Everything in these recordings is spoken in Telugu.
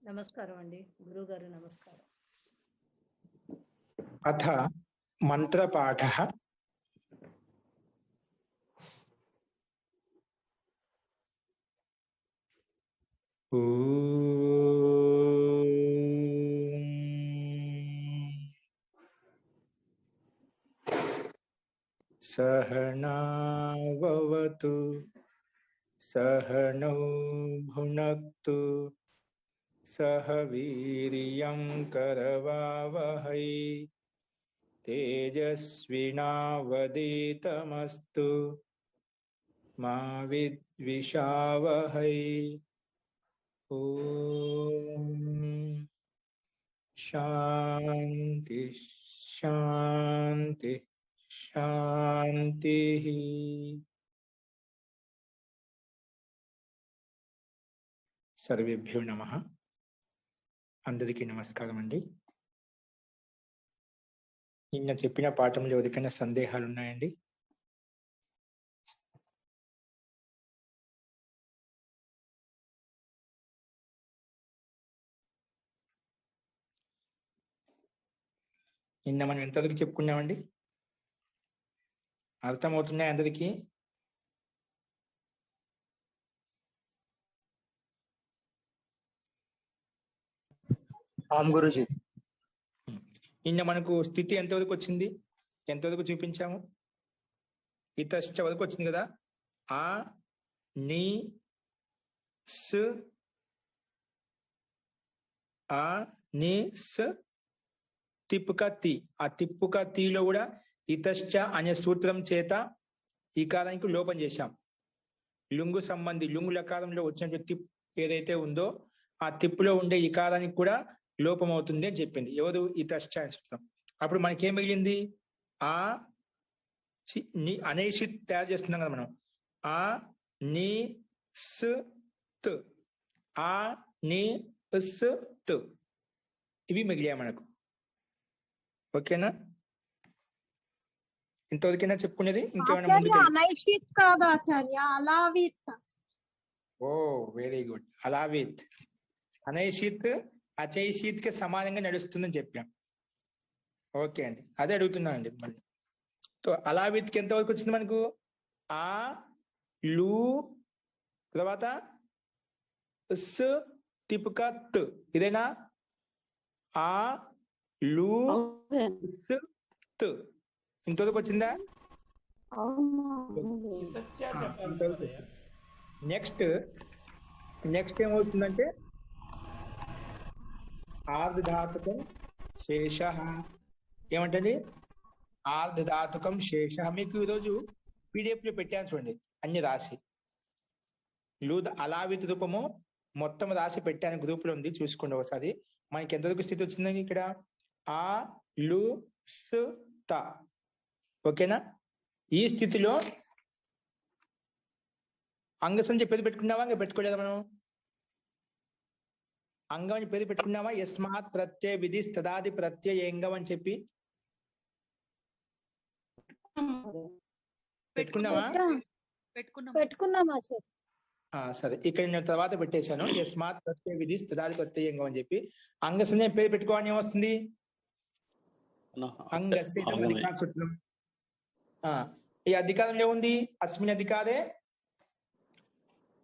నమస్కారం అండి గురువు గారు. నమస్కారం. అథ మంత్రపాఠః सहनाववतु सहनौ भुनक्तु सह वीर्यं करवावहै तेजस्विनावधीतमस्तु मा विद्विषावहै। ओम शांति शांति शांति। सर्वेभ्यो नमः। అందరికీ నమస్కారం అండి. నిన్న చెప్పిన పాఠంలో ఎవరికైనా సందేహాలు ఉన్నాయండి? నిన్న మనం ఎంతవరకు చెప్పుకున్నామండి? అర్థమవుతున్నాయి అందరికీ? ఆమ్ గురుజీ. నిన్న మనకు స్థితి ఎంతవరకు వచ్చింది? ఎంతవరకు చూపించాము? ఇతశ్చ వరకు వచ్చింది కదా. ఆ ని స్ ఆ ని స్ తిప్పుక తి. ఆ తిప్పుక తీలో కూడా ఇతశ్చ అనే సూత్రం చేత ఈకారానికి లోపం చేశాం. లుంగు సంబంధి లుంగు లకారంలో వచ్చినటువంటి తిప్ ఏదైతే ఉందో ఆ తిప్పులో ఉండే ఈకారానికి కూడా లోపం అవుతుంది అని చెప్పింది. ఎవరు? ఇతశ్చ అనే సూత్రం. అప్పుడు మనకేం మిగిలింది? ఆ అనేసి తయారు చేస్తున్నాం కదా మనం. ఆ ని స్ త్ ఆ ని స్ త్ ఇవి మిగిలాయి మనకు. ఓకేనా? ఇంతవరకైనా చెప్పుకునేది? ఇంకేమైనా? ఓ వెరీ గుడ్. అలావిత్ అనైషిత్ అచైషిత్ కి సమానంగా నడుస్తుందని చెప్పాం. ఓకే అండి, అదే అడుగుతున్నాను అండి మళ్ళీ. అలావిత్ కి ఎంతవరకు వచ్చింది మనకు? ఆ లు తర్వాత స్ తిప్పుక త్. ఇదేనా? ఆ లు స్ త్. ఇంతవరకు వచ్చిందా? నెక్స్ట్ ఏమవుతుందంటే ఆర్ధధాతుకం శేష. ఏమంటది? ఆర్ధధాతుకం శేష. మీకు ఈరోజు పీడిఎఫ్ లో పెట్టాను చూడండి, అన్ని రాసి. అలావిత్ రూపము మొత్తం రాసి పెట్టాను, గ్రూప్ లో ఉంది, చూసుకోండి ఒకసారి. మనకి ఎంతవరకు స్థితి వచ్చిందని ఇక్కడ? ఆ లు స్ త. ఓకేనా? ఈ స్థితిలో అంగసంధి పేరు పెట్టుకున్నావా? ఇంకా పెట్టుకోలేదా మనం? అంగం అని పేరు పెట్టుకున్నావా? యస్మాత్ ప్రత్యయ విధి తదాది ప్రత్యయంగం అని చెప్పి పెట్టుకున్నావా? సరే, ఇక్కడ నేను తర్వాత పెట్టేశాను. యస్మాత్ ప్రత్యయ విధి తదాది ప్రత్యయంగం అని చెప్పి అంగసంధి పేరు పెట్టుకోవాలని ఏమొస్తుంది? అంగస్య అధికార సూత్రం. ఈ అధికారంలో ఉంది అస్మిన్ అధికారే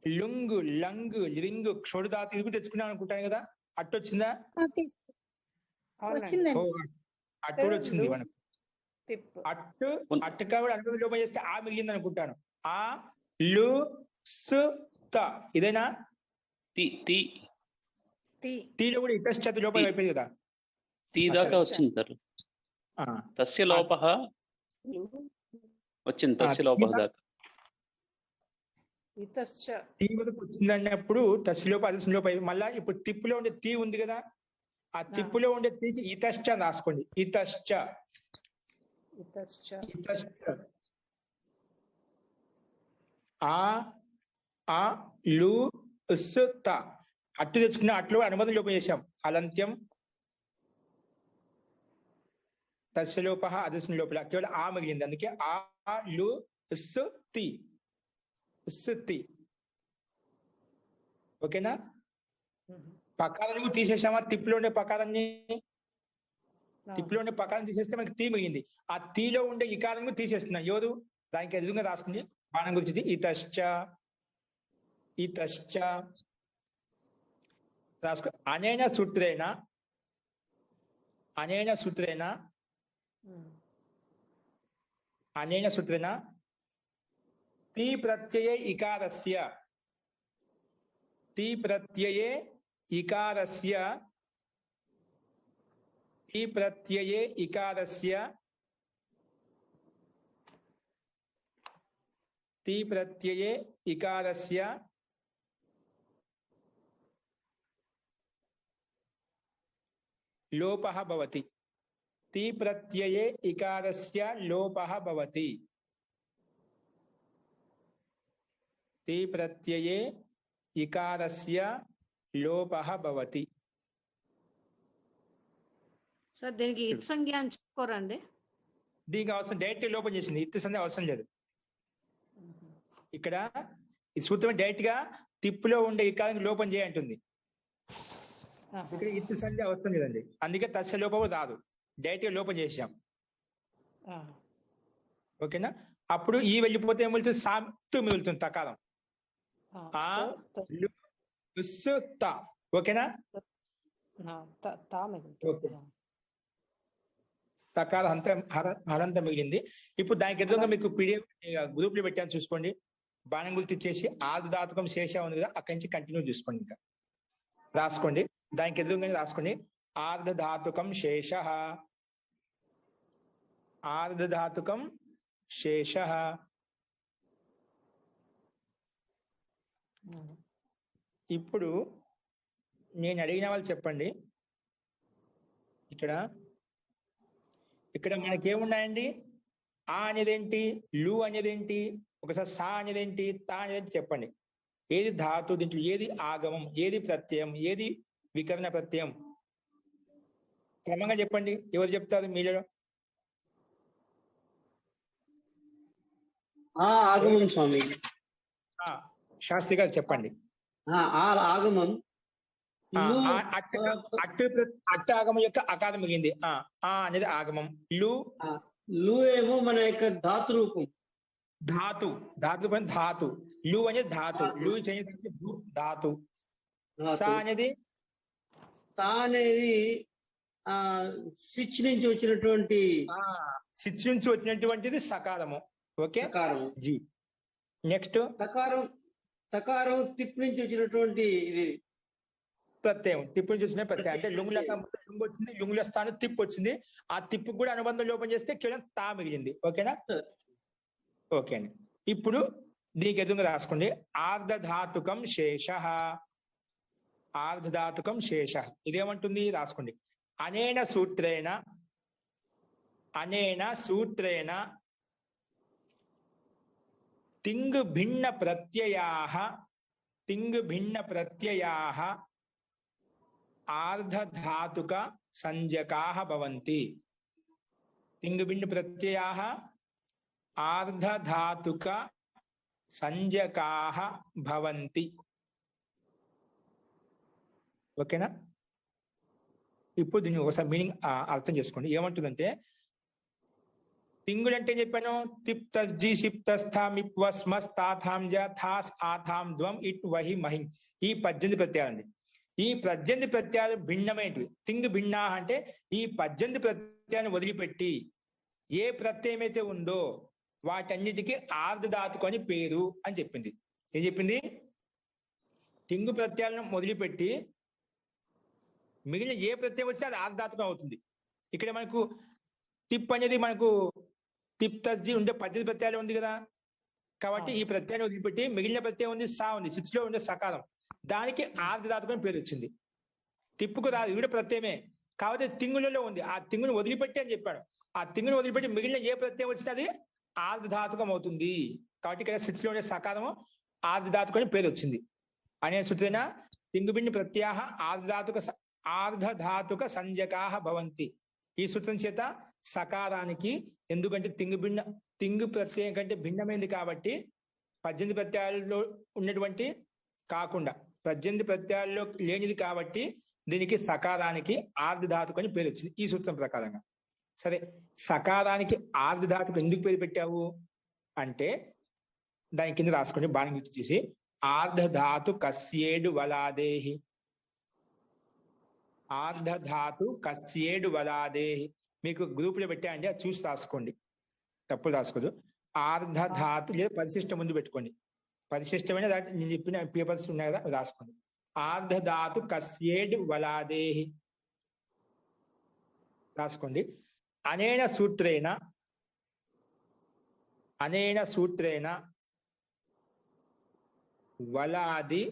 లుంగు లంగు లింగు క్షోడుదాతు ఇది తెచ్చుకున్నాం అనుకుంటాను కదా. అట్టు వచ్చిందా? అట్టు కూడా వచ్చింది మనకు. అట్టు కాబట్టి అంత లోపం చేస్తే ఆ మిగిలింది అనుకుంటాను. ఆ లు స్ త. ఇదేనా? టీలో కూడా ఇతశ్చ లోపం అయిపోయింది కదా. టీ దాకా వచ్చింది సార్. తస్య లోపః వచ్చింది. తస్య లోపః దాకా టీ వరకు వచ్చింది అన్నప్పుడు తస్యలోప అదస్యలోప. మళ్ళా ఇప్పుడు తిప్పులో ఉండే తీ ఉంది కదా, ఆ తిప్పులో ఉండే తీకి ఇతశ్చ రాసుకోండి. ఇతశ్చ ఆ ఆ లు స్ త. అట్టు తెచ్చుకున్న అట్లు అనుమతి లోపం చేశాం. అలంత్యం తస్యలోప అదస్య లోపల కేవలం ఆ మిగిలింది. అందుకే ఆ లు స్ తి. ఓకేనా? పకారాన్ని కూడా తీసేసామా? తిప్పులో ఉండే పకారాన్ని, తిప్పులో ఉండే పకారం తీసేస్తే మనకి తీ మిగిలింది. ఆ తీలో ఉండే ఇకారం కూడా తీసేస్తున్నాం. ఎవరు? దానికి ఎదురుగా రాసుకుంది బాణం గురించి ఇతశ్చ, ఇతశ్చ రాసుకో. అనేన సూత్రేణ, అనేన సూత్రేణ, అనేన సూత్రేణ తి ప్రత్యయే ఇకారస్య, తి ప్రత్యయే ఇకారస్య, తి ప్రత్యయే ఇకారస్య, తి ప్రత్యయే ఇకారస్య లోపః భవతి. తి ప్రత్యయే ఇకారస్య లోపః భవతి. తి ప్రత్యయే ఇకారస్య లోపః భవతి. సార్ దీనికి ఇత్ సంజ్ఞ అని చెప్పుకోరండి? దీనికి అవసరం, డైరెక్ట్ లోపం చేసింది. ఇత్ సంజ్ఞ అవసరం లేదు. ఇక్కడ ఈ సూత్రం డైరెక్ట్ గా తిప్పులో ఉండే ఇకారానికి లోపం చేయంటుంది. ఇక్కడ ఇత్ సంజ్ఞ అవసరం లేదండి. అందుకే తస్య లోపము రాదు, డైరెక్ట్ గా లోపం చేసాం. ఓకేనా? అప్పుడు ఈ వెళ్ళిపోతే ఏం వెళ్తుంది? సాత్తు మిగులుతుంది తకారం. ఓకేనా? తకార హరంత మిగిలింది. ఇప్పుడు దానికి ఎదురుగా మీకు పీడిఎఫ్ గ్రూప్ లో పెట్టాను, చూసుకోండి. బాణం గుర్తు ఇచ్చేసి ఆర్ధధాతుకం శేష ఉంది కదా, అక్కడి నుంచి కంటిన్యూ చూసుకోండి. ఇంకా రాసుకోండి, దానికి ఎదురుగా రాసుకోండి. ఆర్ధధాతుకం శేష, ఆర్ధధాతుకం శేష. ఇప్పుడు నేను అడిగిన వాళ్ళు చెప్పండి. ఇక్కడ ఇక్కడ మనకేమున్నాయండి? ఆ అనేదేంటి, లు అనేదేంటి, ఒకసారి సా అనేదేంటి, తా అనేదేంటి చెప్పండి. ఏది ధాతు, దీంట్లో ఏది ఆగమం, ఏది ప్రత్యయం, ఏది వికరణ ప్రత్యయం? క్రమంగా చెప్పండి. ఎవరు చెప్తారు మీలో? ఆగమం స్వామి. శాస్త్రి గారు చెప్పండి. ఆగమం అట్టు ఆగమం యొక్క అకారం మిగింది. ఆ అనేది ఆగమం. లు ఏమో మన యొక్క ధాతు రూపం. ధాతు, ధాతు ధాతు. లు అనేది ధాతు, లు ధాతు. సా అనేది, సా అనేది స్విచ్ నుంచి వచ్చినటువంటి, స్విచ్ నుంచి వచ్చినటువంటిది సకారము. ఓకే, సకారం. జీ. నెక్స్ట్ తకారం, తకారం తిప్పు నుంచి వచ్చినటువంటి ఇది ప్రత్యయం. తిప్పు నుంచి వచ్చిన ప్రత్యయం అంటే లుంగుల లుంగు వచ్చింది, లుంగుల స్థానం తిప్పు వచ్చింది. ఆ తిప్పు కూడా అనుబంధం లోపం చేస్తే కేవలం తా మిగిలింది. ఓకేనా? ఓకే అండి. ఇప్పుడు దీనికి ఎదురుగా రాసుకోండి. ఆర్ధధాతుకం శేష, ఆర్ధధాతుకం శేష. ఇదేమంటుంది? రాసుకోండి. అనేన సూత్రేణ, అనేన సూత్రేణ తింగ్ భిన్న ప్రత్యయాః, తింగ్ భిన్న ప్రత్యయాః ఆర్ధధాతుక సంజ్ఞకాః భవంతి. తింగ్ భిన్న ప్రత్యయాః ఆర్ధధాతుక సంజ్ఞకాః భవంతి. ఓకేనా? ఇప్పుడు దీన్ని ఒకసారి మీనింగ్ అర్థం చేసుకోండి. ఏమంటుందంటే, తింగులు అంటే చెప్పాను, తిప్ తస్జి సిప్ తస్థా మిప్ వస్మస్ తాథాంజ థాస్ ఆథాం ధ్వం ఇట్ వహి మహిం. ఈ 18 ప్రత్యయాలండి. ఈ 18 ప్రత్యయాలు భిన్నమైనవి. తింగ్ భిన్నా అంటే ఈ 18 ప్రత్యయాన్ని వదిలిపెట్టి ఏ ప్రత్యయం అయితే ఉందో వాటన్నిటికీ ఆర్ధధాతుకు అని పేరు అని చెప్పింది. ఏం చెప్పింది? తింగు ప్రత్యయాలను వదిలిపెట్టి మిగిలిన ఏ ప్రత్యయం వచ్చినా అది ఆర్ధధాతుకం అవుతుంది. ఇక్కడ మనకు తిప్ అనేది మనకు తిప్ తస్జి ఉండే 18 ప్రత్యయాలు ఉంది కదా, కాబట్టి ఈ ప్రత్యయాన్ని వదిలిపెట్టి మిగిలిన ప్రత్యయం ఉంది, సా ఉంది, శిక్షలో ఉండే సకాలం, దానికి ఆర్ధధాతుకం పేరు వచ్చింది. తిప్పుకు రాదు, ఇది ప్రత్యయమే, కాబట్టి తింగులలో ఉంది. ఆ తింగుని వదిలిపెట్టి అని చెప్పాడు. ఆ తింగుని వదిలిపెట్టి మిగిలిన ఏ ప్రత్యయం వచ్చినా అది ఆర్ధధాతుకం అవుతుంది. కాబట్టి ఇక్కడ శిక్షలో ఉండే సకాలము ఆర్ధధాతుకం అని పేరు వచ్చింది. అనే సూత్రేణ తింగుబిండి ప్రత్యాహ ఆర్ధధాతుక సంజ్ఞకాః భవంతి. ఈ సూత్రం చేత సకారానికి, ఎందుకంటే తింగు ప్రత్యయం కంటే భిన్నమైంది కాబట్టి 18 ప్రత్యయాలలో ఉన్నటువంటి కాకుండా పద్దెనిమిది ప్రత్యయాల్లో లేనిది కాబట్టి దీనికి సకారానికి ఆర్ధ ధాతుకు అని పేరు వచ్చింది ఈ సూత్రం ప్రకారంగా. సరే, సకారానికి ఆర్ధ ధాతుకు ఎందుకు పేరు పెట్టావు అంటే దాని కింద రాసుకోండి, బాణం గుర్తు చేసి. ఆర్ధ ధాతు కస్యేడు వలాదేహి, ఆర్ధ ధాతు కస్యేడు వలాదేహి. మీకు గ్రూపులో పెట్టాయండి, అది చూసి రాసుకోండి, తప్పులు రాసుకోదు. ఆర్ధ ధాతు లేదా పరిశిష్టం ముందు పెట్టుకోండి, పరిశిష్టమైన నేను చెప్పిన పేపర్స్ ఉన్నాయి కదా రాసుకోండి. ఆర్ధ ధాతు కస్యేడు వలాదేహి రాసుకోండి. అనేన సూత్రేణ వలాది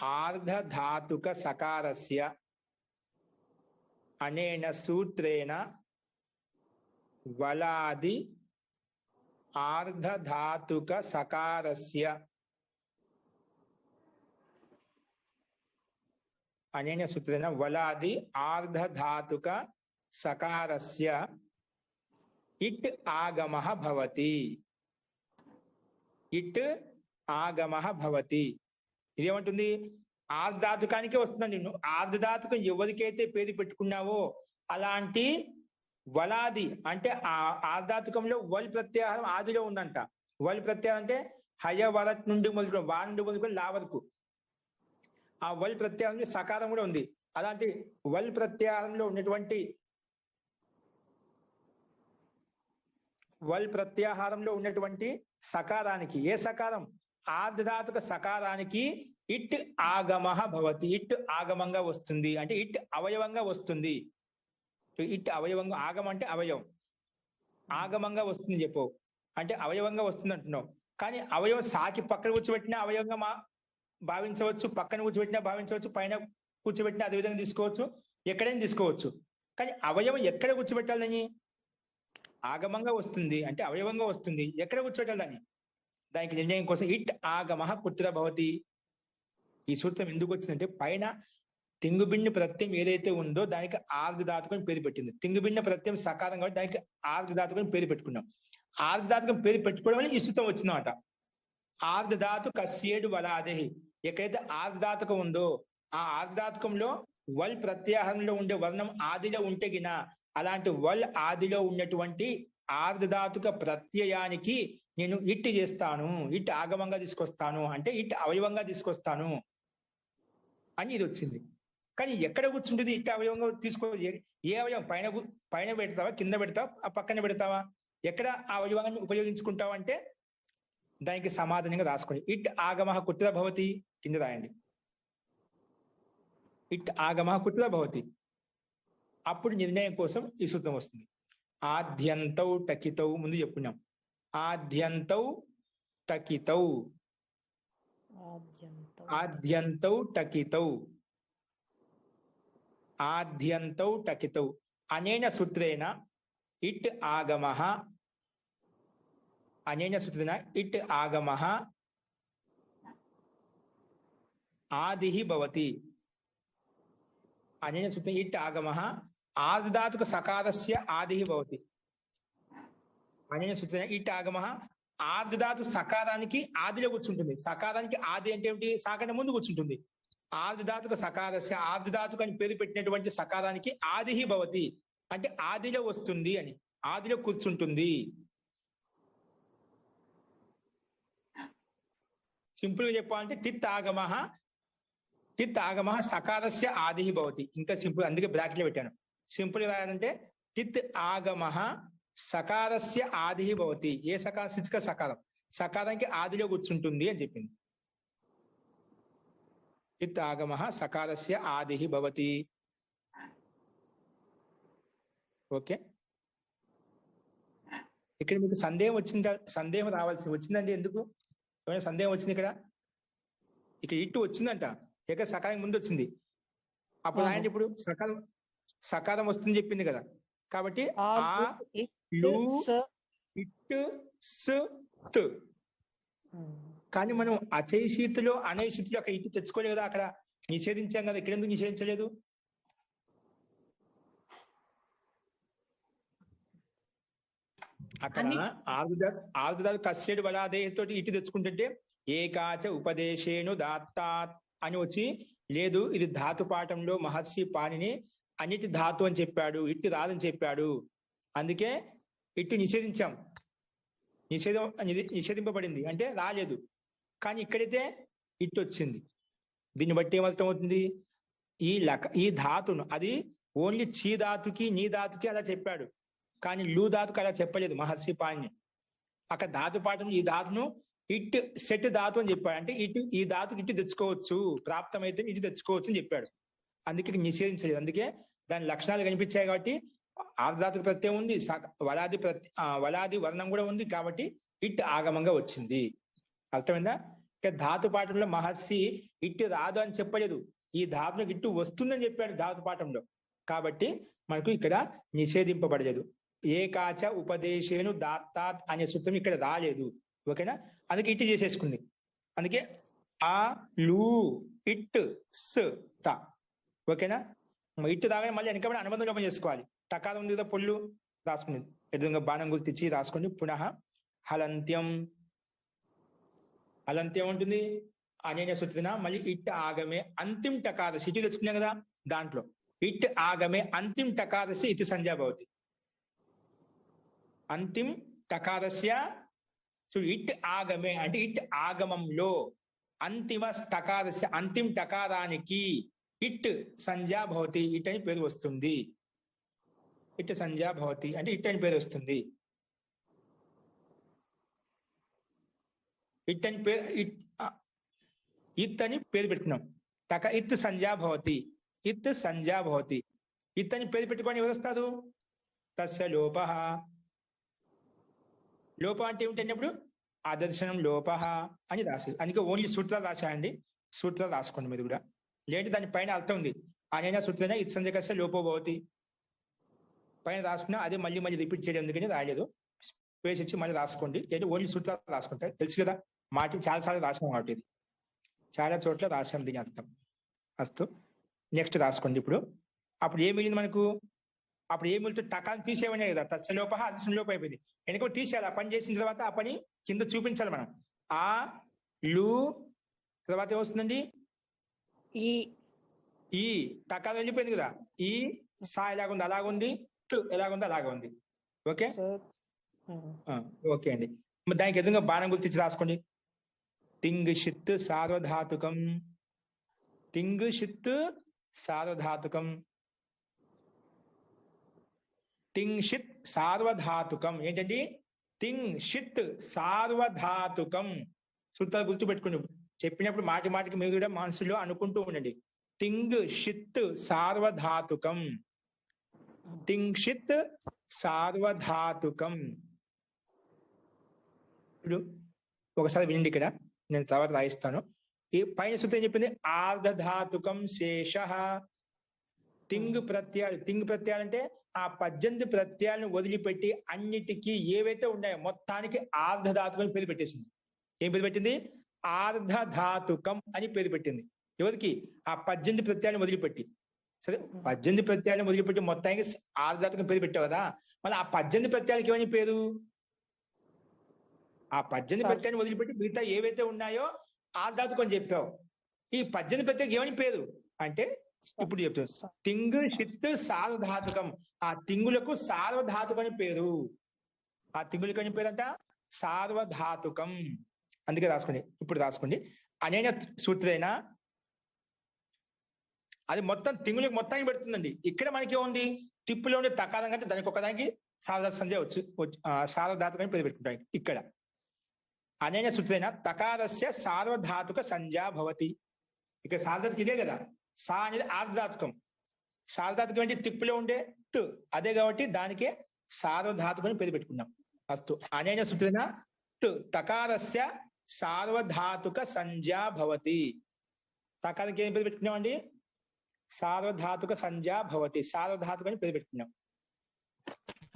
ఆర్ధ ధాతుక సకారస్య, అనేన సూత్రేణ వలాది ఆర్ధ ధాతుక సకారస్య, అనేన సూత్రేణ వలాది ఆర్ధ ధాతుక సకారస్య ఇట్ ఆగమః భవతి. ఇట్ ఆగమః భవతి. ఇదేమంటుంది? ఆర్ధాతుకానికే వస్తున్నాను నేను. ఆర్ధధాతుకం ఎవరికైతే పేరు పెట్టుకున్నావో అలాంటి వలాది అంటే ఆ ఆర్ధాతుకంలో వల్ ప్రత్యాహారం ఆదిలో ఉందంట. వల్ ప్రత్యాహారం అంటే హయ వరత్ నుండి మొదలుకొని వా నుండి మొదలుకొని లా వరకు ఆ వల్ ప్రత్యాహారం సకారం కూడా ఉంది. అలాంటి వల్ ప్రత్యాహారంలో ఉన్నటువంటి వల్ ప్రత్యాహారంలో ఉన్నటువంటి సకారానికి, ఏ సకారం? ఆర్ధధాతుక సకారానికి ఇట్ ఆగమః భవతి. ఇట్ ఆగమంగా వస్తుంది అంటే ఇట్ అవయవంగా వస్తుంది. ఇట్ అవయవంగా, ఆగమం అంటే అవయవం, ఆగమంగా వస్తుంది చెప్పు అంటే అవయవంగా వస్తుంది అంటున్నావు. కానీ అవయవం సాకి పక్కన కూర్చోబెట్టినా అవయవంగా భావించవచ్చు, పక్కన కూర్చోబెట్టినా భావించవచ్చు, పైన కూర్చోబెట్టినా అదే విధంగా తీసుకోవచ్చు, ఎక్కడైనా తీసుకోవచ్చు. కానీ అవయవం ఎక్కడ కూర్చోబెట్టాలని? ఆగమంగా వస్తుంది అంటే అవయవంగా వస్తుంది, ఎక్కడ కూర్చోబెట్టాలి దాన్ని? దానికి నిర్ణయం కోసం ఇట్ ఆగమః కుత్ర భవతి. ఈ సూత్రం ఎందుకు వచ్చిందంటే పైన తింగుబిన్న ప్రత్యయం ఏదైతే ఉందో దానికి ఆర్ధధాతుకం పేరు పెట్టింది. తింగుబిన్న ప్రత్యయం సకారం కాబట్టి దానికి ఆర్ధధాతుకం పేరు పెట్టుకున్నాం. ఆర్ధధాతుకం పేరు పెట్టుకోవడం వల్ల ఈ సూత్రం వచ్చిందన్నమాట. ఆర్ధధాతు కస్యేడు వలాదేహి. ఎక్కడైతే ఆర్ధధాతుకం ఉందో ఆ ఆర్ధధాతుకంలో వల్ ప్రత్యాహారంలో ఉండే వర్ణం ఆదిలో ఉంటే గిన అలాంటి వల్ ఆదిలో ఉన్నటువంటి ఆర్ధధాతుక ప్రత్యయానికి నేను ఇట్ చేస్తాను, ఇట్ ఆగమంగా తీసుకొస్తాను అంటే ఇట్ అవయవంగా తీసుకొస్తాను అని ఇది వచ్చింది. కానీ ఎక్కడ కూర్చుంటుంది ఇట్ అవయవంగా తీసుకో? ఏ అవయవం? పైన పెడతావా, కింద పెడతావా, ఆ పక్కన పెడతావా? ఎక్కడ ఆ అవయవాన్ని ఉపయోగించుకుంటావు అంటే దానికి సమాధానంగా రాసుకోండి. ఇట్ ఆగమః కుత్ర భవతి కింద రాయండి. ఇట్ ఆగమః కుత్ర భవతి. అప్పుడు నిర్ణయం కోసం ఈ సూత్రం వస్తుంది. ఆద్యంతౌ టకితౌ ముందు చెప్పుకున్నాం. ఆద్యంతౌ టకితౌ, ఆద్యంతౌ టకితౌ, ఆద్యంతౌ టకితౌ. అనేన సూత్రేణ ఇట్ ఆగమః, అనేన సూత్రేణ ఇట్ ఆగమః ఆదిః భవతి. అనేన సూత్రేణ ఇట్ ఆగమః ఆర్ధధాతుక సకారస్య ఆదిః భవతి. అనేన సూత్రేణ ఇట్ ఆగమః ఆర్ధధాతు సకారానికి ఆదిలో కూర్చుంటుంది. సకారానికి ఆది అంటే ఏమిటి? సాకంటే ముందు కూర్చుంటుంది. ఆర్ధధాతుక సకారస్య, ఆర్ధధాతుకు అని పేరు పెట్టినటువంటి సకారానికి ఆదిః భవతి అంటే ఆదిలో వస్తుంది అని, ఆదిలో కూర్చుంటుంది. సింపుల్ గా చెప్పాలంటే టిత్ ఆగమః సకారస్య ఆదిః భవతి. ఇంకా సింపుల్, అందుకే బ్రాకెట్లో పెట్టాను. సింపుల్ గా రాయాలంటే టిత్ ఆగమః సకారస్య ఆదిః భవతి. ఏ సకారం? శిచిక సకారం. సకారానికి ఆదిలో కూర్చుంటుంది అని చెప్పింది. టిత్ ఆగమః సకారస్య ఆదిః భవతి. ఓకే, ఇక్కడ మీకు సందేహం వచ్చిందా? సందేహం వచ్చిందండి. ఎందుకు ఏమైనా సందేహం వచ్చింది? ఇక్కడ ఇటు వచ్చిందంట, ఇక్కడ సకారం ముందు వచ్చింది. అప్పుడు ఆయన ఇప్పుడు సకారం వస్తుంది చెప్పింది కదా, కాబట్టి ఆ లు ఇట్ స్ త్. కానీ మనం అచైషీతులో అనైషీతులో అక్కడ ఇటు తెచ్చుకోలేదు కదా, అక్కడ నిషేధించాం కదా. ఇక్కడ ఎందుకు నిషేధించలేదు? అక్కడ ఆర్ధధాతు 'కస్యేడు వలాదేహి' తోటి ఇటు తెచ్చుకుంటుంటే ఏకాచ ఉపదేశేను దాత్తాత్ అని వచ్చి, లేదు ఇది ధాతు పాఠంలో మహర్షి పాణిని అన్నిటి ధాతు అని చెప్పాడు, ఇట్టి రాదని చెప్పాడు, అందుకే ఇట్టు నిషేధించాం, నిషేధింపబడింది అంటే రాలేదు. కానీ ఇక్కడైతే ఇట్టు వచ్చింది. దీన్ని బట్టి ఏమర్థం అవుతుంది, ఈ ధాతును అది ఓన్లీ చీ ధాతుకి నీ ధాతుకి అలా చెప్పాడు, కానీ లు ధాతుకి అలా చెప్పలేదు మహర్షి పాణిని. అక్కడ ధాతు పాఠం ఈ ధాతును ఇట్ సెట్ ధాతు అని చెప్పాడు, అంటే ఇటు ఈ ధాతుకి ఇటు తెచ్చుకోవచ్చు, ప్రాప్తమైతే ఇటు తెచ్చుకోవచ్చు అని చెప్పాడు. అందుకే నిషేధించలేదు. అందుకే దాని లక్షణాలు కనిపించాయి కాబట్టి ఆర్ధాతుకు ప్రత్యయం ఉంది, వలాది వర్ణం కూడా ఉంది కాబట్టి ఇట్ ఆగమంగా వచ్చింది. అర్థమైందా? ఇక ధాతు పాఠంలో మహర్షి ఇట్టు రాదు అని చెప్పలేదు, ఈ ధాతునికి ఇట్టు వస్తుందని చెప్పాడు ధాతు పాఠంలో, కాబట్టి మనకు ఇక్కడ నిషేధింపబడలేదు. ఏకాచ ఉపదేశేను దాత్తాత్ అనే సూత్రం ఇక్కడ రాలేదు. ఓకేనా? అందుకే ఇట్టు చేసేసుకుంది. అందుకే ఆ లు ఇట్ స్ త. ఓకేనా? ఇట్టు రాగానే మళ్ళీ వెనకబడి అనుబంధం లోపం చేసుకోవాలి. తకారం ఉంది కదా, పొల్లు రాసుకుని ఎదురుగా బాణం గుర్తించి రాసుకోండి. పునః హలంత్యం, హలంత్యం ఉంటుంది అనేన సూత్రన, మళ్ళీ ఇట్ ఆగమే అంతిం టకారసి ఇటు తెచ్చుకున్నాం కదా, దాంట్లో ఇట్ ఆగమే అంతిం టకారసి ఇటు సంజ్ఞా భవతి. అంతిం టకారస్య, సో ఇట్ ఆగమే అంటే ఇట్ ఆగమంలో, అంతిమ టకారస్య అంతిం టకారానికి ఇట్ సంజ్ఞా భవతి, ఇట్ అని పేరు వస్తుంది. ఇట్ సంజ్ఞా భవతి అంటే ఇట్ అని పేరు వస్తుంది. ఇట్ అని పేరు, ఇత్ అని పేరు పెట్టుకున్నాం. ఇత్ సంజ్ఞా భవతి, ఇత్ సంజ్ఞా భవతి. ఇత్ అని పేరు పెట్టుకొని ఎవరు వస్తారు? తస్య లోప. లోప అంటే ఏమిటి అన్నప్పుడు ఆదర్శనం లోప అని రాసి, అందుకే ఓన్లీ సూత్రాలు రాశాయండి, సూత్రాలు రాసుకోండి మీరు కూడా. లేదంటే దాని పైన అర్థం ఉంది, అనేనా సూత్రైనా ఇత్ సంజ్ఞకస్య లోపో భవతి పైన రాసుకున్నా, అదే మళ్ళీ మళ్ళీ రిపీట్ చేయడం ఎందుకని రాయలేదు, స్పేస్ ఇచ్చి మళ్ళీ రాసుకోండి. లేదా ఓన్లీ సూత్రాలు రాసుకుంటారు, తెలుసు కదా, మాట చాలాసార్లు రాసాం కాబట్టి ఇది చాలా చోట్ల రాశాం దీని అర్థం. అస్తు, నెక్స్ట్ రాసుకోండి. ఇప్పుడు అప్పుడు ఏం మిగిలింది మనకు? అప్పుడు ఏం మిగులుతుంది? టకాన్ని తీసేవనే కదా, తస్యలోప అదర్శనలోప అయిపోయింది. వెనక తీసేయాలి, ఆ పని చేసిన తర్వాత ఆ పని కింద చూపించాలి మనం. ఆ లు తర్వాత ఏమొస్తుందండి? ఈ టకాలు వెళ్ళిపోయింది కదా, ఈ సా ఎలాగుంది అలాగుంది, తు ఎలాగుంది అలాగే ఉంది. ఓకే ఓకే అండి. దానికి ఎదురుగా బాణం గుర్తించి రాసుకోండి. తింగ్ షిత్ సార్వధాతుకం, తింగ్ షిత్ సార్వధాతుకం, తింగ్ షిత్ సార్వధాతుకం. ఏంటండి? తింగ్ షిత్ సార్వధాతుకం. సూత్రాలు గుర్తు పెట్టుకుని చెప్పినప్పుడు మాటి మాటికి మీరు కూడా మనసులో అనుకుంటూ ఉండండి. తింగ్ షిత్ సార్వధాతుకం, తింగ్ షిత్ సార్వధాతుకం. ఇప్పుడు ఒకసారి వినండి, ఇక్కడ నేను తర్వాత రాయిస్తాను. ఈ పైన సూత్రం చెప్పింది ఆర్ధధాతుకం శేష. తింగ్ ప్రత్యయాలు, తింగ్ ప్రత్యయాలు అంటే ఆ 18 ప్రత్యయాలను వదిలిపెట్టి అన్నిటికీ ఏవైతే ఉన్నాయో మొత్తానికి ఆర్ధధాతుకం అని పేరు పెట్టేసింది. ఏం పేరు పెట్టింది? ఆర్ధధాతుకం అని పేరు పెట్టింది. ఎవరికి? ఆ 18 ప్రత్యయాలను వదిలిపెట్టి. సరే, 18 ప్రత్యయాలను వదిలిపెట్టి మొత్తానికి ఆర్ధధాతుకం పేరు పెట్టావు కదా, మళ్ళీ ఆ 18 ప్రత్యయాలకి ఏమని పేరు? ఆ 18 ప్రత్యయాన్ని వదిలిపెట్టి మిగతా ఏవైతే ఉన్నాయో ఆర్ధాతుకం అని చెప్పావు. ఈ 18 ప్రత్యయానికి ఏమని పేరు అంటే ఇప్పుడు చెప్తాను. తింగ్ షిత్ సార్వధాతుకం. ఆ తింగులకు సార్వధాతుకం అని పేరు. ఆ తింగులకు అని పేరు అంట సార్వధాతుకం. అందుకే రాసుకోండి, ఇప్పుడు రాసుకోండి. అనేన సూత్రైన, అది మొత్తం తింగులకు మొత్తానికి పెడుతుందండి. ఇక్కడ మనకి ఏముంది? తిప్పులో ఉండే తకారం కంటే దానికి ఒకదానికి సార్వధాతు సంధ్య సార్వధాతుకం అని పేరు పెట్టుకుంటాం. ఇక్కడ అనేన సూత్రైన తకారస్య సార్వధాతుక సంజ్ఞా భవతి. ఇక్కడ సార్వధాతుక ఇదే కదా, సా అనేది ఆర్ధధాతుకం. సార్వధాతుకం అంటే తిప్పులో ఉండే టు, అదే కాబట్టి దానికే సార్వధాతుకం అని పేరు పెట్టుకున్నాం. అస్తు, అనేన సూత్రైన తకారస్య సార్వధాతుక సంజ్ఞా భవతి. తకారానికి ఏం పేరు పెట్టుకున్నామండి? సార్వధాతుక సంజ్ఞా భవతి. సార్వధాతుకం అని పేరు పెట్టుకున్నాం.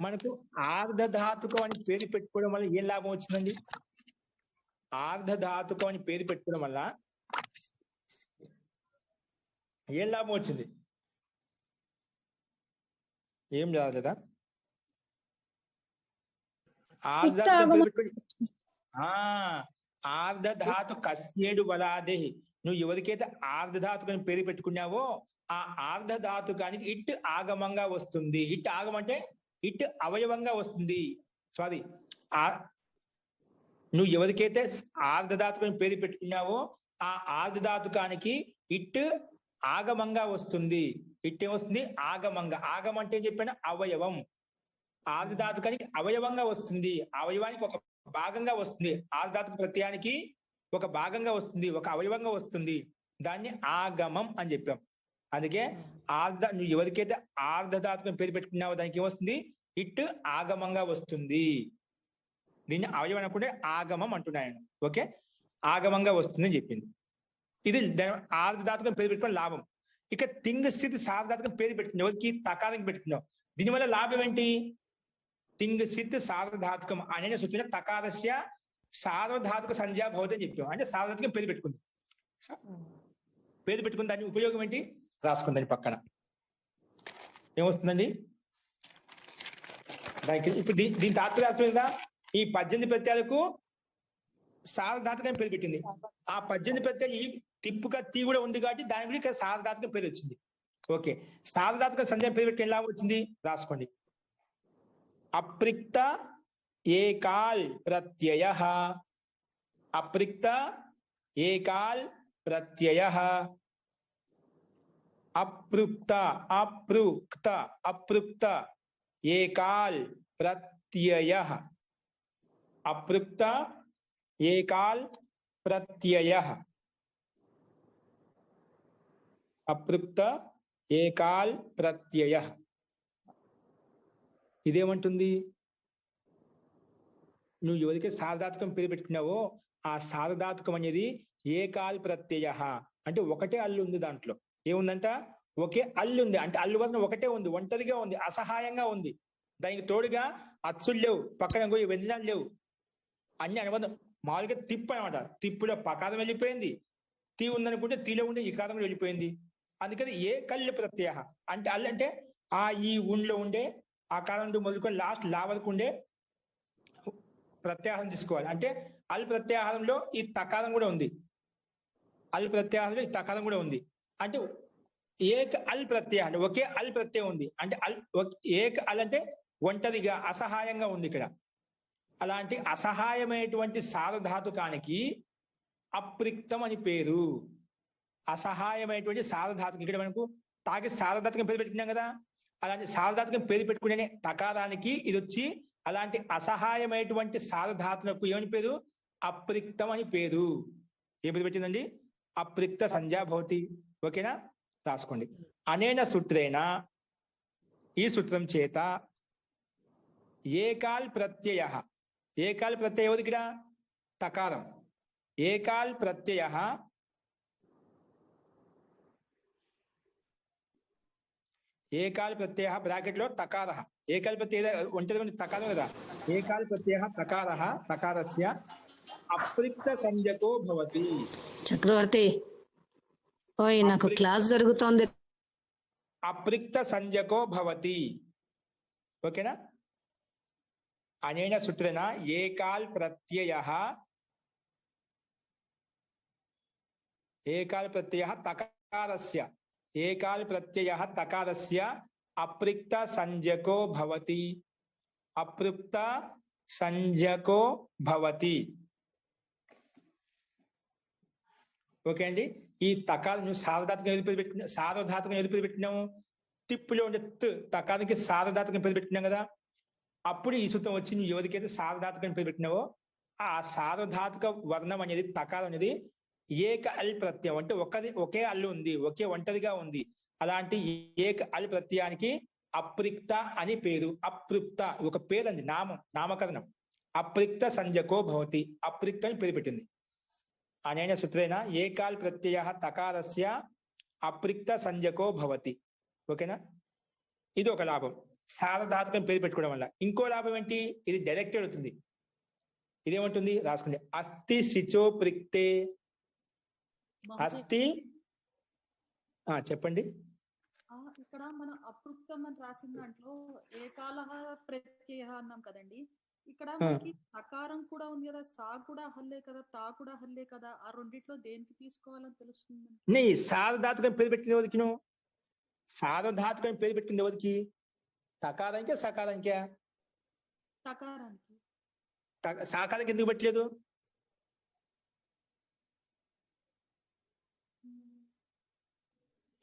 మనకు ఆర్ధధాతుకం అని పేరు పెట్టుకోవడం వల్ల ఏం లాభం వచ్చిందండి? ఆర్ధధాతుకం అని పేరు పెట్టుకోవడం వల్ల ఏం లాభం వచ్చింది? ఏం రాలేదా? ఆర్ధధాతు కస్యేడు బలాదేహి. నువ్వు ఎవరికైతే ఆర్ధధాతుకు అని పేరు పెట్టుకున్నావో ఆ ఆర్ధధాతుకానికి ఇట్ ఆగమంగా వస్తుంది. ఇట్ ఆగం అంటే ఇట్ అవయవంగా వస్తుంది. సారీ, నువ్వు ఎవరికైతే ఆర్ధధాతుకు అని పేరు పెట్టుకున్నావో ఆ ఆర్ధధాతుకానికి ఇట్ ఆగమంగా వస్తుంది. ఇట్ ఏమొస్తుంది? ఆగమంగా. ఆగం అంటే చెప్పిన అవయవం. ఆర్ధధాతుకానికి అవయవంగా వస్తుంది, అవయవానికి ఒక భాగంగా వస్తుంది. ఆర్ధధాతుక ప్రత్యయానికి ఒక భాగంగా వస్తుంది, ఒక అవయవంగా వస్తుంది. దాన్ని ఆగమం అని చెప్పాం. అందుకే నువ్వు ఎవరికైతే ఆర్ధధాతుకం పేరు పెట్టుకున్నావో దానికి ఏమొస్తుంది? ఇట్ ఆగమంగా వస్తుంది. దీన్ని అవయవం అనుకుంటే ఆగమం అంటున్నాను. ఓకే, ఆగమంగా వస్తుంది అని చెప్పింది. ఇది ఆర్ధధాతుకం పేరు పెట్టుకున్న లాభం. ఇక తింగ్ స్థితి సార్వధాతుకం పేరు పెట్టుకున్నావు, ఎవరికి? తకారానికి పెట్టుకున్నావు. దీనివల్ల లాభం ఏంటి? తింగ్ స్థితి సార్వధాతుకం అనే సూచన తకారస్య సార్వధాతుక సంజ్ఞా భవతి అని చెప్పాం. అంటే సార్వధాతుకం పేరు పెట్టుకుంది. పేరు పెట్టుకున్న దాని ఉపయోగం ఏంటి? రాసుకుందని పక్కన ఏమొస్తుందండి దానికి. ఇప్పుడు దీని తాత్పర్యం అర్థమైందా? ఈ 18 ప్రత్యయాలకు సార్వధాతుకం పేరు పెట్టింది. ఆ 18 ప్రత్యయాలు ఈ తిప్పుగా తీ కూడా ఉంది కాబట్టి దాని గురించి ఇక్కడ సార్వధాతుకం పేరు వచ్చింది. ఓకే, సార్వధాతుక సంజ్ఞ పేరు పెట్టి ఎలా వచ్చింది రాసుకోండి. అప్రిక్త ఏకాల్ ప్రత్యయ. అప్రిక్త ఏకాల్ ప్రత్యయ. అపృక్త అపృక్త అపృక్త ఏకాల్ ప్రత్యయ. అపృక్త ఏకాల్ ప్రత్యయ. అపృక్త ఏకాల్ ప్రత్యయ. ఇదేమంటుంది? నువ్వు ఎవరికైతే సార్వధాతుకం పేరు పెట్టుకున్నావో ఆ సార్వధాతుకం అనేది ఏకాల్ ప్రత్యయ అంటే ఒకటే అల్లు ఉంది. దాంట్లో ఏముందంట? ఒకే అల్లు ఉంది. అంటే అల్లు వలన ఒకటే ఉంది, ఒంటరిగా ఉంది, అసహాయంగా ఉంది. దానికి తోడుగా అచ్చులు లేవు, పక్కన వెంజనాలు లేవు, అన్ని అనుబంధం. మామూలుగా తిప్పు అనమాట. తిప్పులో పకారం వెళ్ళిపోయింది, తీ ఉందనుకుంటే తీలో ఉండే ఈ కారం వెళ్ళిపోయింది. అందుకని ఏ కళ్ళు ప్రత్యయ అంటే అల్లు అంటే ఆ ఈ ఊళ్ళో ఉండే ఆ కాలం మొదలుకొని లాస్ట్ లా వరకు ఉండే ప్రత్యాహారం తీసుకోవాలి. అంటే అల్ ప్రత్యాహారంలో ఈ తకారం కూడా ఉంది. అల్ ప్రత్యాహారంలో ఈ తకారం కూడా ఉంది. అంటే ఏక అల్ ప్రత్యయ, ఒకే అల్ ప్రత్యయం ఉంది. అంటే ఏక అల్ అంటే ఒంటరిగా అసహాయంగా ఉంది ఇక్కడ. అలాంటి అసహాయమైనటువంటి సార్వధాతుకానికి అప్రిక్తం అని పేరు. అసహాయమైనటువంటి సార్వధాతుకం. ఇక్కడ మనకు తాకి సార్వధాతుకం పేరు పెట్టుకున్నాం కదా, అలాంటి సార్వధాతుకం పేరు పెట్టుకునే తకారానికి ఇది వచ్చి అలాంటి అసహాయమైనటువంటి సార్వధాతులకు ఏమని పేరు? అప్రిక్తం అని పేరు. ఏ పేరు పెట్టిందండి? అప్రిక్త సంజ్ఞా భవతి. ఓకేనా, రాసుకోండి. అనేన సూత్రేణ, ఈ సూత్రం చేత ఏకాల్ ప్రత్యయ. ఏకాల్ ప్రత్యయ ఎవరు ఇక్కడ? తకారం. ఏకాల్ ప్రత్యయ ఏకాల్ ప్రత్యయ బ్రాకెట్ లో తకార. ఏకాల్ ప్రత్యయ ఒంటరి తకారం కదా. ఏకాల్ ప్రత్యయ తకార తకారస్య అప్రిక్త సంజ్ఞకో భవతి. చక్రవర్తి, ఓయ్ నాకు క్లాస్ జరుగుతోంది. అప్రిక్త సంజ్ఞకో భవతి. ఓకేనా. అనేన సూత్రేణ ఏకాల్ ప్రత్యయ ఏకాల్ ప్రత్యయ తకారస్య ఏకాల్ ప్రత్యయ తకారస్య అప్రిక్త సంజ్ఞకో భవతి. అప్రిక్త సంజ్ఞకో భవతి. ఓకే అండి. ఈ తకారం సార్వధాతుకం ఏది పేరు పెట్టుకున్నాం? సార్వధాతుకం ఏది పేరు పెట్టినాము? తిప్పులో ఉండే తకారానికి సార్వధాతుకం పేరు పెట్టుకున్నాం కదా. అప్పుడు ఈ సూత్రం వచ్చి నువ్వు ఎవరికైతే సార్వధాతుకం పేరు పెట్టినావో ఆ సార్వధాతుక వర్ణం అనేది తకారం అనేది ఏక అల్ ప్రత్యయం. అంటే ఒకే అల్లు ఉంది, ఒకే ఒంటరిగా ఉంది. అలాంటి ఏక అల్ ప్రత్యయానికి అప్రిక్త అని పేరు. అప్రిక్త ఒక పేరు అండి, నామం, నామకరణం. అప్రిక్త సంజ్ఞకో భవతి. అప్రిక్త అని పేరు పెట్టింది. అనేన సూత్రేణ ఏకాల్ ప్రత్యయ తకారస్య అప్రిక్త సంజ్ఞకో భవతి. ఓకేనా. ఇది ఒక లాభం, సార్వధాతుకం పేరు పెట్టుకోవడం వల్ల. ఇంకో లాభం ఏంటి? ఇది డైరెక్టెడ్ అవుతుంది. ఇదేమంటుంది రాసుకోండి. అస్థి శిచో ప్రిక్తే. అస్థి చెప్పండి. ఇక్కడ మనం అపృక్తం అని రాసిన దాంట్లో ఏకాల ప్రత్యయ అన్నాం కదండి. ఇక్కడ మనకి సకారం కూడా ఉంది కదా, సా కూడా హల్లే కదా, తా కూడా హల్లే కదా, ఆ రెండిట్లో దేనికి తీసుకోవాలని తెలుస్తుంది మనకి? నీ సార్వధాతుకం పేరు పెట్టింది ఎవరికి నువ్వు? సార్వధాతుకం పేరు పెట్టింది ఎవరికి? తకారానికే సకారానికే? సకారానికి. సాకారానికి ఎందుకు పెట్టలేదు?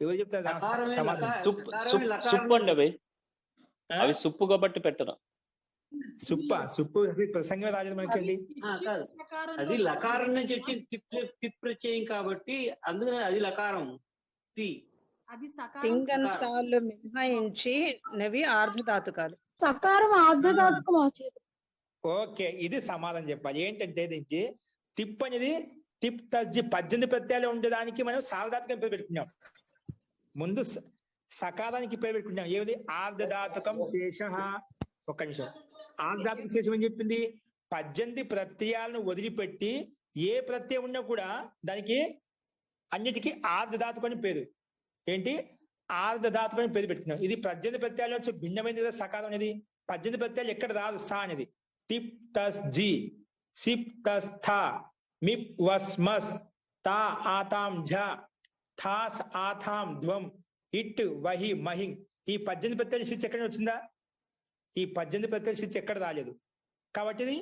ఎవరు చెప్తారు సకారమే సమాధానం? సకారమే లకారం. సుప్పు అండి అవి ఆ? అవి సుప్పు కాబట్టి పెట్టరు. సుప్పు ప్రసంగం రాలేదు మనకండి. కాదు. సకారంలో అది లకారం నుంచి వచ్చి టిప్ ప్రత్యయం కాబట్టి అందుకని అది లకారం. తి అది సకారం. తింగంతాలు మినహాయించి నవి ఆర్ధధాతుకాలు. సకారం ఆర్ధధాతుకం వచ్చేది. ఓకే, ఇది సమాధానం చెప్పాలి. ఏంటంటే దీనికి టిప్ అనేది టిప్ తజ్జి 18 ప్రత్యయాలు ఉండడానికి మనం సార్వధాతుకం పేరు పెట్టుకున్నాం. ముందు సకారానికి పేరు పెట్టుకున్నాం. ఏది? ఆర్ధధాతుకం శేష. ఒక్క నిమిషం. ఆర్ధధాతుక శేషం ఏం చెప్పింది? 18 ప్రత్యయాలను వదిలిపెట్టి ఏ ప్రత్యయం ఉన్నా కూడా దానికి అన్నిటికీ ఆర్ధధాతుకం అని పేరు. ఏంటి? ఆర్ధధాతుకం అని పేరు పెట్టుకున్నాం. ఇది 18 ప్రత్యయాల నుంచి భిన్నమైనది కదా సకారం అనేది. 18 ప్రత్యయాలు ఎక్కడ రాదు సా అనేది. టిప్ తస్ జి, సిప్ తస్ థా, మిప్ వస్ మస్, తా ఆతాం ఝ, థాస్ ఆథాం ధ్వం, ఇట్ వహి మహిం. ఈ 18 ప్రత్యయాల శిక్ష ఎక్కడ వచ్చిందా? ఈ 18 ప్రత్యయాల శిక్ష ఎక్కడ రాలేదు. కాబట్టి ఇది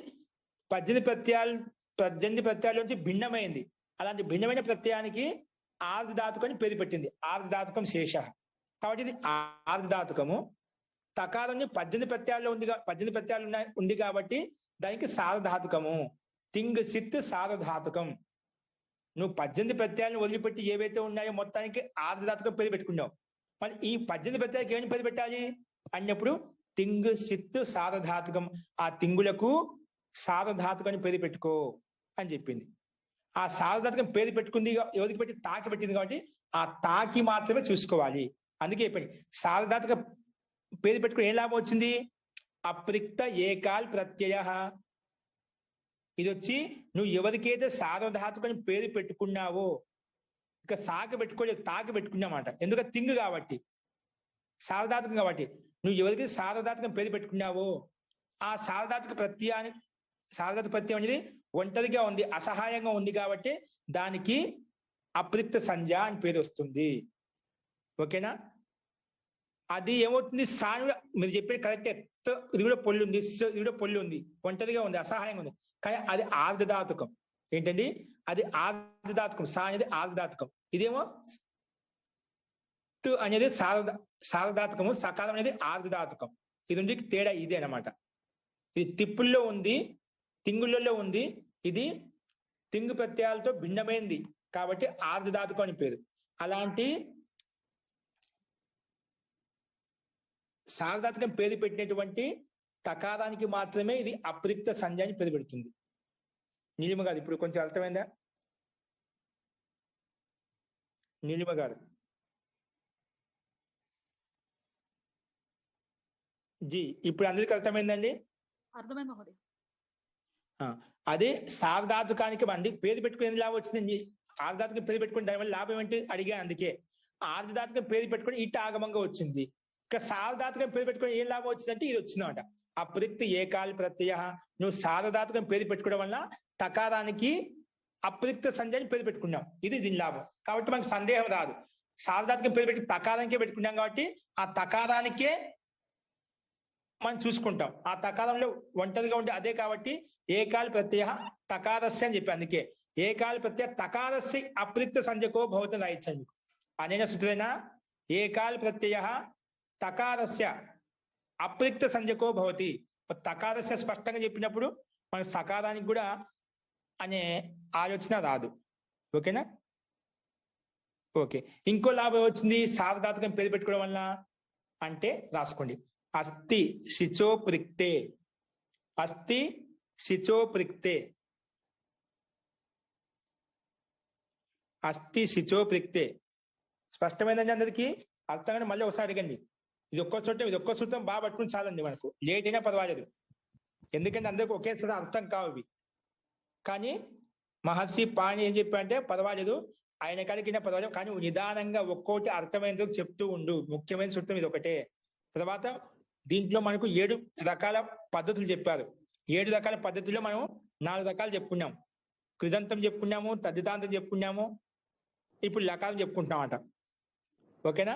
18 ప్రత్యయాల నుంచి భిన్నమైంది. అలాంటి భిన్నమైన ప్రత్యయానికి ఆర్ధధాతుకం అని పేరు పెట్టింది. ఆర్ధధాతుకం శేష. కాబట్టి ఇది ఆర్ధధాతుకము. తకారం 18 ప్రత్యయాల్లో ఉంది. 18 ప్రత్యయాలు ఉంది కాబట్టి దానికి సార్వధాతుకము. తింగ్ సిత్ సార్వధాతుకం. నువ్వు 18 ప్రత్యయాలను వదిలిపెట్టి ఏవైతే ఉన్నాయో మొత్తానికి ఆర్ధధాతుకం పేరు పెట్టుకున్నావు. మరి ఈ 18 ప్రత్యయాలకు ఏమని పేరు పెట్టాలి అన్నప్పుడు తింగ్ సిత్ సార్వధాతుకం. ఆ తింగులకు సార్వధాతుకం అని పేరు పెట్టుకో అని చెప్పింది. ఆ సార్వధాతుకం పేరు పెట్టుకుంది ఎవరికి పెట్టి? తాకి పెట్టింది కాబట్టి ఆ తాకి మాత్రమే చూసుకోవాలి. అందుకే చెప్పింది సార్వధాతుక పేరు పెట్టుకుని ఏం లాభం వచ్చింది? అప్రిక్త ఏకాల్ ప్రత్యయ. ఇది వచ్చి నువ్వు ఎవరికైతే సార్వధాతుకని పేరు పెట్టుకున్నావో, ఇక సాకి పెట్టుకోలేదు, తాకి పెట్టుకున్నామాట. ఎందుకంటే తింగు కాబట్టి, సార్వధాతుకం కాబట్టి. నువ్వు ఎవరికి సార్వధాతుకం పేరు పెట్టుకున్నావో ఆ సార్వధాతుక ప్రత్యయం అనేది ఒంటరిగా ఉంది, అసహాయంగా ఉంది కాబట్టి దానికి అప్రిక్త సంజ్ఞ అని పేరు వస్తుంది. ఓకేనా? అది ఏమవుతుంది? మీరు చెప్పేది కరెక్టే. ఇది కూడా పొల్లు ఉంది, ఇది కూడా పొల్లు ఉంది, ఒంటరిగా ఉంది, అసహాయంగా ఉంది. కానీ అది ఆర్ధధాతుకం. ఏంటండి? అది ఆర్ధధాతుకం. సా అనేది ఆర్ధధాతుకం. ఇదేమో తు అనేది సార్వధాతుకము. సకాలం అనేది ఆర్ధధాతుకం. ఈ రెండుకి తేడా ఇదే అన్నమాట. ఇది తిప్పుల్లో ఉంది, తింగులలో ఉంది. ఇది తింగు ప్రత్యయాలతో భిన్నమైంది కాబట్టి ఆర్ధధాతుకం అని పేరు. అలాంటి సార్వధాతుకం పేరు పెట్టినటువంటి తకారానికి మాత్రమే ఇది అప్రిక్త సంజ్ఞ అని పేరు పెడుతుంది. నీలిమ గారు ఇప్పుడు కొంచెం అర్థమైందా? నీలిమ గారు జీ ఇప్పుడు అందరికి అర్థమైందండి? అర్థమైంది మహోదయ. అదే సార్వధాతుకానికి మంది పేరు పెట్టుకుని లాభం వచ్చింది. ఆర్ధధాతుకం పేరు పెట్టుకుని దానివల్ల లాభం ఏంటి అడిగా. అందుకే ఆర్ధధాతుకం పేరు పెట్టుకుని ఇటు ఆగమంగా వచ్చింది. ఇక సార్వధాతుకం పేరు పెట్టుకుని ఏం లాభం వచ్చిందంటే ఇది వచ్చిందన్నమాట. అప్రిక్త ఏకాల్ ప్రత్యయ. నువ్వు సార్వధాతుకం పేరు పెట్టుకోవడం వల్ల తకారానికి అప్రిక్త సంజ్ఞని పేరు పెట్టుకున్నాం. ఇది దీని లాభం. కాబట్టి మనకు సందేహం రాదు. సార్వధాతుకం పేరు పెట్టి తకారానికే పెట్టుకున్నాం కాబట్టి ఆ తకారానికే మనం చూసుకుంటాం. ఆ తకారంలో ఒంటరిగా ఉండే అదే కాబట్టి ఏకాల్ ప్రత్యయ తకారస్య అని చెప్పి. అందుకే ఏకాల్ ప్రత్యయ తకారస్య అప్రిక్త సంజ్ఞకో భవతి రాయించండి మీకు. అనేన సూత్రేణ ఏకాల్ ప్రత్యయ తకారస్య అప్రిక్త సంజ్ఞకో భవతి. తకారస్య స్పష్టంగా చెప్పినప్పుడు మన సకారానికి కూడా అనే ఆలోచన రాదు. ఓకేనా? ఓకే. ఇంకో లాభం వచ్చింది సార్వధాతుకం పేరు పెట్టుకోవడం వల్ల అంటే రాసుకోండి. అస్థి శిచోప్రిక్తే. అస్థి శిచోప్రిక్తే. అస్థి శిచోప్రిక్తే. స్పష్టమైందండి అందరికీ? అర్థంగానే మళ్ళీ ఒకసారి అడగండి. ఇది ఒక్క సూత్రం బాగా పట్టుకుని చాలండి. మనకు లేట్ అయినా పర్వాలేదు. ఎందుకంటే అందరికి ఒకేసారి అర్థం కావు ఇవి. కానీ మహర్షి పాణి ఏం చెప్పారంటే పర్వాలేదు, ఆయన కాడికి పర్వాలేదు, కానీ నిదానంగా ఒక్కోటి అర్థమైనందుకు చెప్తూ ఉండు. ముఖ్యమైన సూత్రం ఇది ఒకటే. తర్వాత దీంట్లో మనకు 7 రకాల పద్ధతులు చెప్పారు. 7 రకాల పద్ధతుల్లో మనం 4 రకాలు చెప్పుకున్నాం. కృదంతం చెప్పుకున్నాము, తద్దితాంతం చెప్పుకున్నాము, ఇప్పుడు లకారం చెప్పుకుంటున్నామట. ఓకేనా?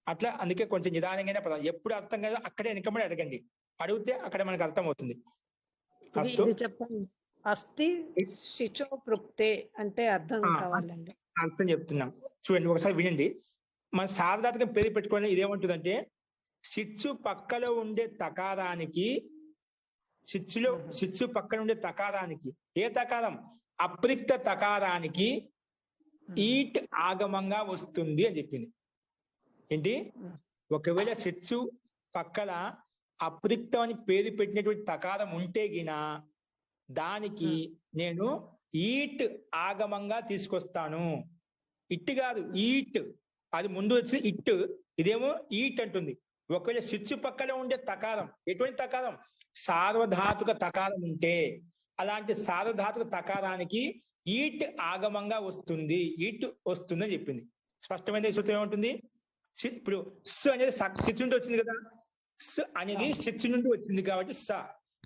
అట్లా అందుకే కొంచెం నిదానంగానే పదం. ఎప్పుడు అర్థం కాదో అక్కడే వెనకబడి అడగండి. అడిగితే అక్కడ మనకు అర్థం అవుతుంది. ఇది చెప్పండి. అస్థి శిచో పృక్తే అంటే అర్థం కావాలండి. అర్థం చెప్తున్నాం చూడండి, ఒకసారి వినండి. మన సాధారణంగా పేరు పెట్టుకోవాలి. ఇదేమంటుందంటే శిచ్చు పక్కలో ఉండే తకారానికి, శిచ్చు పక్కన ఉండే తకారానికి, ఏ తకారం? అప్రిక్త తకారానికి ఈట్ ఆగమంగా వస్తుంది అని చెప్పింది. ఏంటి? ఒకవేళ శిచ్చు పక్కల అప్రిక్తం అని పేరు పెట్టినటువంటి తకారం ఉంటే గిన దానికి నేను ఈట్ ఆగమంగా తీసుకొస్తాను. ఇట్ కాదు, ఈట్. అది ముందు వచ్చి ఇట్, ఇదేమో ఈట్ అంటుంది. ఒకవేళ శిచ్చు పక్కన ఉండే తకారం, ఎటువంటి తకారం? సార్వధాతుక తకారం ఉంటే అలాంటి సార్వధాతుక తకారానికి ఈట్ ఆగమంగా వస్తుంది, ఈట్ వస్తుంది అని చెప్పింది. స్పష్టమైన సూత్రం ఏముంటుంది? ఇప్పుడు స్ అనేది శిచ్చు నుండి వచ్చింది కదా, స్ అనేది శిచ్చు నుండి వచ్చింది కాబట్టి స.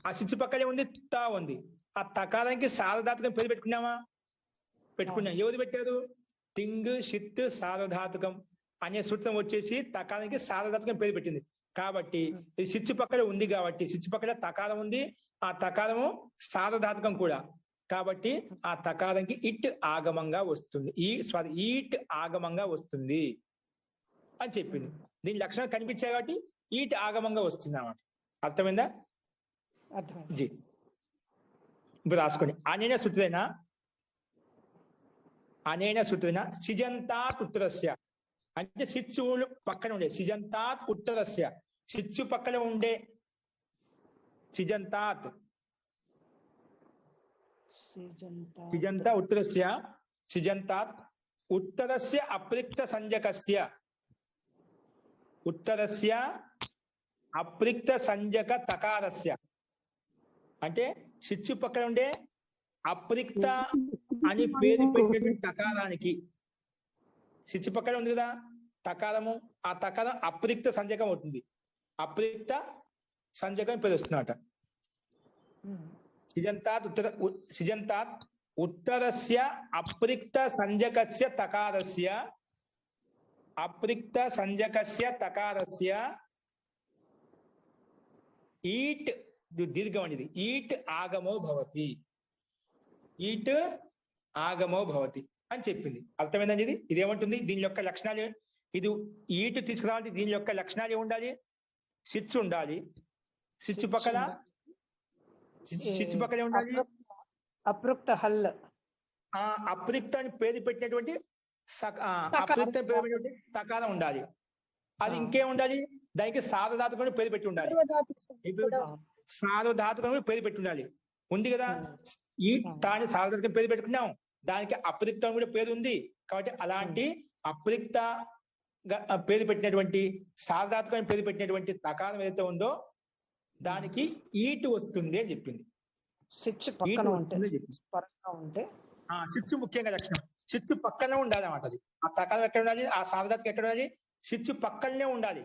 ఆ శిచ్చు పక్కనే ఉంది తా ఉంది. ఆ తకారానికి సార్వధాతుకం పేరు పెట్టుకున్నామా? పెట్టుకున్నాం. ఎవరు పెట్టారు? తింగ్ షిత్ సార్వధాతుకం అనే సూత్రం వచ్చేసి తకారానికి సార్వధాతుకం పేరు పెట్టింది. కాబట్టి ఇది శిచ్చు పక్కన ఉంది కాబట్టి, శిచ్చు పక్కన తకారం ఉంది, ఆ తకారము సార్వధాతుకం కూడా కాబట్టి ఆ తకారానికి ఇట్ ఆగమంగా వస్తుంది. ఈట్ ఆగమంగా వస్తుంది అని చెప్పింది. దీని లక్షణం కనిపించాయి కాబట్టి ఈట్ ఆగమంగా వస్తుంది అన్నమాట. అర్థమైందా? జీ ఇప్పుడు రాసుకోండి. అనేన సూత్రేణ సిజంతాత్ ఉత్తరస్య అంటే శిత్సువులు పక్కన ఉండే సిజంతాత్ ఉత్తరస్య, శిత్సు పక్కన ఉండే సిజంతాత్ ఉత్తరస్య, సిజంతాత్ ఉత్తరస్య అప్రిక్త సంజకస్య, ఉత్తరస్య అప్రిక్త సంజక తకారస్య అంటే శిచ్చు పక్కన ఉండే అప్రిక్త అని పేరు పెట్టినటువంటి తకారానికి, శిచ్చు పక్కన ఉంది కదా తకారము, ఆ తకారం అప్రిక్త సంజకం అవుతుంది. అప్రిక్త సంజకం పేరు వస్తున్నట. సిజంతాత్ ఉత్తరస్య అప్రిక్త సంజకస్య తకారస్య, అప్రిక్త సంజకస్య తకారస్య ఈట్ దీర్ఘం అనేది ఈట్ ఆగమో భవతి, ఈట్ ఆగమో భవతి అని చెప్పింది. అర్థమైందండి? ఇదేమంటుంది? దీని యొక్క లక్షణాలు, ఇది ఈటు తీసుకురావాలంటే దీని యొక్క లక్షణాలు ఏముండాలి? శిచ్చు ఉండాలి. శిచ్చు పక్కన ఉండాలి అప్రుక్త హల్, అప్రిక్త అని పేరు పెట్టినటువంటి అప్రిక్త పేరు పెట్టినటువంటి తకారం ఉండాలి. అది ఇంకేం ఉండాలి? దానికి సార్వధాతుకం పేరు పెట్టి ఉండాలి. సార్వధాతుకం పేరు పెట్టి ఉండాలి. ఉంది కదా, ఈ తాని సార్వధాతుకం పేరు పెట్టుకున్నాం, దానికి అప్రిక్తం కూడా పేరు ఉంది కాబట్టి అలాంటి అప్రిక్త పేరు పెట్టినటువంటి సార్వధాతుకం పేరు పెట్టినటువంటి తకారం ఏదైతే ఉందో దానికి ఈటు వస్తుంది అని చెప్పింది. శిచ్చు ముఖ్యంగా లక్షణం శిచ్చు పక్కనే ఉండాలి అన్నమాట. అది ఆ తకారం ఎక్కడ ఉండాలి, ఆ సార్వధాతుకం ఎక్కడ ఉండాలి? శిచ్చు పక్కనే ఉండాలి,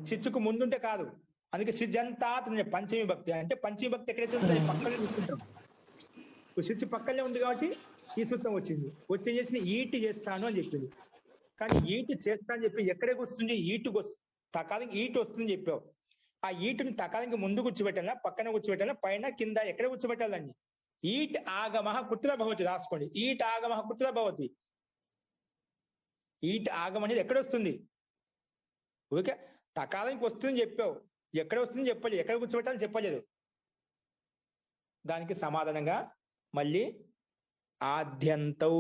శిచ్చుకు ముందుంటే కాదు. అందుకే సిజంతాత్ పంచమి భక్తి అంటే పంచమి భక్తి ఎక్కడైతే ఉంటుందో పక్కనే చూసుకుంటాం. శిచ్చు పక్కనే ఉంది కాబట్టి ఈ సూత్రం వచ్చింది. వచ్చి చేసిన ఈటి చేస్తాను అని చెప్పింది. కానీ ఈటు చేస్తా అని చెప్పి ఎక్కడికి వస్తుంది? తకారానికి ఈటు వస్తుంది చెప్పావు. ఆ ఈటుని తకారానికి ముందు కూర్చోబెట్టాలా, పక్కన కూర్చోబెట్టాలా, పైన కింద ఎక్కడ కూర్చోబెట్టాలని? ఈట్ ఆగమః కుత్ర భవతి. రాసుకోండి. ఈట్ ఆగమః కుత్ర భవతి. ఈట్ ఆగం అనేది ఎక్కడ వస్తుంది? ఓకే, తకారానికి వస్తుందని చెప్పావు, ఎక్కడ వస్తుందని చెప్పలేదు, ఎక్కడ కూర్చోబెట్టాలని చెప్పలేదు. దానికి సమాధానంగా మళ్ళీ ఆద్యంతౌ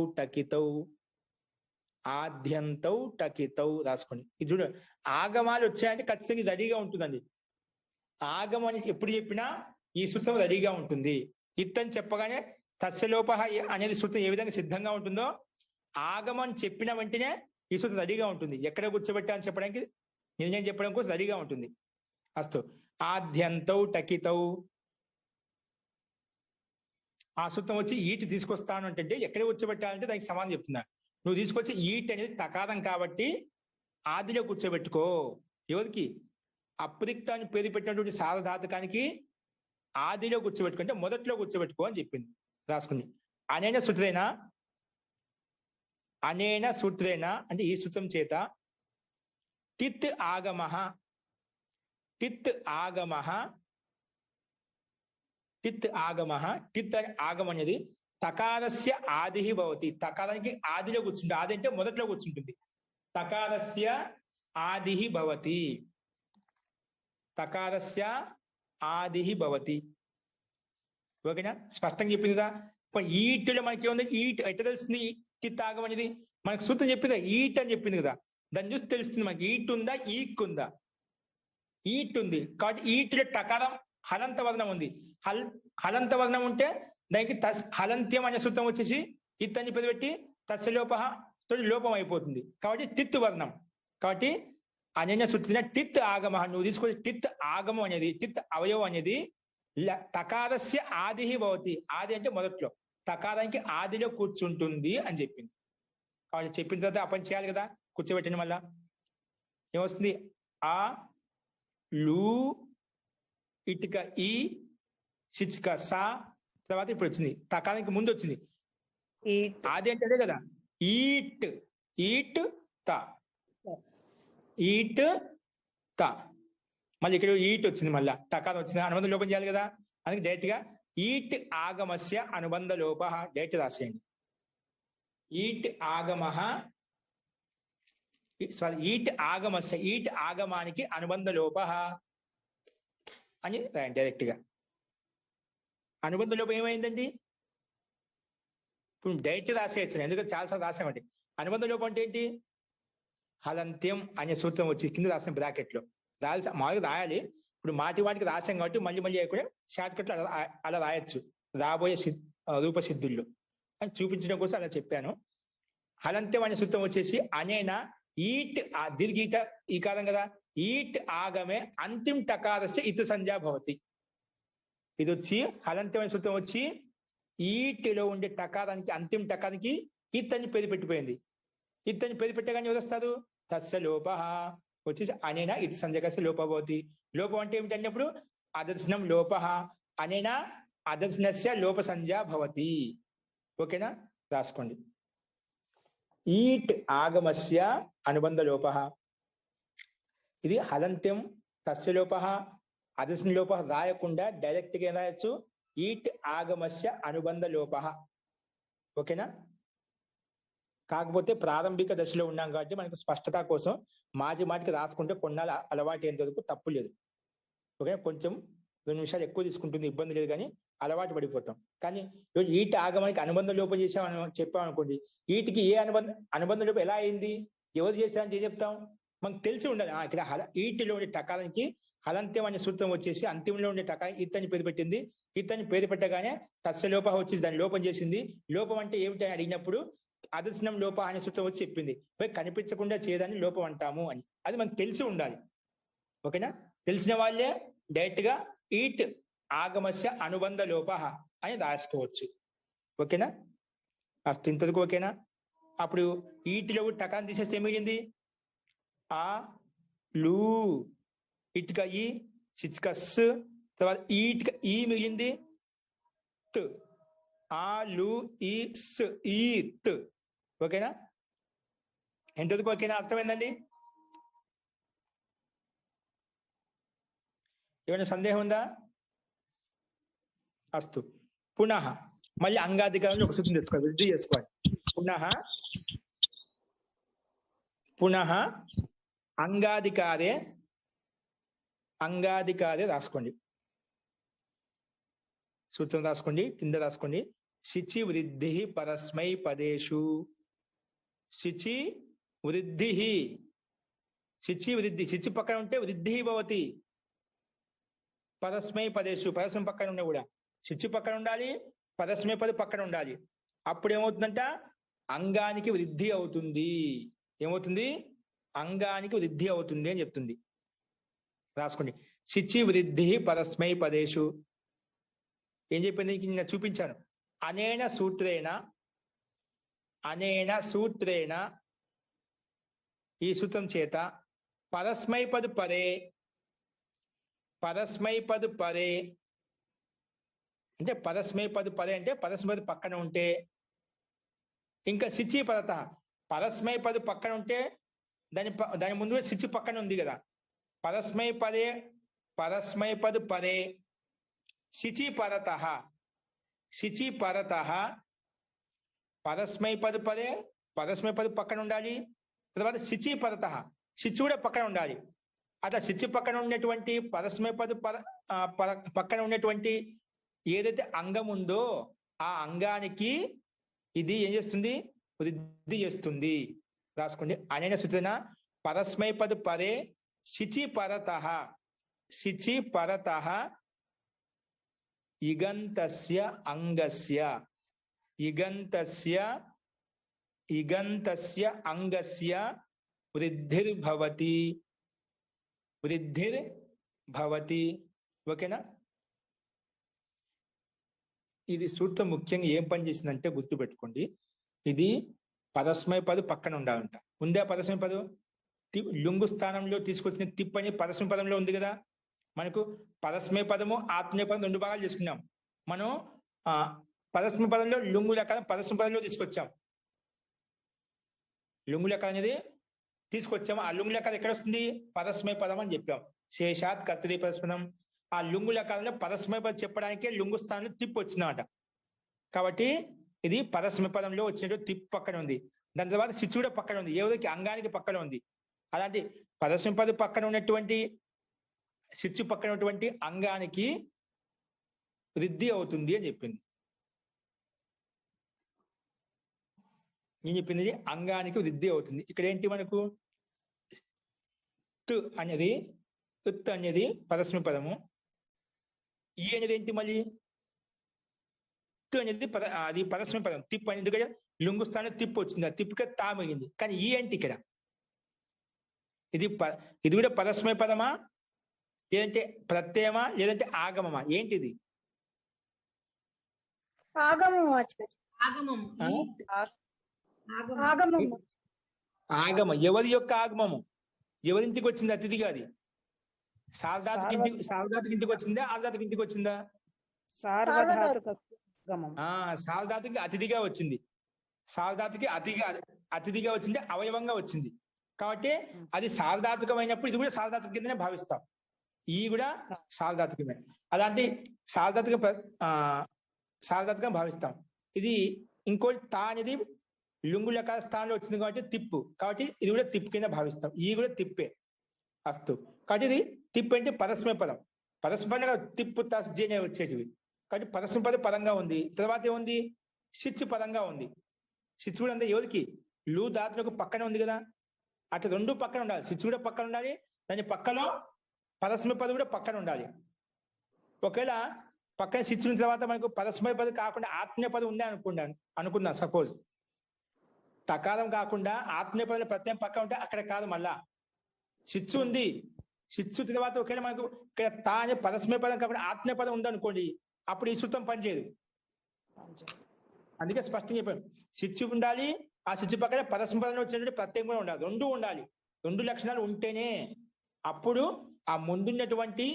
టకితౌ రాసుకోండి. ఇది చూడండి, ఆగమాలు వచ్చాయంటే ఖచ్చితంగా ఇది రెడీగా ఉంటుందండి. ఆగమం అని ఎప్పుడు చెప్పినా ఈ సూత్రం రెడీగా ఉంటుంది. ఇత్తని చెప్పగానే తస్యలోప అనేది సూత్రం ఏ విధంగా సిద్ధంగా ఉంటుందో ఆగమం చెప్పిన వెంటనే ఈ సూత్రం రెడీగా ఉంటుంది. ఎక్కడ కూర్చోబెట్టాలని చెప్పడానికి, నిర్ణయం చెప్పడం కోసం రెడీగా ఉంటుంది. అస్తు ఆద్యంతౌ టకితౌ. ఆ సూత్రం వచ్చి ఈటు తీసుకొస్తాను అంటే ఎక్కడ కూర్చోబెట్టాలంటే దానికి సమాధానం చెప్తున్నా. నువ్వు తీసుకొచ్చి ఈట్ అనేది తకారం కాబట్టి ఆదిలో కూర్చోబెట్టుకో. ఎవరికి? అప్రిక్త అని పేరు పెట్టినటువంటి సార్వధాతుకానికి ఆదిలో కూర్చోబెట్టుకుంటే మొదట్లో కూర్చోబెట్టుకో అని చెప్పింది. రాసుకుంది. అనేన సూత్రేణ అంటే ఈ సూత్రం చేత టిత్ ఆగమ టిత్ ఆగమ అనేది తకారస్య ఆది భవతి. తకారానికి ఆదిలో కూర్చుంటుంది. ఆది అంటే మొదట్లో కూర్చుంటుంది. తకారస్య ఆది భవతి. తకారస్య ఆది భవతి. ఓకేనా? స్పష్టంగా చెప్పింది కదా. ఈటులో మనకి ఏముంది? ఈట్ ఎట్లా తెలుస్తుంది టిత్ ఆగం అనేది? మనకు సూత్రం చెప్పింది కదా, ఈట్ అని చెప్పింది కదా. దాన్ని చూసి తెలుస్తుంది మనకి ఈట్ ఉందా ఈక్ ఉందా. ఈట్ ఉంది కాబట్టి ఈటులో టకారం హలంత వర్ణం ఉంది. హలంత వర్ణం ఉంటే దానికి హలంత్యం అనే సూత్రం వచ్చేసి ఇత్తని పెట్టి తస్యలోప తోటి లోపం అయిపోతుంది. కాబట్టి టిత్ వర్ణం. కాబట్టి అనన్య సూత్ర టిత్ ఆగమ నువ్వు తీసుకొచ్చి టిత్ ఆగమం అనేది టిత్ అవయవం అనేది తకారస్య ఆది భవతి. ఆది అంటే మొదట్లో, తకారానికి ఆదిలో కూర్చుంటుంది అని చెప్పింది. కాబట్టి చెప్పిన తర్వాత అపని చేయాలి కదా, కూర్చోబెట్టండి. మళ్ళా ఏమొస్తుంది? ఆ లు ఇటుక ఈ శిచిక సా తర్వాత ఇప్పుడు వచ్చింది. తకారానికి ముందు వచ్చింది ఆది అంటే అదే కదా. ఈట్ ఈట్ తా ఈట్ తా. మళ్ళీ ఇక్కడ ఈట్ వచ్చింది. మళ్ళా తకారం వచ్చింది. అనుబంధ లోపం చేయాలి కదా. అందుకే డైరెక్ట్ గా ఈట్ ఆగమస్య అనుబంధ లోప డైరెక్ట్ రాసేయండి. ఈట్ ఆగమ ఈట్ ఆగమస్య ఈట్ ఆగమానికి అనుబంధ లోప అని రాయండి డైరెక్ట్ గా. అనుబంధ లోపం ఏమైందండి? ఇప్పుడు డైరెక్ట్ రాసేయచ్చు, ఎందుకంటే చాలాసార్లు రాసామండి. అనుబంధ లోపం అంటే ఏంటి? హలంత్యం అనే సూత్రం వచ్చి కింద రాసిన బ్రాకెట్ లో రాయాల్సి మామూలుగా రాయాలి. ఇప్పుడు వాటికి రాసాం కాబట్టి మళ్ళీ కూడా షార్ట్ కట్ లో అలా రాయొచ్చు రాబోయే రూపసిద్ధుల్లో అని చూపించడం కోసం అలా చెప్పాను. హలంత్యం అనే సూత్రం వచ్చేసి అనేనా ఈట్ దీర్ఘీట ఈ కాలం కదా. ఈట్ ఆగమే అంతిమ టకారస్య ఇత్ సంజ్ఞా భవతి. ఇది వచ్చి హలంత్యం అనే సూత్రం వచ్చి ఈటిలో ఉండే టకారానికి అంతిమ టకారానికి ఇత్ అని పేరు పెట్టిపోయింది. ఇత్ అని పేరు పెట్టగానే ఎవరు వస్తారు? తస్య లోప వచ్చేసి అనేనా ఇత్ సంజ్ఞకస్య లోప భవతి. లోపం అంటే ఏమిటి అన్నప్పుడు అదర్శనం లోప అనేనా అదర్శనస్య లోప సంజ్ఞా భవతి. ఓకేనా? రాసుకోండి. ఈట్ ఆగమస్య అనుబంధ లోప. ఇది హలంత్యం తస్య లోప అదర్శన లోప రాయకుండా డైరెక్ట్ గా రాయొచ్చు ఈట్ ఆగమస్య అనుబంధ లోప. ఓకేనా? కాకపోతే ప్రారంభిక దశలో ఉన్నాం కాబట్టి మనకు స్పష్టత కోసం మాటికి రాసుకుంటే కొన్నాళ్ళు అలవాటు అయ్యేంత వరకు తప్పు లేదు. ఓకే, కొంచెం 2 నిమిషాలు ఎక్కువ తీసుకుంటుంది, ఇబ్బంది లేదు, కానీ అలవాటు పడిపోతాం. కానీ ఈటి ఆగమానికి అనుబంధ లోపం చేసామని చెప్పామనుకోండి, ఈటికి ఏ అనుబంధ లోపం ఎలా అయింది, ఎవరు చేశారంటే ఏం చెప్తాం? మనకు తెలిసి ఉండాలి. ఇక్కడ ఈటిలో ఉండే టకారానికి హలంత్యం అనే సూత్రం వచ్చేసి అంతిమంలో ఉండే టకారం ఇత్తని పేరు పెట్టింది. ఇత్తని పేరు పెట్టగానే తస్య లోప వచ్చేసి దాన్ని లోపం చేసింది. లోపం అంటే ఏమిటి అని అడిగినప్పుడు అదర్శనం లోప అనే సూత్రం వచ్చి చెప్పింది. కనిపించకుండా చేయదాన్ని లోపం అంటాము అని. అది మనకు తెలిసి ఉండాలి. ఓకేనా? తెలిసిన వాళ్ళే డైరెక్ట్ గా ఈట్ ఆగమస్య అనుబంధ లోప అని రాసుకోవచ్చు. ఓకేనా? అస్తు ఇంతకు ఓకేనా? అప్పుడు ఈటిలో టకాన్ని తీసేస్తే ఏమిగింది? ఆ లు ఇటుక ఈ చిచ్క స్ తర్వాత ఈటుక ఈ మిగిలింది త్. ఆ లు ఈ స్ ఈత్. ఓకేనా? ఎంతకు ఓకేనా? అర్థమైందండి? ఏమైనా సందేహం ఉందా? అస్తు. పునః మళ్ళీ అంగాధికారంలో ఒక సూత్రం తెచ్చుకోవాలి, వృద్ధి చేసుకోవాలి. పునః అంగాధికారే రాసుకోండి. సూత్రం రాసుకోండి, కింద రాసుకోండి. శిచి వృద్ధి పరస్మై పదేషు. శిచి వృద్ధి. శిచి వృద్ధి, శిచి పక్కన ఉంటే వృద్ధి భవతి. పరస్మై పదేషు, పరస్మై పక్కన ఉండే కూడా శిచి పక్కన ఉండాలి, పరస్మై పది పక్కన ఉండాలి. అప్పుడు ఏమవుతుందంట? అంగానికి వృద్ధి అవుతుంది. ఏమవుతుంది? అంగానికి వృద్ధి అవుతుంది అని చెప్తుంది. రాసుకోండి. శిచి వృద్ధి పరస్మై పదేషు. ఏం చెప్పింది? నేను చూపించాను. అనేన సూత్రేణ ఈ సూత్రం చేత పరస్మై పదు పరే అంటే పరస్మైపది పదే అంటే పరస్మైపది పక్కన ఉంటే, ఇంకా శిచి పరత పరస్మైపది పక్కన ఉంటే దాని ముందు శిచి పక్కన ఉంది కదా. పరస్మైపది పదే శిచి పరత పరస్మైపది పదే పరస్మైపది పక్కన ఉండాలి. తర్వాత శిచి పరత శిచి కూడా పక్కన ఉండాలి. అట్లా శిచి పక్కన ఉన్నటువంటి పరస్మైపది పక్కన ఉన్నటువంటి ఏదైతే అంగం ఉందో ఆ అంగానికి ఇది ఏం చేస్తుంది? వృద్ధి చేస్తుంది. రాసుకోండి. అనేన సూచన పరస్మైపది పరే శిచి పరత ఇగంతస్య అంగస్య వృద్ధిర్భవతి. ఓకేనా? ఇది సూత్రం ముఖ్యంగా ఏం పని చేసిందంటే గుర్తుపెట్టుకోండి. ఇది పరస్మైపది పక్కన ఉండాలంట. ఉందా పరస్మైపదు? లుంగు స్థానంలో తీసుకొచ్చిన తిప్ అని పరస్మైపదంలో ఉంది కదా. మనకు పరస్మైపదము ఆత్మీయపదం 2 భాగాలు చేసుకున్నాం. మనం పరస్మైపదంలో లుంగు లకారం పరస్మైపదంలో తీసుకొచ్చాం. లుంగు లకారం అనేది తీసుకొచ్చాము. ఆ లుంగు లకారం ఎక్కడ వస్తుంది? పరస్మైపదం అని చెప్పాం. శేషాత్ కర్తరి పరస్పదం. ఆ లుంగు లకారంలో పరస్మైపదం చెప్పడానికే లుంగు స్థానంలో తిప్పు వచ్చిందన్నమాట. కాబట్టి ఇది పరస్మైపదంలో వచ్చినటువంటి తిప్పు పక్కన ఉంది. దాని తర్వాత శిచు కూడా పక్కన ఉంది. ఏదైతే అంగానికి పక్కన ఉంది. అలాంటి పరస్మైపది పక్కన ఉన్నటువంటి శిచు పక్కన ఉన్నటువంటి అంగానికి వృద్ధి అవుతుంది అని చెప్పింది. నేను చెప్పింది అంగానికి వృద్ధి అవుతుంది. ఇక్కడ ఏంటి మనకు? త్ అనేది ఉత్ అనేది పరస్మైపదము. ఈ అనేది ఏంటి? మళ్ళీ త్ అనేది అది పరస్మైపదం. తిప్పు అనేది ఎందుకంటే లుంగు స్థానం తిప్పు వచ్చింది. ఆ తిప్పుగా తామిగింది. కానీ ఈ ఏంటి ఇక్కడ? ఇది కూడా పరస్మైపదమా, లేదంటే ప్రత్యయమా, లేదంటే ఆగమమా? ఏంటిది? ఆగమం ఆచార్య. ఆగమం. ఆగమ. ఎవరి యొక్క ఆగమము? ఎవరింటికి వచ్చింది అతిథిగా? అది సార్వధాతుకి ఇంటికి వచ్చిందా, ఆర్ధాతుకి ఇంటికి వచ్చిందా? సార్వధాతుకి అతిథిగా వచ్చింది. సార్వధాతుకి అతిథిగా వచ్చింది, అవయవంగా వచ్చింది. కాబట్టి అది సార్వధాతుకమైనప్పుడు ఇది కూడా సార్వధాతుక కిందనే భావిస్తాం. ఈ కూడా సార్వధాతుకమే. అలాంటి సార్వధాతుకం భావిస్తాం. ఇది ఇంకోటి తా అనేది లుంగు లకార స్థానంలో వచ్చింది కాబట్టి తిప్పు. కాబట్టి ఇది కూడా తిప్పు కింద భావిస్తాం. ఈ కూడా తిప్పే అస్తు. కాబట్టి ఇది తిప్పు అంటే పరస్మైపదం. పరస్మైపదంగా తిప్పు తస్ జీ అనే వచ్చేటివి. కాబట్టి పరస్మైపద పదంగా ఉంది. తర్వాత ఏముంది? శిచ్చు పదంగా ఉంది. శిచ్చు కూడా అంటే ఎవరికి? లు ధాతులకు పక్కన ఉంది కదా. అట్లా 2 పక్కన ఉండాలి. శిచ్చు కూడా పక్కన ఉండాలి. దాని పక్కలో పరస్మైపద కూడా పక్కన ఉండాలి. ఒకవేళ పక్కన శిచ్చున్న తర్వాత మనకు పరస్మైపద కాకుండా ఆత్మీయపదం ఉంది అనుకుందాం. సపోజ్ తకారం కాకుండా ఆత్మీయపదం ప్రత్యయం పక్కన ఉంటే అక్కడ కాదు. మళ్ళా శిచ్చు ఉంది. శిచ్చు తర్వాత ఒకవేళ మనకు ఇక్కడ తా అనే పరస్మైపదం కాకుండా ఆత్మీయపదం ఉందనుకోండి, అప్పుడు ఈ సూత్రం పనిచేయదు. అందుకే స్పష్టంగా చెప్పాను. శిచ్చు ఉండాలి. ఆ శిచ్చు పక్కన పరస్మైపదంలో వచ్చినటువంటి ప్రత్యయం కూడా ఉండాలి. 2 ఉండాలి. 2 లక్షణాలు ఉంటేనే అప్పుడు ఆ ముందున్నటువంటి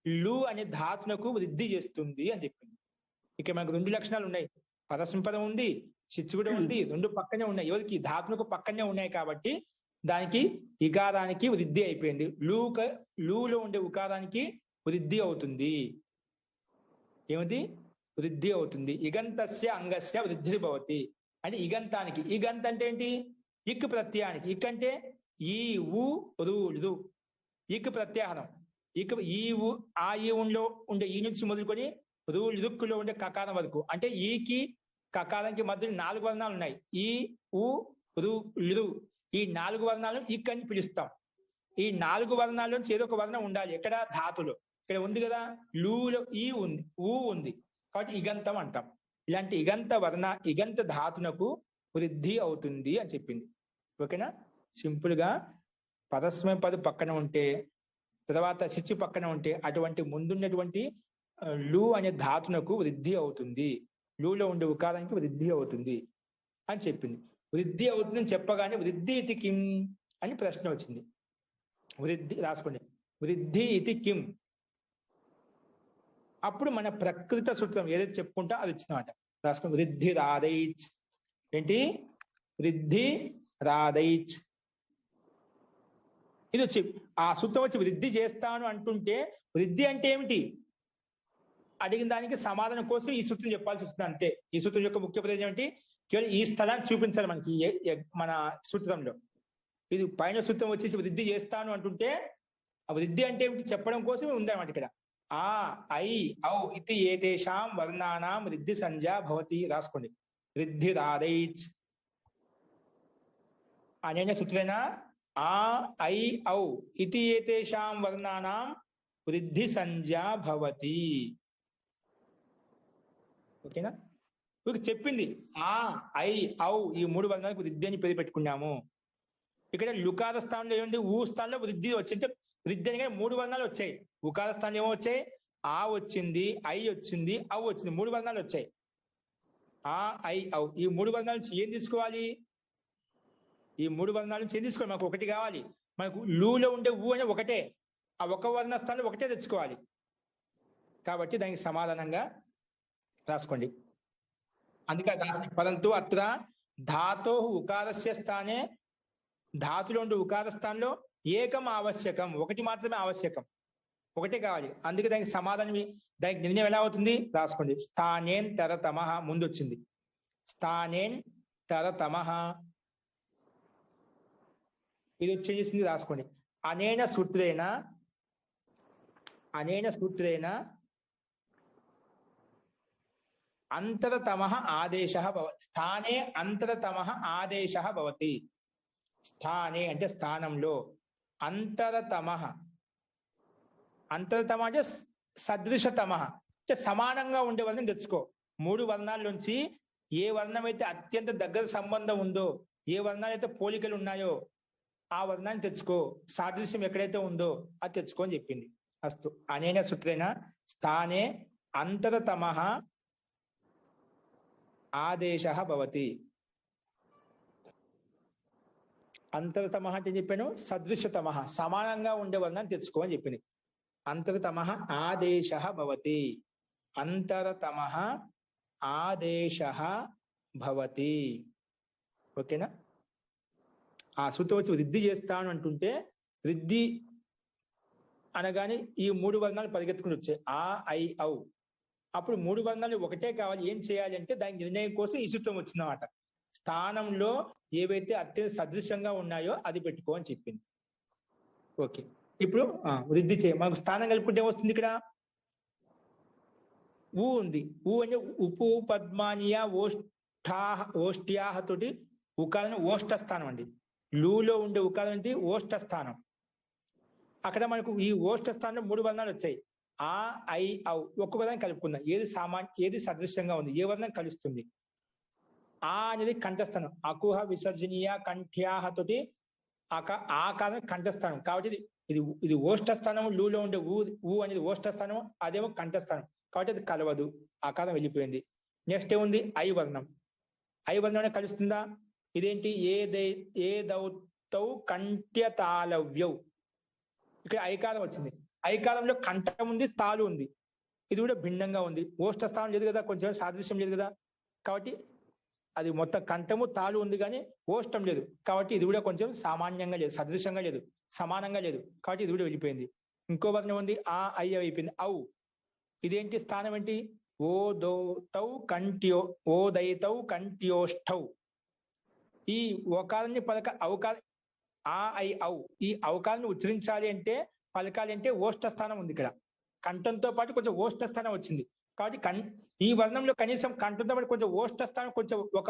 లు అనే ధాతునకు వృద్ధి చేస్తుంది అని చెప్పింది. ఇక్కడ మనకు 2 లక్షణాలు ఉన్నాయి. పరస్మైపదం ఉంది, శిచ్చు కూడా ఉంది. 2 పక్కనే ఉన్నాయి. ఎవరికి? ధాతునకు పక్కనే ఉన్నాయి. కాబట్టి దానికి ఇకారానికి వృద్ధి అయిపోయింది. లూలో ఉండే ఉకారానికి వృద్ధి అవుతుంది. ఏమిటి? వృద్ధి అవుతుంది. ఇగంతస్య అంగస్య వృద్ధి భవతి అంటే ఇగంతానికి. ఇగంత అంటే ఏంటి? ఇక్ ప్రత్యయానికి. ఇక్ అంటే ఈ ఊ రు. ఇక్ ప్రత్యాహారం. ఇక ఈ ఆ ఈ ఉంలో ఉండే ఈ నుంచి మొదలుకొని రుక్కులో ఉండే కకారం వరకు. అంటే ఈకి కకారానికి మధ్య 4 వర్ణాలు ఉన్నాయి. ఈ ఊ రు లు. ఈ 4 వర్ణాలను ఇక్ అని పిలుస్తాం. ఈ 4 వర్ణాల నుంచి ఏదో ఒక వర్ణం ఉండాలి. ఎక్కడ? ధాతులో. ఇక్కడ ఉంది కదా, లూలో ఈ ఉంది, ఊ ఉంది. కాబట్టి ఇగంతం అంటాం. ఇలాంటి ఇగంత ధాతునకు వృద్ధి అవుతుంది అని చెప్పింది. ఓకేనా? సింపుల్ గా పరస్మైపద పక్కన ఉంటే, తర్వాత శిచ్చు పక్కన ఉంటే అటువంటి ముందున్నటువంటి లు అనే ధాతునకు వృద్ధి అవుతుంది. లూలో ఉండే ఉకారానికి వృద్ధి అవుతుంది అని చెప్పింది. వృద్ధి అవుతుందని చెప్పగానే వృద్ధి ఇతి కిం అని ప్రశ్న వచ్చింది. వృద్ధి రాసుకోండి. వృద్ధి ఇతి కిం. అప్పుడు మన ప్రకృత సూత్రం ఏదైతే చెప్పుకుంటా అది వచ్చిందన్నమాట. రాసుకుని వృద్ధి రాదైచ్. ఏంటి? వృద్ధి రాదైచ్. ఇది వచ్చి ఆ సూత్రం వచ్చి వృద్ధి చేస్తాను అంటుంటే వృద్ధి అంటే ఏమిటి అడిగిన దానికి సమాధానం కోసం ఈ సూత్రం చెప్పాల్సి వస్తుంది అంతే. ఈ సూత్రం యొక్క ముఖ్య ప్రయోజనం ఏంటి? కేవలం ఈ స్థలాన్ని చూపించాలి మనకి మన సూత్రంలో. ఇది పైన సూత్రం వచ్చేసి వృద్ధి చేస్తాను అంటుంటే ఆ వృద్ధి అంటే ఏమిటి చెప్పడం కోసమే ఉందన్నమాట ఇక్కడ. ఆ ఐ ఔ ఇతి ఏతేషాం వర్ణానాం వృద్ధి సంజ్ఞా భవతి. రాసుకోండి. వృద్ధి రాదైచ్ అనేన సూత్రేనా ఆ ఐ ఔ ఇతి ఏతేషాం వర్ణానాం వృద్ధి సంజ్ఞా భవతి. ఓకేనా? మీకు చెప్పింది ఆ ఐ ఔ ఈ 3 వర్ణాలకు వృద్ధి అని పేరు పెట్టుకున్నాము. ఇక్కడ లుకార స్థానంలో ఏముంది? ఊ స్థానంలో వృద్ధి వచ్చింటే వృద్ధి అని 3 వర్ణాలు వచ్చాయి. ఉకార స్థానంలో ఏమో వచ్చాయి? ఆ వచ్చింది, ఐ వచ్చింది, ఔ వచ్చింది. 3 వర్ణాలు వచ్చాయి. ఆ ఐ ఔ ఈ 3 వర్ణాల నుంచి ఏం తీసుకోవాలి? ఈ 3 వర్ణాల నుంచి ఏం తీసుకోవాలి? మనకు ఒకటి కావాలి. మనకు లూలో ఉండే ఊ అనే ఒకటే. ఆ ఒక వర్ణ స్థానంలో ఒకటే తెచ్చుకోవాలి. కాబట్టి దానికి సమాధానంగా రాసుకోండి. అందుకే రాసిన పరంతు అత్ర ధాతో ఉకారస్య స్థానే ధాతులో ఉండే ఉకార స్థానంలో ఏకం ఆవశ్యకం. ఒకటి మాత్రమే ఆవశ్యకం. ఒకటే కావాలి. అందుకే దానికి సమాధానం దానికి నిర్ణయం ఎలా అవుతుంది? రాసుకోండి. స్థానేన్ తరతమః ముందు వచ్చింది. స్థానేన్ తరతమః ఇది వచ్చేసింది. రాసుకోండి. అనేన సూత్రేణ అంతరతమః ఆదేశః భవతి. స్థానే అంతరతమః ఆదేశః భవతి. స్థానే అంటే స్థానంలో, అంతరతమః అంటే సదృశతమః అంటే సమానంగా ఉండే వర్ణం తెచ్చుకో. 3 వర్ణాల నుంచి ఏ వర్ణం అయితే అత్యంత దగ్గర సంబంధం ఉందో, ఏ వర్ణాలు అయితే పోలికలు ఉన్నాయో ఆ వర్ణాన్ని తెచ్చుకో. సాదృశ్యం ఎక్కడైతే ఉందో అది తెచ్చుకో అని చెప్పింది. అస్తు అనేన సూత్రేణ స్థానే అంతరతమః ఆదేశః భవతి. అంతరతమః అంటే చెప్పాను సదృశతమః సమానంగా ఉండే వర్ణాన్ని తెచ్చుకో అని చెప్పింది. అంతరతమః ఆదేశః భవతి. అంతరతమః ఆదేశః భవతి. ఓకేనా? ఆ సూత్రం వచ్చి వృద్ధి చేస్తాను అంటుంటే వృద్ధి అనగానే ఈ 3 వర్ణాలు పరిగెత్తుకుని వచ్చాయి. ఆ ఐ ఔ. అప్పుడు 3 వర్ణాలు ఒకటే కావాలి. ఏం చేయాలి అంటే దానికి నిర్ణయం కోసం ఈ సూత్రం వచ్చిందన్నమాట. స్థానంలో ఏవైతే అత్యంత సదృశంగా ఉన్నాయో అది పెట్టుకో అని చెప్పింది. ఓకే. ఇప్పుడు వృద్ధి మనకు స్థానం కలుపుకుంటే ఏమొస్తుంది? ఇక్కడ ఊ ఉంది. ఊ అంటే ఉపు పద్మానియా ఓష్ట్యాహ తోటి ఉకారం ఓష్ట స్థానం అండి. లూలో ఉండే ఉకారం ఏంటి? ఓష్ట స్థానం. అక్కడ మనకు ఈ ఓష్ట స్థానంలో 3 వర్ణాలు వచ్చాయి. ఆ ఐ ఔ ఒక్క వర్ణం కలుపుకుందాం. ఏది సదృశ్యంగా ఉంది, ఏ వర్ణం కలుస్తుంది? ఆ అనేది కంఠస్థానం. అకుహ విసర్జనీయ కంఠ్యాహ తోటి ఆకారం కంఠస్థానం. కాబట్టి ఇది ఓష్ట స్థానం. లూలో ఉండే ఊ అనేది ఓష్ట స్థానం, అదేమో కంఠస్థానం. కాబట్టి అది కలవదు, ఆకారం వెళ్ళిపోయింది. నెక్స్ట్ ఏముంది? ఐ వర్ణం. ఐ వర్ణం అనేది కలుస్తుందా? ఇదేంటి? ఏదౌతౌ కంఠ్యతాళవ్యౌ. ఇక్కడ ఐకారం వచ్చింది. ఐకారంలో కంఠం ఉంది, తాళు ఉంది. ఇది కూడా భిన్నంగా ఉంది. ఓష్ట స్థానం లేదు కదా, కొంచెం సాదృశ్యం లేదు కదా. కాబట్టి అది మొత్తం కంఠము తాళు ఉంది కానీ ఓష్టం లేదు. కాబట్టి ఇది కూడా కొంచెం సామాన్యంగా లేదు, సదృశంగా లేదు, సమానంగా లేదు. కాబట్టి ఇది కూడా వెళ్ళిపోయింది. ఇంకో వర్ణం ఉంది. ఆ ఐ అయిపోయింది. ఔ. ఇదేంటి? స్థానం ఏంటి? ఓదైతౌ కంఠ్యోష్టౌ. ఈ ఓకారాన్ని అవకారం ఆ ఐ ఔ ఈ అవకారాన్ని ఉచ్చరించాలి అంటే, పలకాలి అంటే ఓష్ట స్థానం ఉంది ఇక్కడ. కంఠంతో పాటు కొంచెం ఓష్ట స్థానం వచ్చింది. కాబట్టి ఈ వర్ణంలో కనీసం కంఠంతో పాటు కొంచెం ఓష్ట స్థానం, కొంచెం ఒక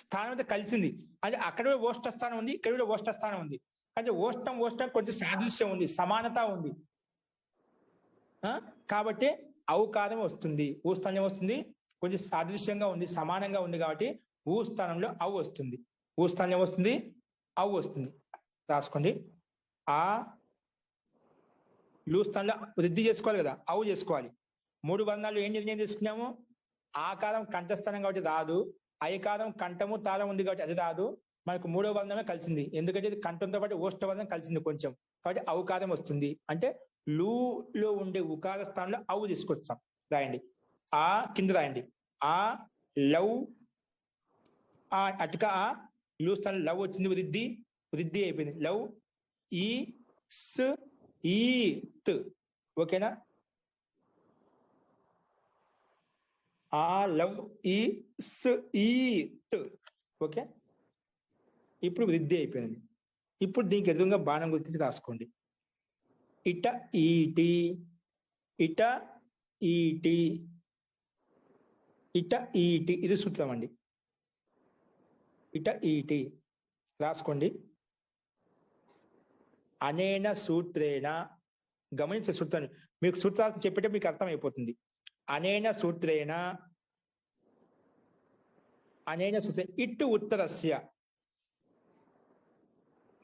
స్థానం అయితే కలిసింది. అది అక్కడ కూడా ఓష్ట స్థానం ఉంది, ఇక్కడ కూడా ఓష్ట స్థానం ఉంది. అంటే ఓష్టం కొంచెం సాదృశ్యం ఉంది, సమానత ఉంది. కాబట్టి ఔకారం వస్తుంది. ఊ స్థానం వస్తుంది, కొంచెం సాదృశ్యంగా ఉంది, సమానంగా ఉంది. కాబట్టి ఊ స్థానంలో ఔ వస్తుంది. ఊ స్థానం వస్తుంది, ఔ వస్తుంది. రాసుకోండి. ఆ లూ స్థానంలో వృద్ధి చేసుకోవాలి కదా, ఔ చేసుకోవాలి. 3 వర్ణాలు ఏం నిర్ణయం తీసుకున్నాము? ఆకారం కంఠస్థానం కాబట్టి రాదు, ఐకారం కంఠము తాళం ఉంది కాబట్టి అది రాదు. మనకు 3వ వర్ణమే కలిసింది. ఎందుకంటే ఇది కంఠంతో పాటు ఓష్ట వర్ణం కలిసింది కొంచెం. కాబట్టి ఔకారం వస్తుంది. అంటే లూలో ఉండే ఉకార స్థానంలో అవు తీసుకొస్తాం. రాయండి. ఆ కింద రాయండి. ఆ లవ్, ఆ అటుక ఆ లూ స్థానంలో లవ్ వచ్చింది, వృద్ధి వృద్ధి అయిపోయింది. లవ్ ఈ స్ ఈ త్. ఓకేనా? ఆ లవ్ ఈ స్ ఈ త్. ఓకే, ఇప్పుడు వృద్ధి అయిపోయింది. ఇప్పుడు దీనికి ఎదురుగా బాణం గుర్తించి రాసుకోండి. ఇట ఈటి, ఇట ఈటి, ఇట ఈటి, ఇది సూత్రం అండి. ఇట ఈటి రాసుకోండి. అనేన సూత్రేణ, గమనించే సూత్రాన్ని, మీకు సూత్రాలు చెప్పేట మీకు అర్థమైపోతుంది. అనేన సూత్రేణ, అనేన సూత్ర ఇట్టు ఉత్తరస్య,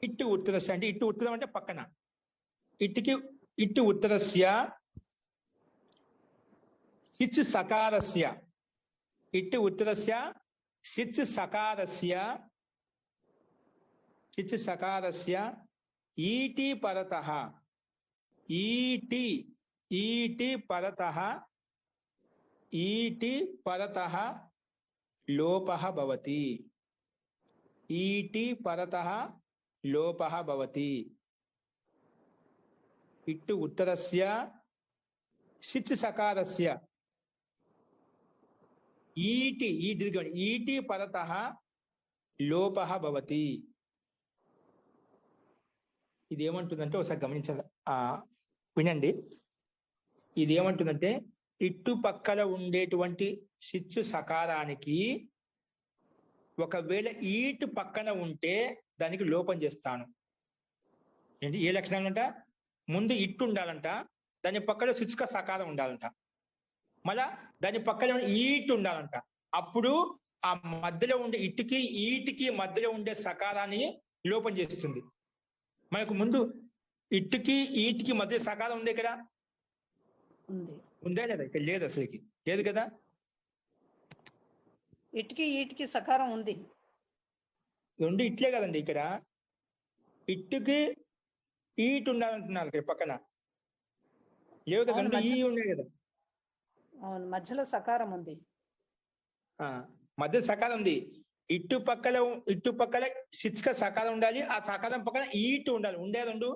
ఇట్టు ఉత్తరస్య అంటే ఇట్టు ఉత్తరం అంటే పక్కన, ఇట్టుకి ఇట్టు ఉత్తరస్య సిచ్ సకారస్య, ఇట్టు ఉత్తరస్య సిచ్ సకారస్య, సిచ్ సకారస్య ఈటి పరతః, ఈటి ఈటి పరతః, ఈటి పరతః లోపః భవతి, ఈటి పరతః లోపః భవతి. ఇట్టు ఉత్తరస్య సిచ్ సకారస్య ఈటి, ఈ దీర్ఘం ఈటి పరతః లోపః భవతి. ఇది ఏమంటుందంటే ఒకసారి గమనించాలి, వినండి. ఇది ఏమంటుందంటే ఇట్టు పక్కల ఉండేటువంటి సిచ్చు సకారానికి ఒకవేళ ఈటు పక్కన ఉంటే దానికి లోపం చేస్తాను. ఏంటి ఏ లక్షణాలంట? ముందు ఇట్టు ఉండాలంట, దాని పక్కన సిచ్చుక సకారం ఉండాలంట, మళ్ళా దాని పక్కన ఈటు ఉండాలంట. అప్పుడు ఆ మధ్యలో ఉండే ఇటుకి ఈటికి మధ్యలో ఉండే సకారాన్ని లోపం చేస్తుంది. మనకు ముందు ఇట్టుకి ఈటికి మధ్య సకారం ఉంది ఇక్కడ, ఉంది. ఉందా లేదా? ఇక్కడ లేదు, అసలుకి లేదు కదా. ఇటుకి ఈటికి సకారం ఉంది. రెండు ఇట్లే కదండి. ఇక్కడ ఇట్టుకి ఈటు ఉండాలంటున్నారు, ఇక్కడ పక్కన లేవు కదా, రెండు ఈ ఉన్నాయి కదా. అవును, మధ్యలో సకారం ఉంది. మధ్య సకాలం ఉంది. ఇటు పక్కల శిచ్క సకాలం ఉండాలి, ఆ సకాలం పక్కన ఈటు ఉండాలి. ఉండే రెండు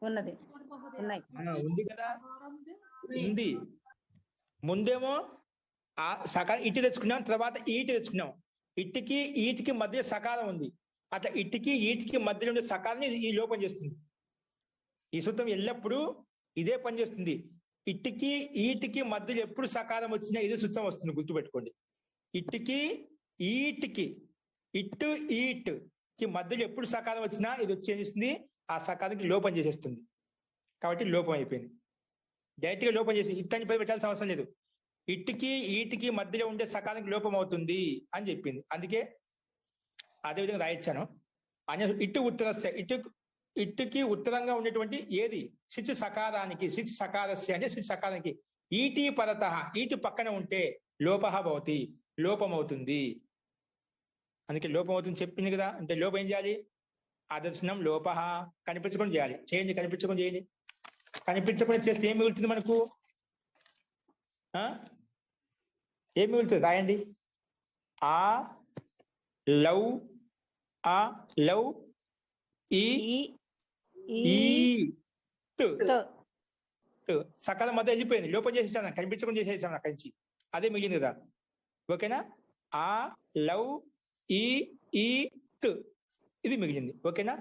ఉన్నది, ఉన్నాయి. ఉంది కదా, ఉంది. ముందేమో ఆ సకాలం ఇటు తెచ్చుకున్నాం, తర్వాత ఈటు తెచ్చుకున్నాం. ఇటుకి ఈటికి మధ్య సకాలం ఉంది, అట్లా ఇటుకి ఈటికి మధ్యలో ఉండే సకాలాన్ని ఈ లోపం చేస్తుంది. ఈ సూత్రం ఎల్లప్పుడూ ఇదే పని చేస్తుంది. ఇటుకి ఈటికి మధ్యలో ఎప్పుడు సకాలం వచ్చినా ఇదే సూత్రం వస్తుంది, గుర్తుపెట్టుకోండి. ఇటుకి ఈటికి, ఇట్టు ఈట్ కి మధ్యలో ఎప్పుడు సకాలం వచ్చినా ఇది వచ్చేస్తుంది, ఆ సకాలానికి లోపం చేసేస్తుంది. కాబట్టి లోపం అయిపోయింది. డైరెక్ట్ గా లోపం చేసి ఇట్టని పై పెట్టాల్సిన అవసరం లేదు. ఇటుకి ఈటికి మధ్యలో ఉండే సకాలానికి లోపం అవుతుంది అని చెప్పింది. అందుకే అదే విధంగా రాయించాను. ఇట్టు ఉత్తరస్య, ఇట్టుకి ఉత్తరంగా ఉండేటువంటి ఏది సిచ్ సకారానికి, సిచ్ సకారస్య అంటే సిచ్ సకారానికి ఈటి పరతః, ఈటి పక్కన ఉంటే లోపః భవతి, లోపం అవుతుంది. అందుకే లోపం అవుతుంది చెప్పింది కదా. అంటే లోపం ఏం చేయాలి? ఆదర్శనం లోపః కనిపించకుండా చేయాలి. చేయండి, కనిపించకుండా చేయండి. కనిపించకుండా చేస్తే ఏం మిగులుతుంది మనకు? ఏం మిగులుతుంది? రాయండి. ఆ లవ్, ఆ లవ్ ఈ సకాలం మధ్య వెళ్ళిపోయింది, లోపం చేసేసాను, కనిపించకుండా చేసేసాను అక్కడి నుంచి. అదే మిగిలింది కదా. ఓకేనా? ఆ లవ్ ఈ ఇది మిగిలింది. ఓకేనా?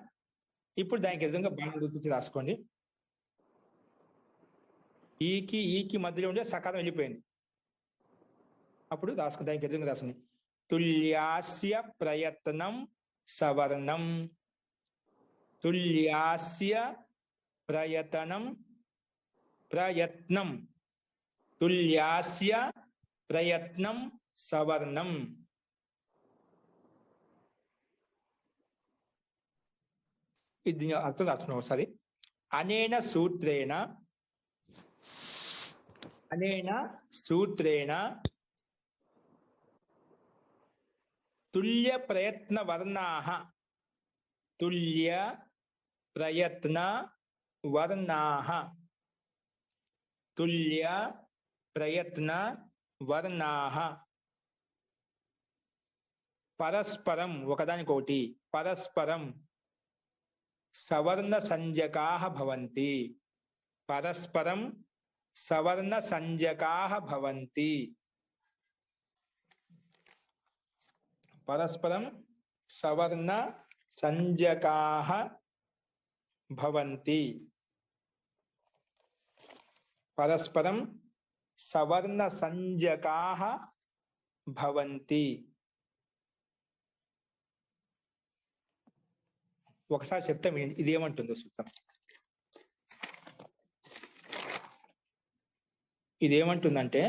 ఇప్పుడు దానికి విధంగా బాగా గుర్తించి రాసుకోండి. ఈకి మధ్యలో ఉండే సకాలం వెళ్ళిపోయింది. అప్పుడు రాసుకో, దానికి విధంగా రాసుకోండి. తుల్యాస్య ప్రయత్నం సవర్ణం, తుల్యాస్య ప్రయత్నం తుల్యాస్య ప్రయత్నం సవర్ణం. ఇది అర్థం రాసుకున్నాం ఒకసారి. అనేన సూత్రేణ తుల్య ప్రయత్న వర్ణాః, తుల్య ప్రయత్న వర్ణాః తుల్య ప్రయత్న వర్ణాః పరస్పరం ఒకదానికొకటి పరస్పరం సవర్ణ సంజ్ఞకాః భవంతి. పరస్పరం సవర్ణ సంజ్ఞకాః భవంతి. పరస్పరం సవర్ణ సంజ్ఞకాః భవంతి. పరస్పరం సవర్ణ సంజ్ఞకాః భవంతి. ఒకసారి చెప్తాం ఇది ఏమంటుందో సూత్రం. ఇదేమంటుందంటే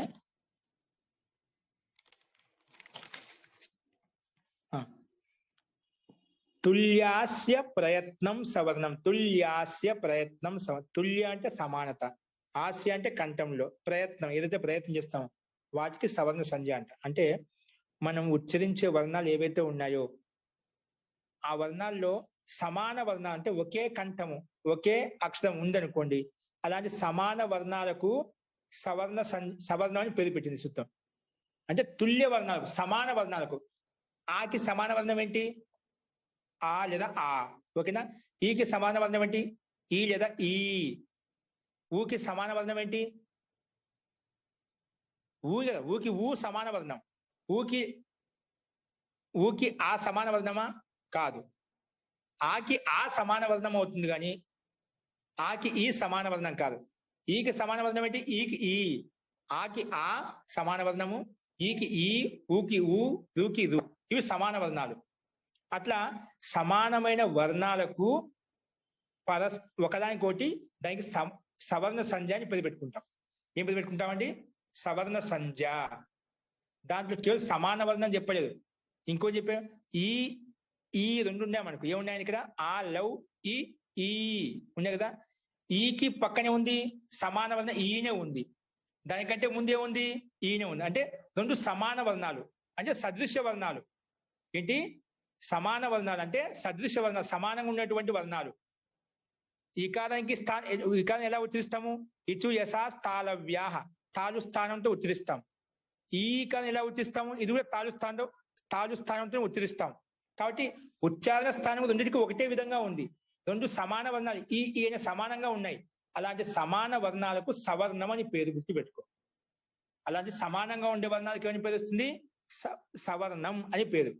తుల్యాస్య ప్రయత్నం సవర్ణం. తుల్యాస్య ప్రయత్నం తుల్య అంటే సమానత, ఆస్య అంటే కంఠంలో, ప్రయత్నం ఏదైతే ప్రయత్నం చేస్తామో వాటికి సవర్ణ సంజ్ఞ అంట. అంటే మనం ఉచ్చరించే వర్ణాలు ఏవైతే ఉన్నాయో ఆ వర్ణాల్లో సమాన వర్ణాలు అంటే ఒకే కంఠము ఒకే అక్షరం ఉందనుకోండి, అలాంటి సమాన వర్ణాలకు సవర్ణం అని పేరు పెట్టింది సూత్రం. అంటే తుల్య వర్ణాలకు సమాన వర్ణాలకు. ఆకి సమాన వర్ణం ఏంటి? ఆ లేదా ఆ. ఓకేనా? ఈకి సమాన వర్ణం ఏంటి? ఈ లేదా ఈ. ఊకి సమాన వర్ణం ఏంటి? ఊ కదా. ఊకి ఊ సమాన వర్ణం. ఊకి ఆ సమాన వర్ణమా? కాదు. ఆకి ఆ సమాన వర్ణం అవుతుంది కానీ ఆకి ఈ సమాన వర్ణం కాదు. ఈకి సమాన వర్ణం ఏంటి? ఈకి ఈ. ఆకి ఆ సమాన వర్ణము, ఈకి ఈ, ఊకి ఊ, రూకి రు. ఇవి సమాన వర్ణాలు. అట్లా సమానమైన వర్ణాలకు ఒకదానికోటి దానికి సవర్ణ సంజ్ఞ అని పేరు పెట్టుకుంటాం. ఏం పేరు పెట్టుకుంటామండి? సవర్ణ సంజ్ఞ. దాంట్లో కేవలం సమాన వర్ణం చెప్పలేదు, ఇంకో చెప్పాం. ఈ రెండు ఉన్నాయి మనకు. ఏమున్నాయని ఇక్కడ? ఆ లవ్ ఈ ఉన్నాయి కదా. ఈకి పక్కనే ఉంది సమాన వర్ణం ఈనే ఉంది. దానికంటే ముందే ఉంది ఈనే ఉంది. అంటే రెండు సమాన వర్ణాలు అంటే సదృశ్య వర్ణాలు. ఏంటి? సమాన వర్ణాలు అంటే సదృశ్య వర్ణాలు, సమానంగా ఉన్నటువంటి వర్ణాలు. ఈకారానికి ఈకారం ఎలా ఉచ్చరిస్తాము? ఇచు యశా స్థాలవ్యాహ. తాలు స్థానంతో ఉచ్చరిస్తాం. ఈకారం ఎలా ఉచ్చరిస్తాము? ఇది కూడా తాలు స్థానంతో ఉచ్చరిస్తాం. కాబట్టి ఉచ్చారణ స్థానం రెండింటికి ఒకటే విధంగా ఉంది. రెండు సమాన వర్ణాలు ఈ అనే సమానంగా ఉన్నాయి. అలాంటి సమాన వర్ణాలకు సవర్ణం అని పేరు. గుర్తుపెట్టుకో. అలాంటి సమానంగా ఉండే వర్ణాలకు ఏమని పేరు వస్తుంది? సవర్ణం అని పేరు.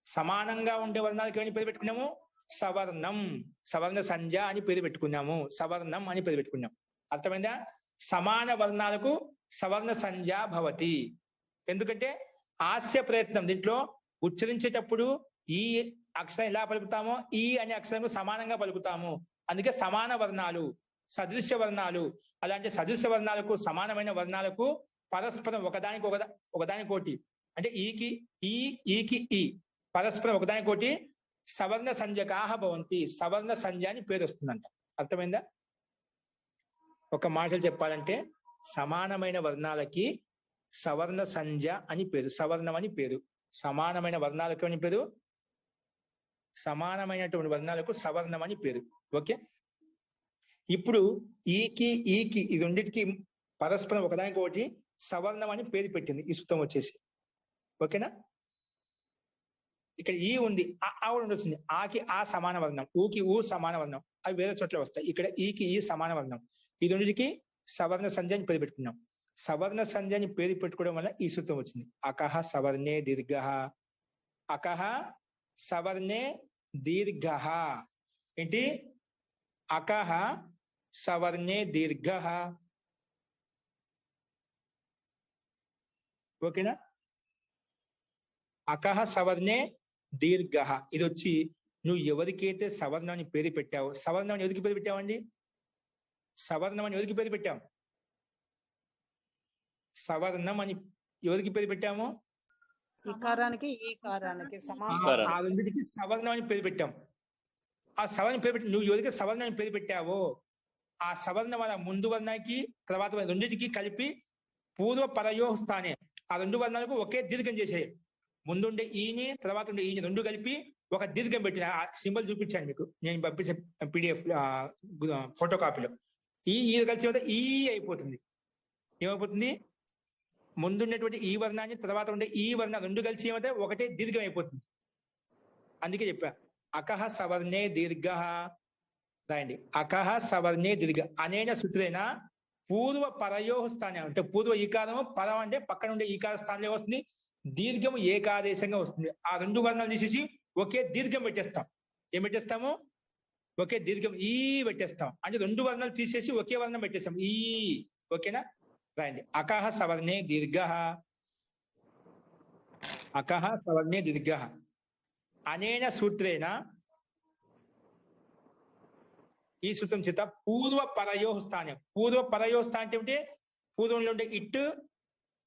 సమానంగా ఉండే వర్ణాలకు ఏమని పేరు పెట్టుకున్నాము? సవర్ణం. సవర్ణ సంజ్ఞ అని పేరు పెట్టుకున్నాము. సవర్ణం అని పేరు పెట్టుకున్నాం. అర్థమైందా? సమాన వర్ణాలకు సవర్ణ సంజ్ఞ భవతి. ఎందుకంటే ఆస్య ప్రయత్నం దీంట్లో ఉచ్చరించేటప్పుడు ఈ అక్షరం ఎలా పలుకుతామో ఈ అనే అక్షరం సమానంగా పలుకుతాము. అందుకే సమాన వర్ణాలు, సదృశ్య వర్ణాలు. అలాంటి సదృశ్య వర్ణాలకు సమానమైన వర్ణాలకు పరస్పరం ఒకదానికోటి అంటే ఈకి ఈ పరస్పరం ఒకదానికోటి సవర్ణ సంజ్ఞకాః భవంతి. సవర్ణ సంజ్ఞ అని పేరు వస్తుందంట. అర్థమైందా? ఒక మాటలు చెప్పాలంటే సమానమైన వర్ణాలకి సవర్ణ సంజ్ఞ అని పేరు, సవర్ణం అని పేరు. సమానమైన వర్ణాలకు అని పేరు, సమానమైనటువంటి వర్ణాలకు సవర్ణం అని పేరు. ఓకే. ఇప్పుడు ఈకి ఈ రెండింటికి పరస్పరం ఒకదానికొకటి సవర్ణం అని పేరు పెట్టింది ఈ సూత్రం వచ్చేసి. ఓకేనా? ఇక్కడ ఈ ఉంది, ఆ వస్తుంది. ఆకి ఆ సమాన వర్ణం, ఊకి ఊ సమాన వర్ణం, అవి వేరే చోట్ల వస్తాయి. ఇక్కడ ఈకి ఈ సమాన వర్ణం. ఈ రెండింటికి సవర్ణ సంజ్ఞ అని పేరు పెట్టుకున్నాం. సవర్ణ సంజ్ఞ అని పేరు పెట్టుకోవడం వల్ల ఈ సూత్రం వచ్చింది. అకహ సవర్ణే దీర్ఘ. అకహ సవర్ణే దీర్ఘ. ఏంటి? అకహ సవర్ణే దీర్ఘ. ఓకేనా? అకహ సవర్ణే దీర్ఘ. ఇది వచ్చి నువ్వు ఎవరికైతే సవర్ణం అని పేరు పెట్టావో, సవర్ణం అని ఎవరికి పేరు పెట్టావండి? సవర్ణం అని ఎవరికి పేరు పెట్టాము? సవర్ణం అని ఎవరికి పేరు పెట్టాము? ఈకారానికి ఈకారానికి ఆ రెండింటికి సవర్ణం అని పేరు పెట్టాం. ఆ సవర్ణ పేరు పెట్టి నువ్వు ఎవరికి సవర్ణం అని పేరు పెట్టావో ఆ సవర్ణ వల్ల ముందు వర్ణానికి తర్వాత రెండింటికి కలిపి పూర్వ పరయో స్థానే ఆ రెండు వర్ణాలకు ఒకే దీర్ఘం చేసే. ముందుండే ఈని తర్వాత ఉండే ఈని రెండు కలిపి ఒక దీర్ఘం పెట్టిన ఆ సింబల్ చూపించాను మీకు నేను పంపించే PDF ఫోటో కాపీలో. ఈ కలిసి ఈ అయిపోతుంది. ఏమైపోతుంది, ముందున్నటువంటి ఈ వర్ణాన్ని తర్వాత ఉండే ఈ వర్ణం రెండు కలిసి ఏమైతే ఒకటే దీర్ఘం అయిపోతుంది. అందుకే చెప్పా అకహ సవర్ణే దీర్ఘ రాయండి. అకహ సవర్ణే దీర్ఘ అనేన సూత్రేణ పూర్వ పరయో స్థానం, అంటే పూర్వ ఈకారము, పరం అంటే పక్కన ఉండే ఈకార స్థానంలో వస్తుంది, దీర్ఘము ఏకాదేశంగా వస్తుంది. ఆ రెండు వర్ణాలు తీసేసి ఒకే దీర్ఘం పెట్టేస్తాం. ఏం పెట్టేస్తాము, ఒకే దీర్ఘం ఈ పెట్టేస్తాం. అంటే రెండు వర్ణాలు తీసేసి ఒకే వర్ణం పెట్టేస్తాం ఈ. ఓకేనా, రాయండి. అకహ సవర్ణే దీర్ఘ, అకహ సవర్ణే దీర్ఘ అనేన సూత్రేణ, ఈ సూత్రం చేత పూర్వ పరయో స్థానం. పూర్వ పరయో స్థానం అంటే ఏమిటి, పూర్వంలో ఉండే ఇట్,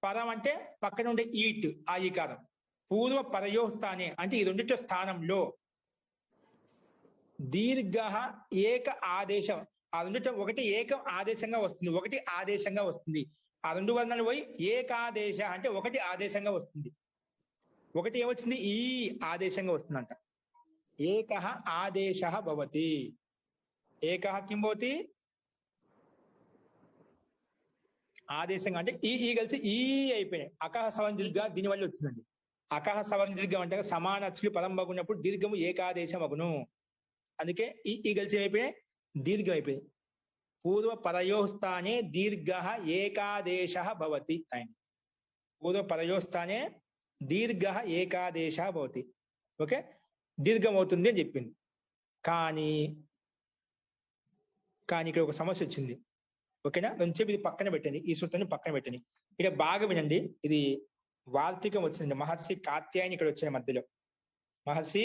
పరం అంటే పక్కన ఉండే ఈట్, ఆ ఈకారం. పూర్వ పరయో స్థానే అంటే ఈ రెండింటి స్థానంలో దీర్ఘ ఏక ఆదేశం, ఆ రెండింటి ఒకటి ఏకం ఆదేశంగా వస్తుంది, ఒకటి ఆదేశంగా వస్తుంది. ఆ రెండు వర్ణాలు పోయి ఏకాదేశ అంటే ఒకటి ఆదేశంగా వస్తుంది. ఒకటి ఏమొచ్చింది, ఈ ఆదేశంగా వస్తుందంట. ఏకః ఆదేశః భవతి. ఏకః కిం భవతి, ఆదేశంగా అంటే ఈ కలిసి ఈ అయిపోయినాయి. అకహ సవర్ణ దీర్ఘ దీనివల్ల వచ్చిందండి. అకహ సవర్ణ దీర్ఘం అంటే సమాన అచ్చులు పదం బాగున్నప్పుడు దీర్ఘము ఏకాదేశం అగును. అందుకే ఈ కలిసి అయిపోయినాయి, దీర్ఘం అయిపోయింది. పూర్వ పరయోస్థానే దీర్ఘ ఏకాదేశ భవతి. పూర్వ పరయోస్థానే దీర్ఘ ఏకాదేశ భవతి. ఓకే, దీర్ఘం అవుతుంది అని చెప్పింది. కానీ ఇక్కడ ఒక సమస్య వచ్చింది. ఓకేనా, కొంచెం ఇది పక్కన పెట్టండి, ఈ సూత్రాన్ని పక్కన పెట్టండి. ఇక్కడ బాగా వినండి, ఇది వార్తికం వచ్చింది. మహర్షి కాత్యాయని ఇక్కడ వచ్చిన మధ్యలో. మహర్షి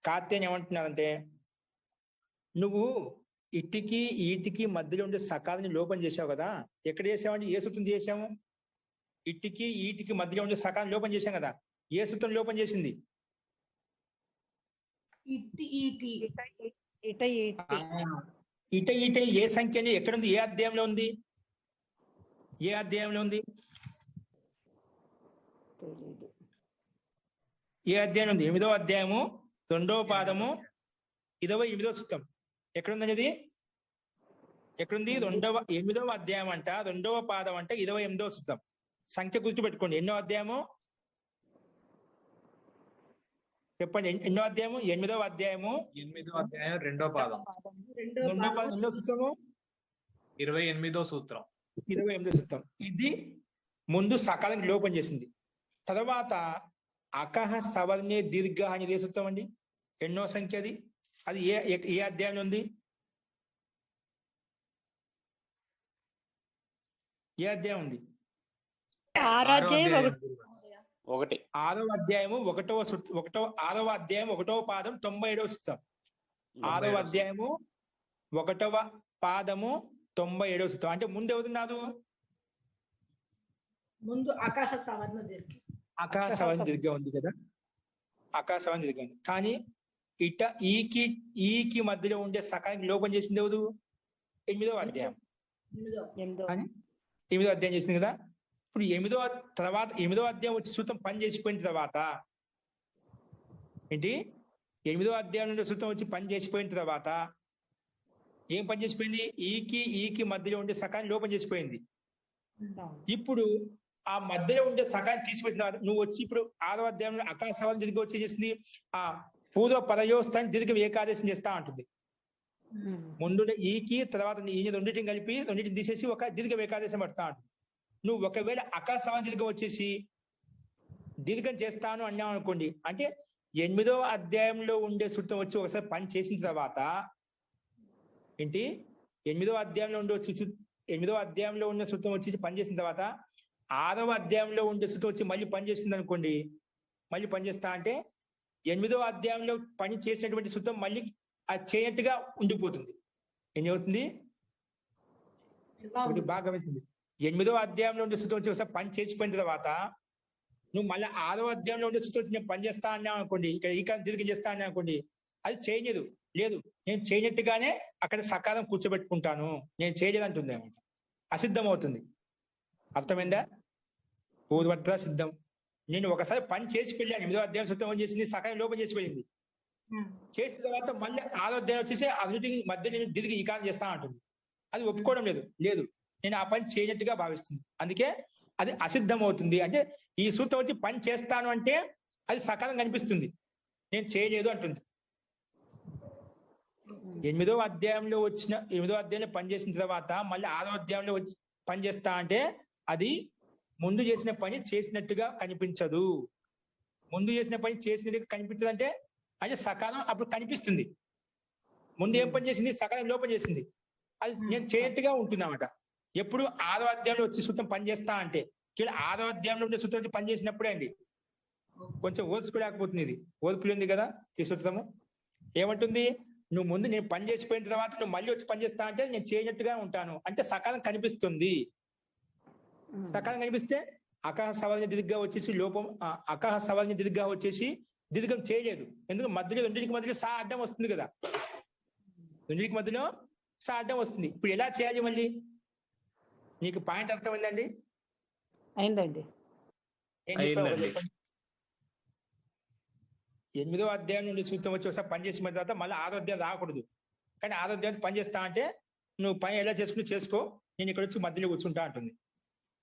కాత్యాయని ఏమంటున్నారంటే, నువ్వు ఇటికి ఈటికి మధ్యలో ఉండే సకాలని లోపం చేసావు కదా, ఎక్కడ చేసావంటే ఏ సూత్రం చేసాము, ఇటికి ఈటికి మధ్యలో ఉండే సకాలని లోపం చేశాం కదా, ఏ సూత్రం లోపం చేసింది, ఇట ఈట ఏ సంఖ్య ఎక్కడ ఉంది, ఏ అధ్యాయంలో ఉంది, ఏ అధ్యాయంలో ఉంది, ఏ అధ్యాయం ఉంది, 8వ అధ్యాయము 2వ పాదము 28వ సూత్రం. ఎక్కడుంది అనేది, ఎక్కడుంది, 8వ అధ్యాయం అంట, 2వ పాదం అంటే 28వ సూత్రం. సంఖ్య గుర్తుపెట్టుకోండి. ఎన్నో అధ్యాయము చెప్పండి, ఎన్నో అధ్యాయము, 8వ అధ్యాయము 8వ అధ్యాయం 2వ పాదం, 2వ పాదం, ఎన్నో సూత్రము, 28వ సూత్రం. 28వ సూత్రం. ఇది ముందు సకాలానికి లోపం చేసింది. తర్వాత అకహ సవర్ణే దీర్ఘ అనేది ఏ సూత్రం అండి, ఎన్నో సంఖ్య అది, అది ఏ అధ్యాయంలో ఉంది, ఏ అధ్యాయం ఉంది, 1 6వ అధ్యాయము 6వ అధ్యాయం 1వ పాదం 97వ సూత్రం. 6వ అధ్యాయము 1వ పాదము 97వ సూత్రం. అంటే ముందు ఎవరున్నారు, ముందు అకహ సవర్ణ దీర్ఘ, అకహ సవర్ణ దీర్ఘ ఉంది కదా, అకహ సవర్ణ దీర్ఘ ఉంది. కానీ ఇట ఈకి మధ్యలో ఉండే సకానికి లోపం చేసింది ఎవరు, 8వ అధ్యాయం. కానీ 8వ అధ్యాయం చేసింది కదా. ఇప్పుడు 8వ అధ్యాయం వచ్చి సూత్రం పని చేసిపోయిన తర్వాత ఏంటి, 8వ అధ్యాయం నుండి సూత్రం వచ్చి పని చేసిపోయిన తర్వాత ఏం పని చేసిపోయింది, ఈకి మధ్యలో ఉండే సకాన్ని లోపం చేసిపోయింది. ఇప్పుడు ఆ మధ్యలో ఉండే సకాన్ని తీసిపెట్టిన నువ్వు వచ్చి ఇప్పుడు 6వ అధ్యాయంలో అకాల సవర్ణ దీర్ఘ వచ్చి చేసింది, ఆ పూర్వ పరయోస్థాన్ని దీర్ఘం ఏకాదేశం చేస్తా ఉంటుంది. ముందుండే ఈకి తర్వాత ఈ రెండింటిని కలిపి రెండింటిని తీసేసి ఒక దీర్ఘం ఏకాదేశం పడతా ఉంటుంది. నువ్వు ఒకవేళ అకాల సవర్ణ దీర్ఘం వచ్చేసి దీర్ఘం చేస్తాను అన్నావు అనుకోండి, అంటే 8వ అధ్యాయంలో ఉండే సూత్రం వచ్చి ఒకసారి పని చేసిన తర్వాత ఏంటి, 8వ అధ్యాయంలో ఉన్న సూత్రం వచ్చి పని చేసిన తర్వాత 6వ అధ్యాయంలో ఉండే సూత్రం వచ్చి మళ్ళీ పని చేసింది అనుకోండి, మళ్ళీ పని చేస్తా అంటే 8వ అధ్యాయంలో పని చేసినటువంటి సూత్రం మళ్ళీ అది చేయనట్టుగా ఉండిపోతుంది. ఏం అవుతుంది, ఒకటి బాగా గమనించింది. 8వ అధ్యాయంలో ఉండే సూత్రం వచ్చి ఒకసారి పని చేసిపోయిన తర్వాత నువ్వు మళ్ళీ 6వ అధ్యాయంలో ఉండే సూత్రం వచ్చి నేను పని చేస్తా అన్నావు అనుకోండి, ఇక్కడ ఈ కాలం తిరిగి చేస్తా అన్నా అనుకోండి, అది చేయలేదు. లేదు, నేను చేయనట్టుగానే అక్కడ సకాలం కూర్చోబెట్టుకుంటాను, నేను చేయలేదు అంటుంది అనమాట. అసిద్ధం అవుతుంది. అర్థమైందా, పూర్వత్ర సిద్ధం. నేను ఒకసారి పని చేసి వెళ్ళాను, 8వ అధ్యాయం సూత్రం చేసింది, సకాలం లోపం చేసి వెళ్ళింది. చేసిన తర్వాత మళ్ళీ 6వ అధ్యాయం వచ్చేసి అన్నిటికి మధ్య నేను తిరిగి ఈ కాలం చేస్తా అంటుంది. అది ఒప్పుకోవడం లేదు. నేను ఆ పని చేయనట్టుగా భావిస్తుంది. అందుకే అది అసిద్ధం అవుతుంది. అంటే ఈ సూత్రం వచ్చి పని చేస్తాను అంటే అది సకాలం కనిపిస్తుంది, నేను చేయలేదు అంటుంది. 8వ అధ్యాయంలో పనిచేసిన తర్వాత మళ్ళీ 6వ అధ్యాయంలో వచ్చి పని చేస్తా అంటే అది ముందు చేసిన పని చేసినట్టుగా కనిపించదు. ముందు చేసిన పని చేసినట్టుగా కనిపించదు అంటే సకాలం అప్పుడు కనిపిస్తుంది. ముందు ఏం పని చేసింది? సకాలం లోపం చేసింది. అది నేను చేయట్టుగా ఉంటుందన్నమాట. ఎప్పుడు 6వ అధ్యాయంలో వచ్చి సూత్రం పని చేస్తా అంటే 6వ అధ్యాయంలో ఉండే సూత్రం వచ్చి పని చేసినప్పుడే అండి. కొంచెం ఓర్చుకోలేకపోతుంది, ఇది ఓర్పులు ఉంది కదా ఈ సూత్రము. ఏమంటుంది? నువ్వు ముందు నేను పని చేసిపోయిన తర్వాత నువ్వు మళ్ళీ వచ్చి పని చేస్తా అంటే నేను చేయనట్టుగా ఉంటాను అంటే సకాలం కనిపిస్తుంది. సకాలం కనిపిస్తే అకహ సవరణ దీర్ఘంగా వచ్చేసి లోపం, అకహ సవరణ దీర్ఘంగా వచ్చేసి దీర్ఘం చేయలేదు. ఎందుకు? మధ్యలో రెండింటికి మధ్యలో సా అడ్డం వస్తుంది కదా, రెండింటికి మధ్యలో సా అడ్డం వస్తుంది. ఇప్పుడు ఎలా చేయాలి మళ్ళీ? నీకు పాయింట్ అర్థమైందండి? అయిందండి. ఏం చెప్పావు? 8వ అధ్యాయం నుండి సూత్రం వచ్చి ఒకసారి పని చేసిన తర్వాత మళ్ళీ 6వ అధ్యాయం రాకూడదు. కానీ 6వ అధ్యాయం పని చేస్తా అంటే నువ్వు పని ఎలా చేసుకుని చేసుకో, నేను ఇక్కడ వచ్చి మధ్యలో కూర్చుంటా అంటుంది.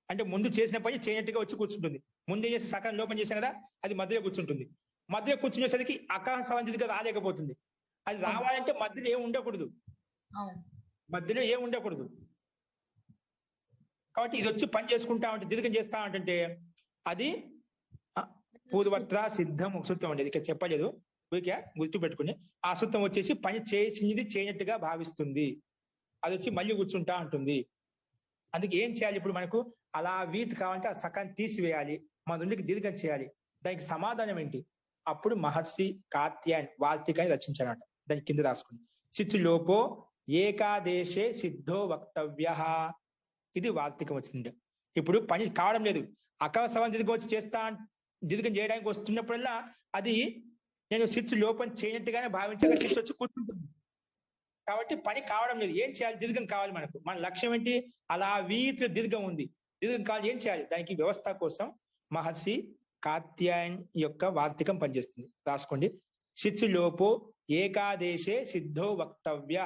అంటే ముందు చేసిన పని చేయనట్టుగా వచ్చి కూర్చుంటుంది. ముందే చేసి సకాలం లోపం చేసాం కదా, అది మధ్యలో కూర్చుంటుంది. మధ్యలో కూర్చునేసరికి అకాహ సవంతిగా రాలేకపోతుంది. అది రావాలంటే మధ్యలో ఏం ఉండకూడదు, మధ్యలో ఏం ఉండకూడదు. కాబట్టి ఇది వచ్చి పని చేసుకుంటా ఉంటే దీర్ఘం చేస్తా ఉంటుంటే అది పూర్వత్ర సిద్ధం ఒక సూత్రం ఉండేది, ఇక్కడ చెప్పలేదు, ఊరికే గుర్తు పెట్టుకుని ఆ సూత్రం వచ్చేసి పని చేసింది చేయనట్టుగా భావిస్తుంది. అది వచ్చి మళ్ళీ కూర్చుంటా ఉంటుంది. అందుకే ఏం చేయాలి? ఇప్పుడు మనకు అలా వీత్ కావాలంటే ఆ సకాన్ని తీసివేయాలి, మన నుండికి దీర్ఘం చేయాలి. దానికి సమాధానం ఏంటి? అప్పుడు మహర్షి కాత్యాయన్ వార్తికాన్ని రచించారట. దాని కింద రాసుకుని చిచ్చులోపో ఏకాదేశే సిద్ధో వక్తవ్య, ఇది వార్తికం వచ్చింది. ఇప్పుడు పని కావడం లేదు, అకవసవం దీర్ఘం వచ్చి దీర్ఘం చేయడానికి వస్తున్నప్పుడల్లా అది నేను సిచ్చు లోపం చేయనట్టుగానే భావించగా సిచ్చు వచ్చి కూర్చుంటుంది. కాబట్టి పని కావడం లేదు. ఏం చేయాలి? దీర్ఘం కావాలి మనకు. మన లక్ష్యం ఏంటి? అలా వీతిలో దీర్ఘం ఉంది, దీర్ఘం కావాలి. ఏం చేయాలి? దానికి వ్యవస్థ కోసం మహర్షి కాత్యాయన్ యొక్క వార్తికం పనిచేస్తుంది. రాసుకోండి. శిచ్చులోపో ఏకాదేశే సిద్ధో వక్తవ్య.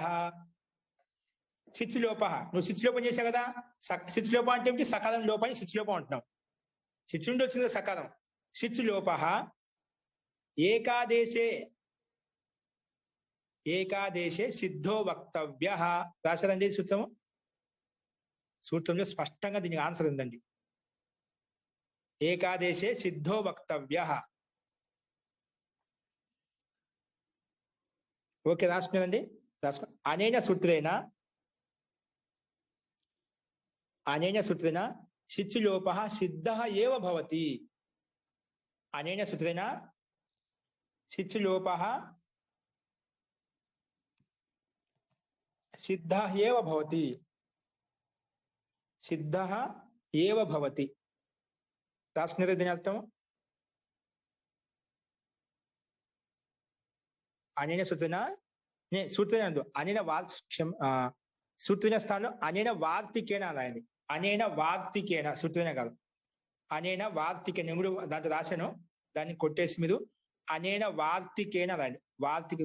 శిచ్చులోప, నువ్వు శిచ్చులోపం చేసావు కదా. శిచ్చులోపం అంటే ఏమిటి? సకాలం లోపాన్ని శిచ్చులోపం అంటున్నావు. శిచ్చు నుండి వచ్చింది సకాలం. శిచ్చులోప ఏకాదేశే సిద్ధో వక్తవ్య. రాశారండి సూత్రము? సూత్రంలో స్పష్టంగా దీనికి ఆన్సర్ ఉందండి. ఏకాదేశే సిద్ధో వక్తవ్య. ఓకే, రాసుకున్నారండి? రాసుకో. అనేన సూత్రేణ శిచ్చులోప సిద్ధ ఏవ భవతి. అనేన సూత్రేణ శిచ్చులోప సిద్ధ ఏవ భవతి. సిద్ధ ఏవ భవతి. రాసుకున్నారా దీని అర్థం? అనేన సూత్రేణ సూత్రేణ అనేన సూత్రేణ స్థానంలో అనేన వార్తికేన రాయండి. అనేన వార్తికేన, సూత్రేణ కాదు. అనేన వార్తికేన కూడా దాంట్లో రాశాను, దాన్ని కొట్టేసి మీరు అనేన వార్తికేన రాయండి.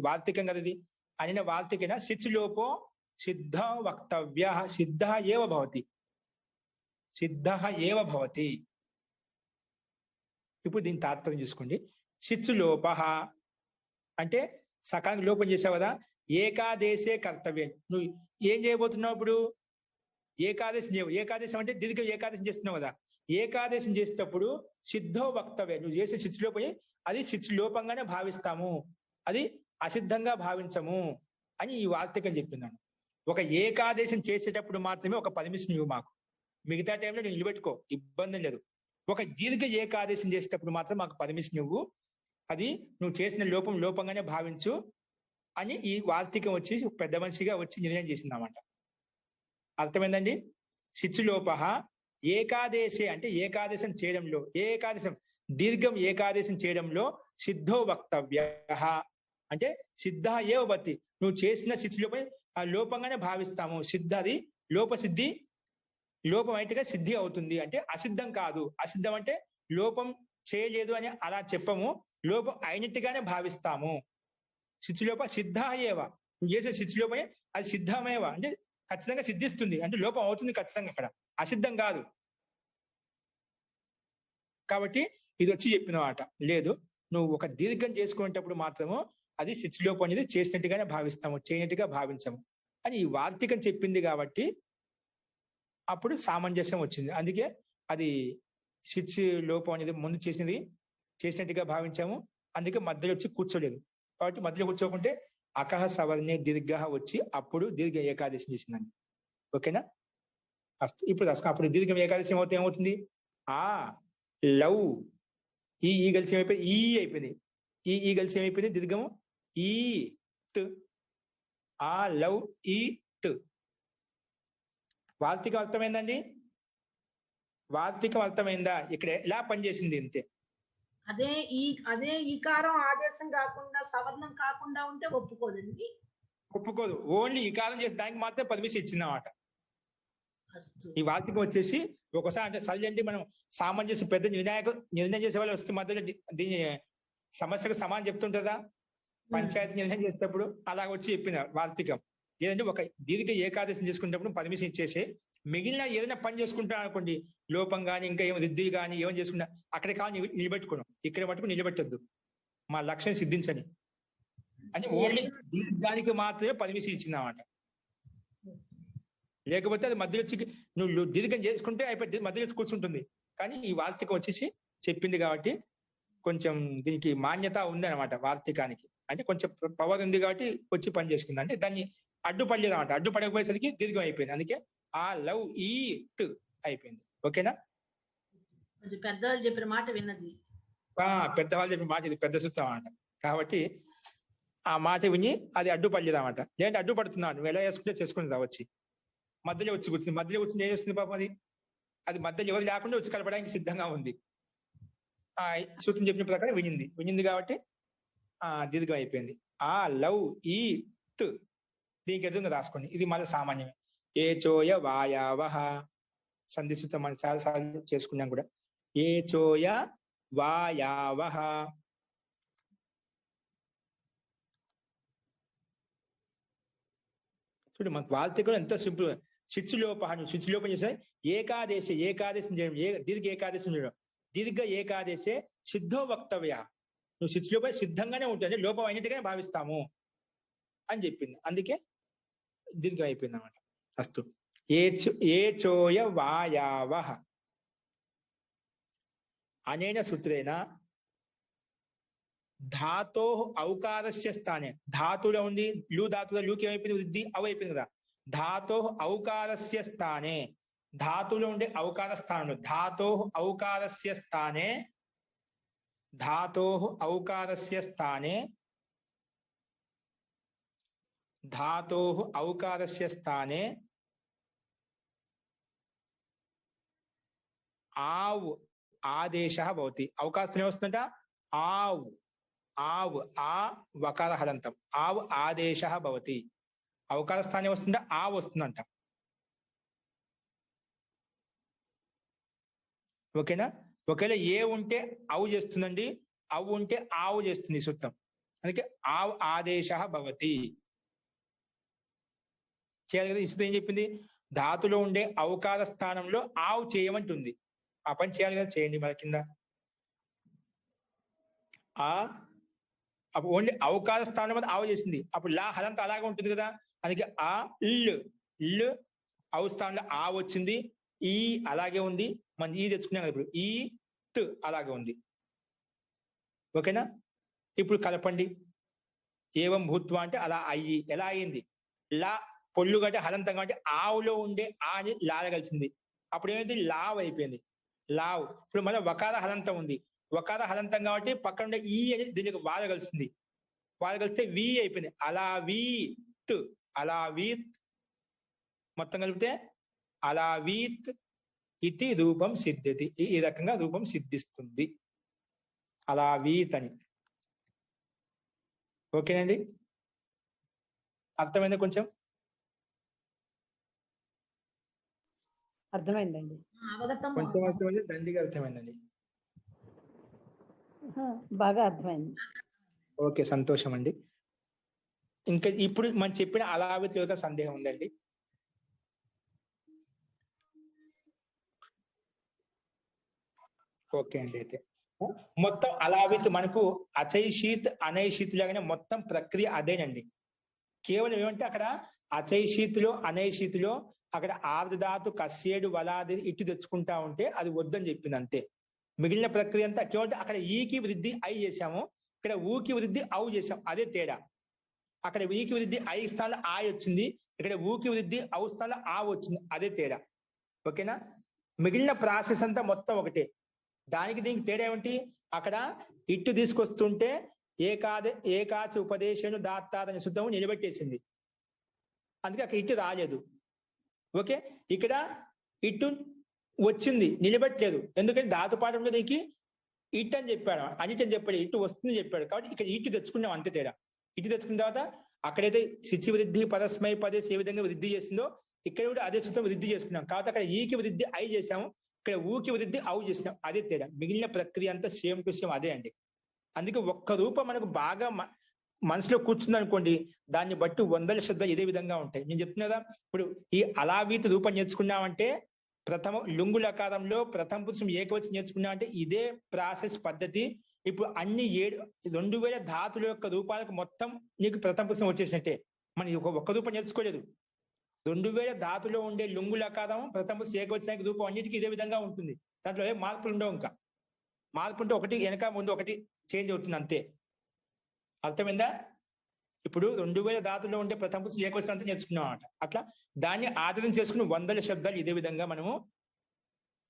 వార్తికం కదా ఇది. అనేన వార్తికేన శిచ్చులోపో సిద్ధ వక్తవ్య. సిద్ధ ఏవ భవతి. సిద్ధ ఏవ భవతి. ఇప్పుడు దీని తాత్పర్యం చూసుకోండి. శిచ్చులోప అంటే సకాలం లోపం చేసావు కదా. ఏకాదేశే కర్తవ్యం. నువ్వు ఏం చేయబోతున్నావు ఇప్పుడు? ఏకాదశం చేయవు. ఏకాదశం అంటే దీర్ఘం ఏకాదశం చేస్తున్నావు కదా. ఏకాదశం చేసేటప్పుడు సిద్ధో వక్తవ్యం. నువ్వు చేసే శిచ్చులోపం అది శిచ్చులోపంగానే భావిస్తాము, అది అసిద్ధంగా భావించము అని ఈ వార్తికం చెప్తున్నాను. ఒక ఏకాదశం చేసేటప్పుడు మాత్రమే ఒక పర్మిషన్ ఇవ్వు మాకు, మిగతా టైంలో నువ్వు నిలబెట్టుకో, ఇబ్బంది లేదు. ఒక దీర్ఘ ఏకాదశం చేసేటప్పుడు మాత్రం మాకు పర్మిషన్ ఇవ్వు, అది నువ్వు చేసిన లోపంగానే భావించు అని ఈ వార్తికం వచ్చి పెద్ద మనిషిగా వచ్చి నిర్ణయం చేసిందన్నమాట. అర్థమైందండి? శిచ్చులోప ఏకాదేశే అంటే ఏకాదశం చేయడంలో, ఏకాదశం దీర్ఘం ఏకాదశం చేయడంలో సిద్ధో వక్తవ్య అంటే సిద్ధ ఏవ భవతి. నువ్వు చేసిన శిచ్చులోపై ఆ లోపంగానే భావిస్తాము. సిద్ధ అది లోపసిద్ధి, లోపం అయితేగా సిద్ధి అవుతుంది అంటే అసిద్ధం కాదు. అసిద్ధం అంటే లోపం చేయలేదు అని అలా చెప్పము, లోపం అయినట్టుగానే భావిస్తాము. శిచ్చులోప సిద్ధ ఏవ. నువ్వు చేసే శిచ్చులోపై అది సిద్ధమేవ అంటే ఖచ్చితంగా సిద్ధిస్తుంది, అంటే లోపం అవుతుంది ఖచ్చితంగా అక్కడ, అసిద్ధం కాదు. కాబట్టి ఇది వచ్చి చెప్పిన మాట లేదు, నువ్వు ఒక దీర్ఘం చేసుకునేటప్పుడు మాత్రము అది శిథిలోపం అనేది చేసినట్టుగానే భావిస్తాము, చేయనట్టుగా భావించము అని ఈ వార్తికం చెప్పింది కాబట్టి అప్పుడు సామంజస్యం వచ్చింది. అందుకే అది శిథి లోపం అనేది ముందు చేసినట్టుగా భావించాము, అందుకే మధ్యలో వచ్చి కూర్చోలేదు. కాబట్టి మధ్యలో కూర్చోకుంటే అకహ సవర్ణే దీర్ఘ వచ్చి అప్పుడు దీర్ఘ ఏకాదశి చేసిందండి. ఓకేనా? ఇప్పుడు అప్పుడు దీర్ఘం ఏకాదశి ఏమవుతుంది? ఆ లవ్ ఈ కలిసి ఏమైపోయింది? ఈ అయిపోయింది. ఈ కలిసి ఏమైపోయింది? దీర్ఘము ఈ ట్. ఆ లవ్ ఈ ట్. వార్తికం అర్థమైందండి? వార్తికం అర్థమైందా? ఇక్కడ ఎలా పనిచేసింది అంతే. అదే ఈకారం ఆదేశం కాకుండా సవర్ణం కాకుండా ఉంటే ఒప్పుకోదండి. ఒప్పుకోదు. ఓన్లీ ఈకారం చేసి దానికి మాత్రం పర్మిషన్ ఇచ్చిందన్నమాట. ఈ వార్తికం వచ్చేసి ఒకసారి అంటే సల్జండి మనం సామంజస్యం పెద్ద నిర్ణయం చేసే వాళ్ళు వస్తే మధ్యలో దీని సమస్యకు సమానం చెప్తుంటారా పంచాయతీ నిర్ణయం చేసేటప్పుడు, అలా వచ్చి చెప్పిన వార్తికం. లేదంటే ఒక దీర్ఘ ఏకాదశం చేసుకునేటప్పుడు పర్మిషన్ ఇచ్చేసి మిగిలిన ఏదైనా పని చేసుకుంటా అనుకోండి, లోపం కానీ ఇంకా ఏమో రిద్ది కానీ ఏమో చేసుకున్నా అక్కడ కావాలి నిలబెట్టుకోవడం, ఇక్కడ మటుకు నిలబెట్టద్దు, మా లక్ష్యం సిద్ధించని అని ఓన్లీ దీర్ఘానికి మాత్రమే పర్మిషన్ ఇచ్చిందన్నమాట. లేకపోతే అది మధ్యలో వచ్చి నువ్వు దీర్ఘం చేసుకుంటే అయిపోయి మధ్యలో వచ్చి కూర్చుంటుంది. కానీ ఈ వార్తికం వచ్చేసి చెప్పింది కాబట్టి కొంచెం దీనికి మాన్యత ఉంది అనమాట. వార్తికానికి అంటే కొంచెం పవర్ ఉంది కాబట్టి వచ్చి పని చేసుకుంది. అంటే దాన్ని అడ్డుపడలేదు అనమాట. అడ్డుపడకపోయేసరికి దీర్ఘం అయిపోయింది. అందుకే ఆ లవ్ ఈ ట్ అయిపోయింది. ఓకేనా? పెద్దవాళ్ళు చెప్పిన మాట విన్నది. పెద్దవాళ్ళు చెప్పిన మాట ఇది పెద్ద సూత్రం అన్నమాట. కాబట్టి ఆ మాట విని అది అడ్డుపడలేదు అనమాట. ఏంటంటే అడ్డుపడుతున్నాడు, నువ్వు ఎలా చేసుకుంటే చేసుకుని రావచ్చి మధ్యలో వచ్చి కూర్చుంది. మధ్యలో కూర్చుని ఏం చేస్తుంది పాపం? అది మధ్యలో ఎవరు లేకుండా వచ్చి కలపడానికి సిద్ధంగా ఉంది. ఆ సూత్రం చెప్పిన ప్రకారం వినింది కాబట్టి దీర్ఘం అయిపోయింది. ఆ లవ్ ఈ త్ దీనికి ఎదురుగా రాసుకోండి. ఇది మళ్ళీ సామాన్యమే. ఏ చోయ వాయావహ సంధి సూత్రం మనం చాలా సార్లు చేసుకున్నాం కూడా. ఏ చోయ వాయావహ చూడు, మనకు వార్తికం ఎంతో సింపుల్. శిథిలోపం చేసే ఏకాదేశం చేయడం, దీర్ఘ ఏకాదశం చేయడం. దీర్ఘ ఏకాదశే సిద్ధో వక్తవ్య. నువ్వు శిథిలోపం సిద్ధంగానే ఉంటుంది, లోపం అయినట్టుగానే భావిస్తాము అని చెప్పింది. అందుకే దీర్ఘం అయిపోయింది అన్నమాట. అస్తు ఏ చోయ వాయావహ అనేన సూత్రేణ ధాతో ఔకారస్య స్థానే. ధాతులో ఉంది లు, ధాతులో లూకి ఏమైపోయింది? వృద్ధి అవ అయిపోయింది కదా. ధాతో ఔకారస్య స్థానే, ధాతులో ఉండే ఔకార స్థానంలో ధాతో ఔకారస్య స్థానే, ధాతో ఔకారస్య స్థానే, ధాతో ఔకారస్య స్థానే ఆవ్ ఆదేశ భవతి. అవకాశం ఏమొస్తుందంట? ఆవ్ ఆ వకార హలంతం. ఆవ్ ఆదేశ భవతి. అవకాశ స్థానం వస్తుందా? ఆవ్ వస్తుందంట. ఓకేనా? ఒకవేళ ఏ ఉంటే అవు చేస్తుందండి, అవు ఉంటే ఆవు చేస్తుంది సూత్రం. అందుకే ఆవ్ ఆదేశ భవతి చేయాలి కదా. ఈ సూత్రం ఏం చెప్పింది? ధాతులో ఉండే అవకార స్థానంలో ఆవు చేయమంటుంది. ఆ పని చేయాలి కదా, చేయండి. మన కింద అప్పుడు ఓన్లీ అవకాశ స్థానం మీద ఆవు చేసింది. అప్పుడు లా హలంతా అలాగే ఉంటుంది కదా. అందుకే ఆ ఇల్లు అవు స్థానంలో ఆ వచ్చింది. ఈ అలాగే ఉంది. మనం ఈ తెచ్చుకున్నాం కదా, ఇప్పుడు ఈ ట్ అలాగే ఉంది. ఓకేనా? ఇప్పుడు కలపండి. ఏవం భూత్వ అంటే అలా అయ్యి ఎలా అయ్యింది? లా పొల్లు కంటే హలంతం కాబట్టి ఆవులో ఉండే ఆ అని లాల కలిసింది. అప్పుడు ఏమైంది? లావ్ అయిపోయింది. లావ్. ఇప్పుడు మళ్ళీ వకార హలంతం ఉంది. వకార హలంతం కాబట్టి పక్కన ఉండే ఈ అని దీనికి వాద కలుస్తుంది. వాద కలిస్తే వి అయిపోయింది. అలా వీత్, అలా వీత్ మొత్తం కలిపితే అలా వీత్ ఇది రూపం సిద్ధ్యతి. ఈ రకంగా రూపం సిద్ధిస్తుంది అలా వీత్ అని. ఓకేనండి? అర్థమైందా? కొంచెం అర్థమైందండి. అవగతం. కొంచెం అర్థమైంది, దండిగా అర్థమైందండి. బాగా అర్థమైంది. ఓకే, సంతోషం అండి. ఇంకా ఇప్పుడు మనం చెప్పిన అలావిత్ యొక్క సందేహం ఉందండి? ఓకే అండి. అయితే మొత్తం అలావిత్ మనకు అచైషీత్ అనైషీత్ లాగానే మొత్తం ప్రక్రియ అదేనండి. కేవలం ఏమంటే అక్కడ అచైషీత్లో అనైషీత్లో అక్కడ ఆర్ధధాతు కస్యేడు వలాది ఇటు తెచ్చుకుంటా ఉంటే అది వద్దని చెప్పింది అంతే. మిగిలిన ప్రక్రియ అంతా కేవలం అక్కడ ఈకి వృద్ధి ఐ చేశాము, ఇక్కడ ఊకి వృద్ధి ఔ చేశాం, అదే తేడా. అక్కడ ఈకి వృద్ధి ఐ స్థానంలో ఆ వచ్చింది, ఇక్కడ ఊకి వృద్ధి ఔ స్థానంలో ఆ వచ్చింది, అదే తేడా. ఓకేనా? మిగిలిన ప్రాసెస్ అంతా మొత్తం ఒకటే. దానికి దీనికి తేడా ఏమిటి? అక్కడ ఇట్టు తీసుకొస్తుంటే ఏకాచ ఉపదేశను దాత్తాదని శుద్ధము నిలబెట్టేసింది, అందుకే అక్కడ ఇటు రాలేదు. ఓకే, ఇక్కడ ఇటు వచ్చింది నిలబెట్టలేదు, ఎందుకంటే ధాతు పాఠంలో దీనికి ఇట్ అని చెప్పాడు, అనిట్ అని చెప్పాడు, ఇటు వస్తుంది చెప్పాడు. కాబట్టి ఇక్కడ ఇటు తెచ్చుకున్నాం అంతే తేడా. ఇటు తెచ్చుకున్న తర్వాత అక్కడైతే శిచి వృద్ధి పరస్మై పదేశ్ ఏ విధంగా వృద్ధి చేసిందో ఇక్కడ కూడా అదే సూత్రం వృద్ధి చేసుకున్నాం. కాబట్టి అక్కడ ఈకి వృద్ధి ఐ చేసాము, ఇక్కడ ఊకి వృద్ధి ఔ చేసినాం, అదే తేడా. మిగిలిన ప్రక్రియ అంతా సేమ్ టు సేమ్ అదే అండి. అందుకే ఒక్క రూపం మనకు బాగా మనసులో కూర్చుంది అనుకోండి, దాన్ని బట్టి వందల శ్రద్ధ ఇదే విధంగా ఉంటాయి. నేను చెప్తున్నా ఇప్పుడు ఈ అలావీత్ రూపం నేర్చుకున్నామంటే ప్రథమ లుంగు లకారంలో ప్రథమ పురుషం ఏకవచనం నేర్చుకున్నామంటే ఇదే ప్రాసెస్ పద్ధతి. ఇప్పుడు అన్ని 2000 ధాతుల యొక్క రూపాలకు మొత్తం నీకు ప్రథమ పురుషం వచ్చేసినట్టే. మనం ఒక్క రూపం నేర్చుకోలేదు. 2000 ధాతులో ఉండే లుంగు లకారం ప్రథమ పురుషం ఏకవచనానికి రూపం అన్నిటికీ ఇదే విధంగా ఉంటుంది. దాంట్లో ఏ మార్పులు ఉండవు. ఇంకా మార్పు ఉంటే ఒకటి వెనక ముందు ఒకటి చేంజ్ అవుతుంది అంతే. అర్థమైందా? ఇప్పుడు 2000 ధాతుల్లో ఉండే ప్రథమ పురుషం ఏకవచనం అంతా నేర్చుకున్నాం అన్నమాట. అట్లా దాన్ని ఆధారం చేసుకుని వందల శబ్దాలు ఇదే విధంగా మనము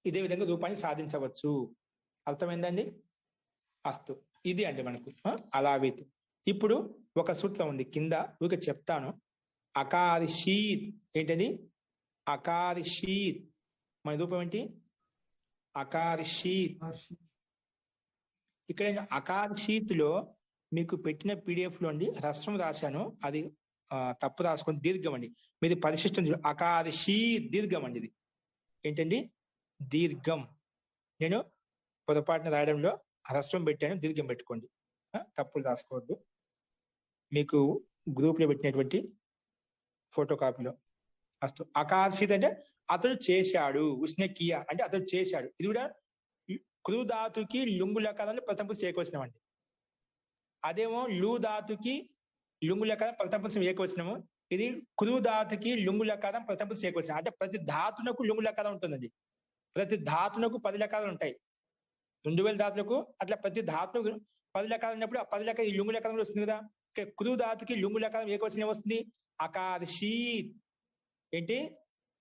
ఇదే విధంగా రూపాన్ని సాధించవచ్చు. అర్థమైందండి? అస్తు. ఇది అండి మనకు అలావిత్. ఇప్పుడు ఒక సూత్రం ఉంది కింద, ఊరికే చెప్తాను. అకారిషీత్ ఏంటది? అకారిషీత్ మన రూపం ఏంటి? అకారిషీత్. ఇక్కడ నేను అకారిషీత్ లో మీకు పెట్టిన PDF లో అండి హ్రస్వం రాశాను, అది తప్పు రాసుకొని దీర్ఘం అండి. మీది పరిశిష్టం అకారిషీత్ దీర్ఘం అండి. ఇది ఏంటండి? దీర్ఘం. నేను పొరపాటున రాయడంలో హ్రస్వం పెట్టాను, దీర్ఘం పెట్టుకోండి, తప్పులు రాసుకోవద్దు. మీకు గ్రూప్ లో పెట్టినటువంటి ఫోటో కాపీలో అస్తు. అకార్షిత్ అంటే అతడు చేశాడు, ఉష్ణకియ అంటే అతడు చేశాడు. ఇది కూడా కృ ధాతుకి లుంగు లకారాలు ప్రథమ పురుషం ఏకవచనం అండి. అదేమో లు ధాతుకి లుంగు లకారం ప్రథమ పురుషం ఏకవచనము, ఇది కృ ధాతుకి లుంగు లకారం ప్రథమ పురుషం ఏకవచనం. అంటే ప్రతి ధాతునకు లుంగు లకారం ఉంటుందండి. ప్రతి ధాతునకు 10 లకారాలు ఉంటాయి. 2000 ధాతులకు అట్లా ప్రతి ధాతునకు 10 లకారం ఉన్నప్పుడు ఆ 10 లకారం ఈ లుంగు లకారంలో వస్తుంది కదా. ఇక్కడ కృ ధాతుకి లుంగు లకారం ఏకవచనం వస్తుంది. అకార్షీత్ ఏంటి?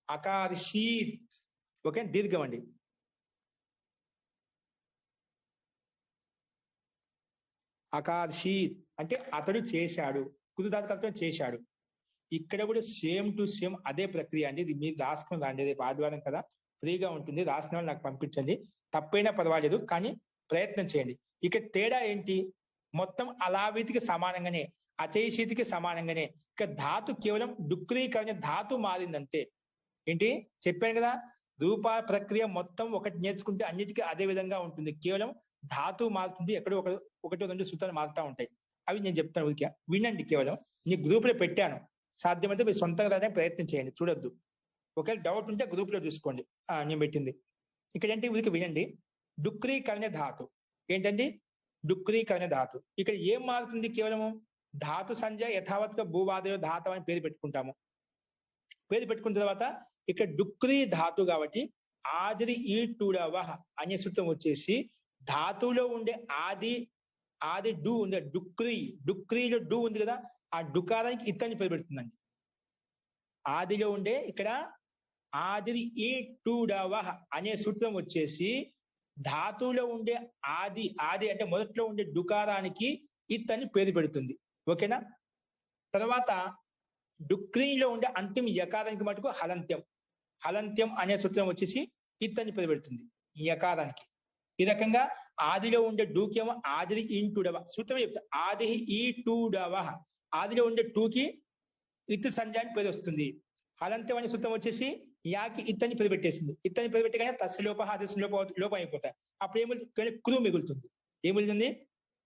అకార్షీత్. ఓకే, దీర్ఘం అండి. అకార్షీత్ అంటే అతడు చేశాడు, కృ ధాతుకు అతడు చేశాడు. ఇక్కడ కూడా సేమ్ టు సేమ్ అదే ప్రక్రియ అండి. ఇది మీరు రాసుకుని రండి, రేపు ఆదివారం కదా ఫ్రీగా ఉంటుంది, రాసిన వాళ్ళు నాకు పంపించండి, తప్పైనా పర్వాలేదు, కానీ ప్రయత్నం చేయండి. ఇక తేడా ఏంటి? మొత్తం అలావితికి సమానంగానే, అచైషీతికి సమానంగానే. ఇక ధాతు కేవలం డుక్రీకరణ ధాతు మారిందంతే. ఏంటి చెప్పాను కదా, రూపా ప్రక్రియ మొత్తం ఒకటి నేర్చుకుంటే అన్నిటికీ అదే విధంగా ఉంటుంది. కేవలం ధాతు మారుతుంది, ఎక్కడో ఒకటి 2 సూత్రాలు మారుతూ ఉంటాయి. అవి నేను చెప్తాను, ఊరికే వినండి. కేవలం నీ గ్రూప్ లో పెట్టాను, సాధ్యమైతే మీరు సొంతంగా రాయడానికి ప్రయత్నం చేయండి, చూడొద్దు. ఒకవేళ డౌట్ ఉంటే గ్రూప్ లో చూసుకోండి, నేను పెట్టింది. ఇక్కడ ఏంటి ఊరికి వినండి. డుక్రీకరణ ధాతు ఏంటండి? డుక్రీకరణ ధాతు. ఇక్కడ ఏం మారుతుంది? కేవలము ధాతు సంజ్ఞ యథావత్గా భూవాదయో ధాతు అని పేరు పెట్టుకుంటాము. పేరు పెట్టుకున్న తర్వాత ఇక్కడ డుక్రీ ధాతు కాబట్టి ఆదిరి ఈ టూడవ అనే సూత్రం వచ్చేసి ధాతువులో ఉండే ఆది డు ఉంది, డుక్రీలో డు ఉంది కదా, ఆ డుకారానికి ఇత్తని పేరు పెడుతుందండి. ఆదిలో ఉండే ఇక్కడ ఆదిరి ఈ టూడవ అనే సూత్రం వచ్చేసి ధాతువులో ఉండే ఆది అంటే మొదట్లో ఉండే డుకారానికి ఇత్తని పేరు పెడుతుంది. ఓకేనా? తర్వాత డుక్రీలో ఉండే అంతిమ యకారానికి మటుకు హలంత్యం అనే సూత్రం వచ్చేసి ఇత్తని పేరు పెడుతుంది ఈ యకారానికి. ఈ రకంగా ఆదిలో ఉండే డూకేమో ఆదిరి ఇంటుడవ సూత్రమే చెప్తా. ఆది ఈ టూడవ, ఆదిలో ఉండే టూకి ఇత్తు సంజ్ఞ అని పేరు వస్తుంది. హలంత్యం అనే సూత్రం వచ్చేసి యాకి ఇత్తని పేరు పెట్టేసింది. ఇత్తని పేరు పెట్టగానే తస్లోప ఆదేశం లోపం అయిపోతాయి. అప్పుడు ఏమి క్రూ మిగులుతుంది. ఏం మిగిలింది?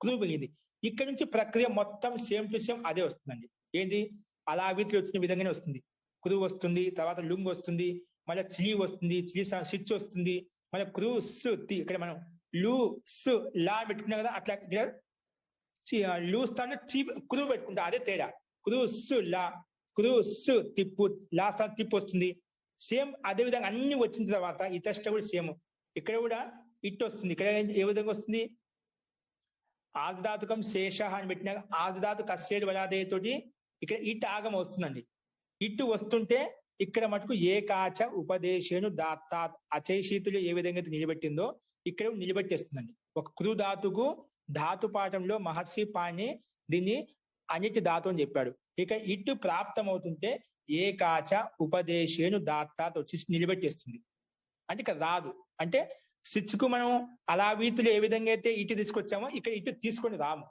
క్రూ మిగిలింది. ఇక్కడ నుంచి ప్రక్రియ మొత్తం సేమ్ టు సేమ్ అదే వస్తుందండి. ఏంటి? అలావిత్లు వచ్చిన విధంగానే వస్తుంది. క్రూ వస్తుంది, తర్వాత లుంగ్ వస్తుంది, మళ్ళీ చి వస్తుంది, సిచ్ వస్తుంది, మళ్ళీ క్రూ సు తి, ఇక్కడ మనం లు సు లా పెట్టుకున్నాం కదా, అట్లా ఇక్కడ లూ స్థానంలో చి క్రూ పెట్టుకుంటా, అదే తేడా. క్రూ సు లా, క్రూ సు తిప్పు, లా స్థానం తిప్పు వస్తుంది. సేమ్ అదే విధంగా అన్ని వచ్చిన తర్వాత ఇతష్ట కూడా సేమ్, ఇక్కడ కూడా ఇట్ వస్తుంది. ఇక్కడ ఏ విధంగా వస్తుంది, ఆర్ధాతుకం శేష అని పెట్టినాక ఆర్ధాతు కస్సేడు వలాదే తోటి ఇక్కడ ఇట్ ఆగం వస్తుందండి. ఇటు వస్తుంటే ఇక్కడ మటుకు ఏకాచ ఉపదేశేను దాత్తాత్, అచైషీతులు ఏ విధంగా అయితే నిలబెట్టిందో ఇక్కడ నిలబెట్టేస్తుందండి. ఒక క్రూ ధాతుకు ధాతు పాఠంలో మహర్షి పాణి దీన్ని అన్నిటి ధాతు అని చెప్పాడు. ఇక ఇటు ప్రాప్తం అవుతుంటే ఏకాచ ఉపదేశేను దాత్తాత్ వచ్చి నిలబెట్టేస్తుంది. అంటే ఇక్కడ రాదు, అంటే సిచ్చుకు మనం అలావీతులు ఏ విధంగా అయితే ఇటు తీసుకొచ్చామో ఇక్కడ ఇటు తీసుకొని రాము,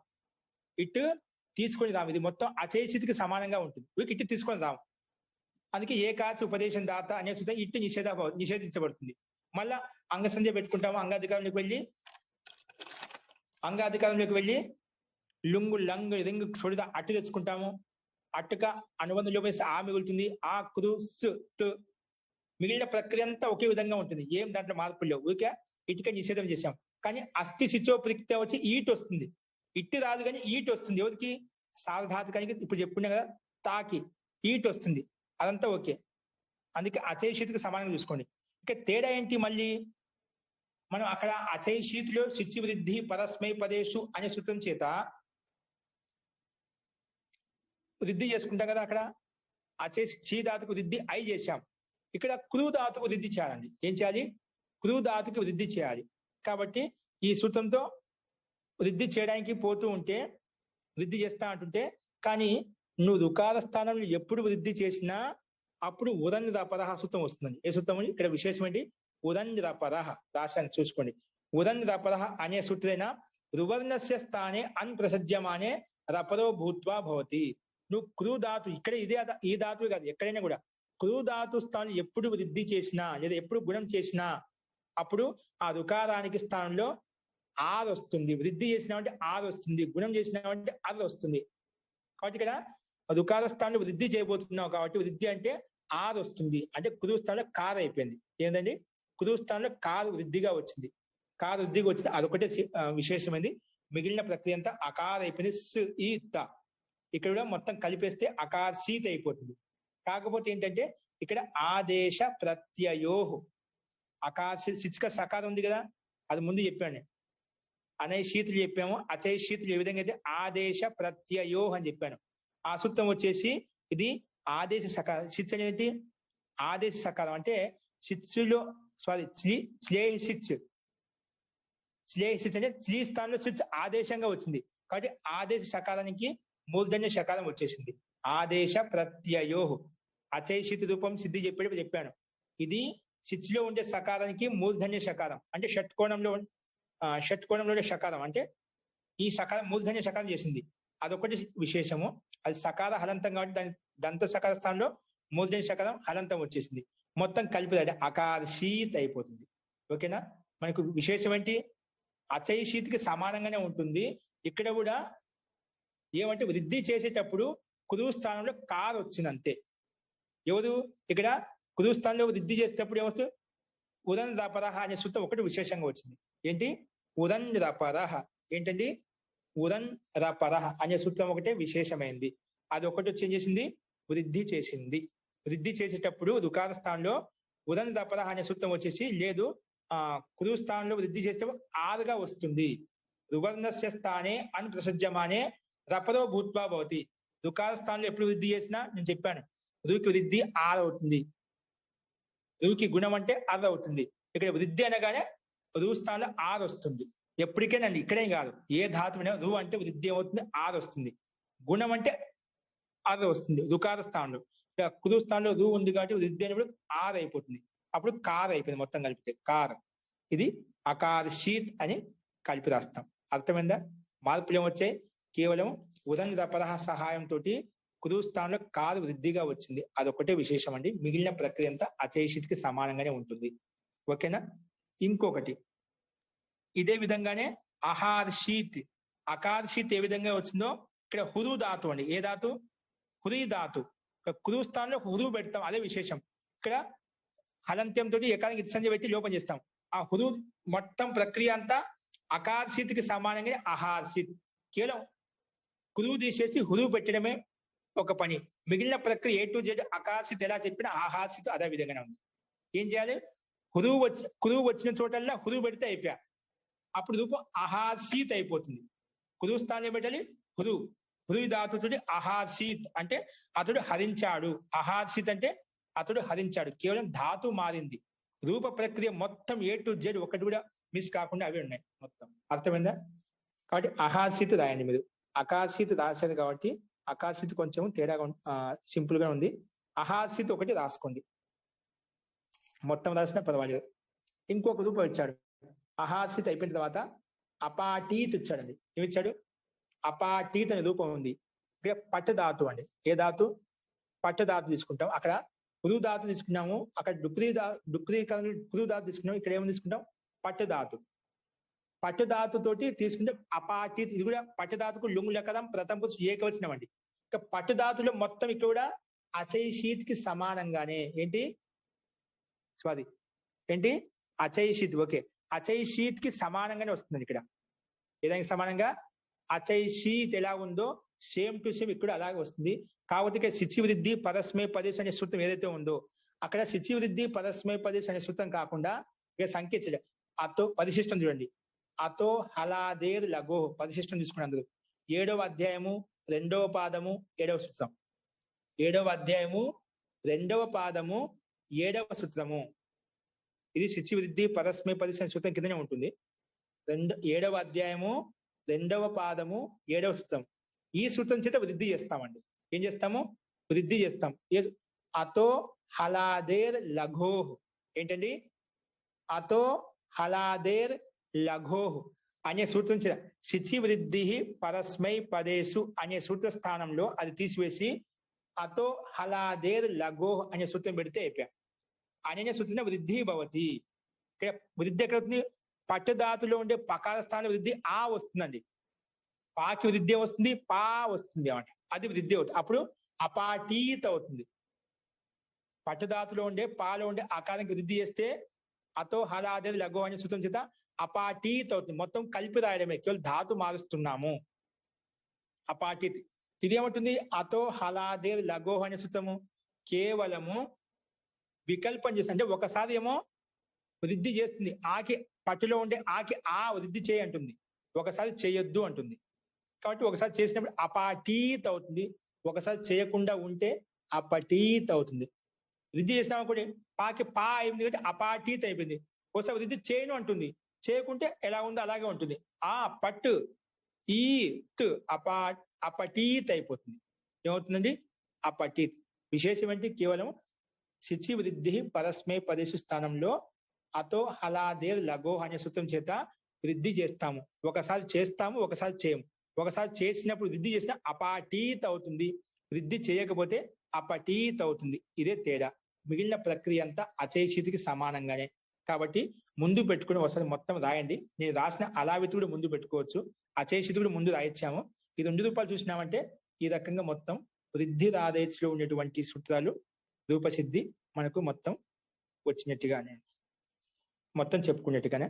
ఇటు తీసుకొని రాము. ఇది మొత్తం అచైషితికి సమానంగా ఉంటుంది, ఇటు తీసుకొని రాము. అందుకే ఏకాచ ఉపదేశం దాత అనే సూత్రం ఇటు నిషేధించబడుతుంది. మళ్ళా అంగసంధ్య పెట్టుకుంటాము, అంగాధికారంలోకి వెళ్ళి లుంగు లంగు రింగు సొడిద అట్టు తెచ్చుకుంటాము. అట్టుక అనుబంధం లోపేసి ఆ మిగులుతుంది, ఆ కుదు సు. మిగిలిన ప్రక్రియ అంతా ఒకే విధంగా ఉంటుంది, ఏం దాంట్లో మార్పులు లేవు. ఊరికే ఇటుక నిషేధం చేశాం. కానీ అస్థి శిచో ప్రిక్త వచ్చి ఈటు వస్తుంది, ఇటు రాదు కానీ ఈటు వస్తుంది. ఎవరికి, సార్ధాతుకానికి ఇప్పుడు చెప్పుకున్నాం కదా తాకి ఈటు వస్తుంది, అదంతా ఓకే. అందుకే అచైషీతికి సమానంగా చూసుకోండి. ఇక తేడా ఏంటి, మళ్ళీ మనం అక్కడ అచైషీతిలో శిచి వృద్ధి పరస్మై పదేషు అనే సూత్రం చేత వృద్ధి చేసుకుంటాం కదా, అక్కడ చీ ధాతుకు వృద్ధి ఐ చేశాం. ఇక్కడ క్రూ ధాతుకు వృద్ధి చేయాలండి. ఏం చేయాలి, క్రూ ధాతుకు వృద్ధి చేయాలి. కాబట్టి ఈ సూత్రంతో వృద్ధి చేయడానికి పోతూ ఉంటే వృద్ధి చేస్తా అంటుంటే, కానీ నువ్వు రుకార స్థానంలో ఎప్పుడు వృద్ధి చేసినా అప్పుడు ఉదన్రపరహ సూత్రం వస్తుందండి. ఏ సూత్రం అని ఇక్కడ విశేషం ఏంటి, ఉదన్రపరహ రాశాన్ని చూసుకోండి. ఉదన్రపరహ అనే సూత్రైన రువర్ణస్య స్థానే అన్ప్రసజ్యమానే రపరో భూత్వా భవతి. నువ్వు క్రూ ధాతు, ఇక్కడ ఇదే ఈ ధాతువు కాదు, ఎక్కడైనా కూడా క్రూ ధాతు స్థానం ఎప్పుడు వృద్ధి చేసినా లేదా ఎప్పుడు గుణం చేసినా అప్పుడు ఆ రుకారానికి స్థానంలో ఆర్ వస్తుంది. వృద్ధి చేసినామంటే ఆర్ వస్తుంది, గుణం చేసినామంటే అర్ వస్తుంది. కాబట్టి ఇక్కడ రుకార స్థానంలో వృద్ధి చేయబోతున్నావు కాబట్టి వృద్ధి అంటే ఆర్ వస్తుంది, అంటే కుదు స్థానంలో కార్ అయిపోయింది. ఏంటండి, కుదు స్థానంలో కారు వృద్ధిగా వచ్చింది, కారు వృద్ధిగా వచ్చింది, అదొకటే విశేషమైంది. మిగిలిన ప్రక్రియ అంతా అకార్ అయిపోయింది. స్ ఈ త ఇక్కడ కూడా మొత్తం కలిపేస్తే అకార్ సీత్ అయిపోతుంది. కాకపోతే ఏంటంటే ఇక్కడ ఆదేశ ప్రత్యయోహు అకార్ శిచ్క సకారం ఉంది కదా, అది ముందు చెప్పాను. అనై శీతులు చెప్పాము, అచై శీతులు ఏ విధంగా అయితే ఆదేశ ప్రత్యయోహ్ అని చెప్పాను. ఆ సూత్రం వచ్చేసి ఇది ఆదేశ సకారం. శిచ్ అనేది ఆదేశ సకారం, అంటే శిచ్చులో శ్లేషిచ్ అంటే శ్లీ స్థానంలో శిచ్ ఆదేశంగా వచ్చింది కాబట్టి ఆదేశ సకారానికి మూర్ధన్య సకారం వచ్చేసింది. ఆదేశ ప్రత్యయోహ్ అచైషిత్ రూపం సిద్ధి చెప్పాను. ఇది శిచ్లో ఉండే సకారానికి మూర్ధన్య సకారం, అంటే షట్కోణంలో షకారం, అంటే ఈ సకారం మూర్ధన్య సకారం చేసింది. అదొకటి విశేషము. అది సకార హలంతం కాబట్టి దాని దంత సకార స్థానంలో మూర్ధన్య సకారం హలంతం వచ్చేసింది. మొత్తం కలిపి అకార శీత్ అయిపోతుంది. ఓకేనా, మనకు విశేషం ఏంటి, అచైషీత్కి సమానంగానే ఉంటుంది. ఇక్కడ కూడా ఏమంటే వృద్ధి చేసేటప్పుడు కుదు స్థానంలో కార్ వచ్చింది అంతే. ఎవరు ఇక్కడ కుదు స్థానంలో వృద్ధి చేసేటప్పుడు ఏమొస్తుంది, ఉదన్రపరహ అనే సూత్రం ఒకటి విశేషంగా వచ్చింది. ఏంటి, ఉదన్రపరహ, ఏంటండి ఉదన్రపరహ అనే సూత్రం ఒకటే విశేషమైంది. అది ఒకటి వచ్చి ఏం చేసింది, వృద్ధి చేసింది. వృద్ధి చేసేటప్పుడు రుకార స్థానంలో ఉదన్రపరహ అనే సూత్రం వచ్చేసి లేదు, కుదు స్థానంలో వృద్ధి చేసేటప్పుడు ఆరుగా వస్తుంది. రువర్ణస్య స్థానే అన్ప్రసజ్యమానే రపరో భూత్వా భవతి. రుకార స్థానంలో ఎప్పుడు వృద్ధి చేసినా నేను చెప్పాను, రుకి వృద్ధి ఆరు అవుతుంది, రుకి గుణం అంటే అర్ అవుతుంది. ఇక్కడ వృద్ధి అనగానే రు స్థానంలో ఆర్ వస్తుంది. ఎప్పటికైనా ఇక్కడే కాదు, ఏ ధాతువునే రు అంటే వృద్ధి ఏమవుతుంది, ఆర్ వస్తుంది. గుణం అంటే అర్ వస్తుంది రుకార స్థానంలో. కుదు స్థానంలో రు ఉంది కాబట్టి వృద్ధి అయినప్పుడు ఆర్ అయిపోతుంది, అప్పుడు కార్ అయిపోయింది మొత్తం కలిపితే కార్. ఇది అకార్ శీత్ అని కలిపి రాస్తాం. అర్థమైందా, మార్పులు ఏమొచ్చాయి, కేవలం ఉదన్రపరహ సహాయంతో కుదు స్థానంలో కారు వృద్ధిగా వచ్చింది, అదొకటే విశేషం అండి. మిగిలిన ప్రక్రియ అంతా అచైషిత్కి సమానంగానే ఉంటుంది. ఓకేనా, ఇంకొకటి ఇదే విధంగానే అహార్షీత్ అకార్షీత్ ఏ విధంగా వచ్చిందో ఇక్కడ హురు ధాతు అండి. ఏ ధాతు, హురి ధాతు. కుదు స్థానంలో హురు పెడతాం, అదే విశేషం. ఇక్కడ హలంత్యంతో ఏకానికి ఇతి సంధి పెట్టి లోపం చేస్తాం. ఆ హురు మొత్తం ప్రక్రియ అంతా అకార్షిత్కి సమానంగా అహార్షిత్. కేవలం కురువు తీసేసి హురువు పెట్టడమే ఒక పని. మిగిలిన ప్రక్రియ A to Z అకార్షిత్ ఎలా చెప్పినా ఆహార్షిత్ అదే విధంగానే ఉంది. ఏం చేయాలి? కురువు వచ్చిన చోటల్లా హురువు పెడితే అయిపోయా. అప్పుడు రూపం అహార్షిత్ అయిపోతుంది. కురువు స్థానం పెట్టాలి హురువు. హురువు ధాతుతుడి అహార్షిత్ అంటే అతడు హరించాడు. అహార్షిత్ అంటే అతడు హరించాడు. కేవలం ధాతు మారింది. రూప ప్రక్రియ మొత్తం A to Z ఒకటి కూడా మిస్ కాకుండా అవి ఉన్నాయి మొత్తం. అర్థమైందా? కాబట్టి అహార్షిత్ రాయండి మీరు. అకార్షిత్ రాశారు కాబట్టి అకార్షిత్ కొంచెం తేడాగా సింపుల్ గా ఉంది. అహార్షిత్ ఒకటి రాసుకోండి. మొత్తం రాసినా పర్వాలేదు. ఇంకొక రూపం ఇచ్చాడు. అహార్షిత్ అయిపోయిన తర్వాత అపాటీత్ ఇచ్చాడండి. ఏమిచ్చాడు? అపాటీత్ అనే రూపం ఉంది. ఇక్కడ పట్టు ధాతు అండి. ఏ ధాతు? పట్టు ధాతు తీసుకుంటాం. అక్కడ పురుగు ధాతు తీసుకున్నాము. అక్కడ పురుగు ధాతు తీసుకున్నాము. ఇక్కడ ఏమని తీసుకుంటాం? పట్టు ధాతు. పట్టు ధాతు తోటి తీసుకుంటే అపాటీత్. ఇది కూడా పట్టు ధాతుకు లుంగు లకరం ప్రథమ పురుషు ఏకవచనం అండి. ఇక పట్టు ధాతులో మొత్తం ఇక్కడ కూడా అచైషీత్ కి సమానంగానే ఏంటి స్వాది ఏంటి అచైషీత్. ఓకే, అచైషీత్ కి సమానంగానే వస్తుంది ఇక్కడ. ఏదానికి సమానంగా? అచైషీత్ ఎలా ఉందో సేమ్ టు సేమ్ ఇక్కడ అలాగే వస్తుంది. కాబట్టి ఇక్కడ శిచి వృద్ధి పరస్మై పదేశ్ అనే సూత్రం ఏదైతే ఉందో అక్కడ శిచి వృద్ధి పరస్మై పదేశ్ అనే సూత్రం కాకుండా ఇక సంఖ్య అతో పరిశిష్టం చూడండి. అతో హలాదేర్ లఘో పరిశిష్టం తీసుకున్నందుకు 7వ అధ్యాయము 2వ పాదము 7వ సూత్రం. 7వ అధ్యాయము 2వ పాదము 7వ సూత్రము. ఇది శిచి వృద్ధి పరస్మై పదేశ్ అనే సూత్రం కిందనే ఉంటుంది. 7వ అధ్యాయము 2వ పాదము 7వ సూత్రం. ఈ సూత్రం చేత వృద్ధి చేస్తామండి. ఏం చేస్తాము? వృద్ధి చేస్తాం. అతో హలాదేర్ లఘో ఏంటండి? అతో హలాదేర్ లఘో అనే సూత్రం చేత శిచి వృద్ధి పరస్మై పదేశు అనే సూత్ర స్థానంలో అది తీసివేసి అతో హలాదేర్ లఘో అనే సూత్రం పెడితే అయిపోయా. అనే సూత్రం వృద్ధి భవతి. ఇక్కడ వృద్ధి ఎక్కడ అవుతుంది? పట్టుధాతులో ఉండే పకార స్థానం వృద్ధి ఆ వస్తుందండి. పాకి వృద్ధి వస్తుంది, పా వస్తుంది అన్నమాట. అది వృద్ధి అవుతుంది. అప్పుడు అపాటీత్ అవుతుంది. పట్టుధాతులో ఉండే పాలో ఉండే ఆకారానికి వృద్ధి చేస్తే అతో హలాదేర్ లఘో అనే సూత్రం చేత అపాటీత్ అవుతుంది. మొత్తం కలిపి రాయడమే, కేవలం ధాతు మారుస్తున్నాము. అపాటీత్. ఇది ఏమంటుంది? అతో హలాదేర్ లఘో అనే సూత్రము కేవలము వికల్పం చేస్తుంది. అంటే ఒకసారి ఏమో వృద్ధి చేస్తుంది. ఆకి పట్టులో ఉండే ఆకి ఆ వృద్ధి చేయి అంటుంది, ఒకసారి చేయొద్దు అంటుంది. కాబట్టి ఒకసారి చేసినప్పుడు అపాటీత్ అవుతుంది, ఒకసారి చేయకుండా ఉంటే అపటీత్ అవుతుంది. వృద్ధి చేసినా కూడా పాకి పా అయింది కాబట్టి అపాటీత్ అయిపోయింది. ఒకసారి వృద్ధి చేయను అంటుంది, చేయకుంటే ఎలా ఉందో అలాగే ఉంటుంది. ఆ పట్టు ఈ అపటీత్ అయిపోతుంది. ఏమవుతుందండి? అపటీత్. విశేషం ఏంటి? కేవలం శిచి వృద్ధి పరస్మై పదేశు స్థానంలో అతో హలాదేర్ లఘో అనే సూత్రం చేత వృద్ధి చేస్తాము. ఒకసారి చేస్తాము, ఒకసారి చేయము. ఒకసారి చేసినప్పుడు వృద్ధి చేసిన అపాటీత్ అవుతుంది, వృద్ధి చేయకపోతే అపటీత్ అవుతుంది. ఇదే తేడా. మిగిలిన ప్రక్రియ అంతా అచైషితికి సమానంగానే. కాబట్టి ముందు పెట్టుకుని ఒకసారి మొత్తం రాయండి. నేను రాసిన అలావితి కూడా ముందు పెట్టుకోవచ్చు, అచైషితి కూడా ముందు రాయించాము. ఈ 2 రూపాయలు చూసినామంటే ఈ రకంగా మొత్తం వృద్ధి రాదేచ్లో ఉండేటువంటి సూత్రాలు రూపసిద్ధి మనకు మొత్తం వచ్చినట్టుగానే, మొత్తం చెప్పుకున్నట్టుగానే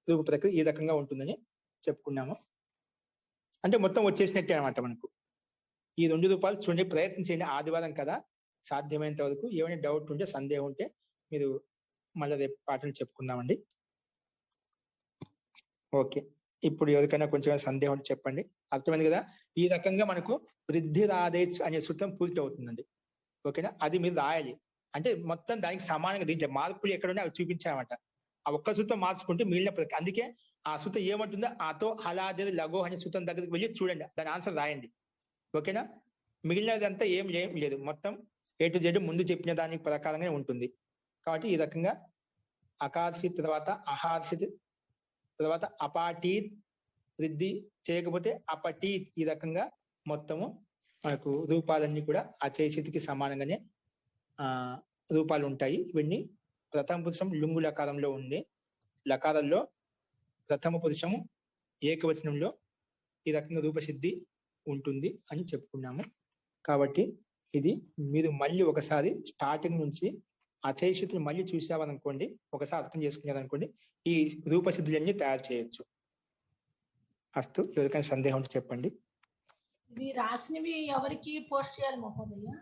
రూప ప్రక్రియ ఈ రకంగా ఉంటుందని చెప్పుకున్నాము. అంటే మొత్తం వచ్చేసినట్టే అనమాట మనకు. ఈ 2 రూపాయలు చూడండి, ప్రయత్నం చేయండి. ఆదివారం కదా, సాధ్యమైనంత వరకు ఏమైనా డౌట్ ఉంటే, సందేహం ఉంటే మీరు మళ్ళీ రేపు పాఠం చెప్పుకుందామండి. ఓకే, ఇప్పుడు ఎవరికైనా కొంచెం సందేహం ఉంటే చెప్పండి. అర్థమైంది కదా? ఈ రకంగా మనకు వృద్ధి రాదేచ్ అనే సూత్రం పూర్తి అవుతుందండి. ఓకేనా? అది మీరు రాయాలి. అంటే మొత్తం దానికి సమానంగా దీంట్లో మార్పులు ఎక్కడ ఉన్నాయి అవి చూపించాలన్నమాట. ఆ ఒక్క సూత్రం మార్చుకుంటే మిగిలిన ప్రక్రియ. అందుకే ఆ సూత్రం ఏమంటుందో అతో హలాదేర్ లఘో అనే సూత్రం దగ్గరికి వెళ్ళి చూడండి, దాని ఆన్సర్ రాయండి. ఓకేనా? మిగిలినదంతా ఏం లేదు, మొత్తం A to Z ముందు చెప్పిన దాని ప్రకారంగానే ఉంటుంది. కాబట్టి ఈ రకంగా అకార్షిత్ తర్వాత అహార్షిత్ తర్వాత అపాటీత్, వృద్ధి చేయకపోతే అపటీత్, ఈ రకంగా మొత్తము మనకు రూపాలన్నీ కూడా అచైషితికి సమానంగానే రూపాలు ఉంటాయి. ఇవన్నీ ప్రథమ పురుషం లుంగు లకారంలో ఉంది. లకారంలో ప్రథమ పురుషము ఏకవచనంలో ఈ రకంగా రూపసిద్ధి ఉంటుంది అని చెప్పుకున్నాము. కాబట్టి ఇది మీరు మళ్ళీ ఒకసారి స్టార్టింగ్ నుంచి అచైషితులు మళ్ళీ చూసామనుకోండి, ఒకసారి అర్థం చేసుకున్నారనుకోండి, ఈ రూపసిద్ధులన్నీ తయారు చేయొచ్చు. అస్తు, ఎవరికైనా సందేహం ఉంటే చెప్పండి. ఇవి రాసినవి ఎవరికి పోస్ట్ చేయాలి మహోదయ?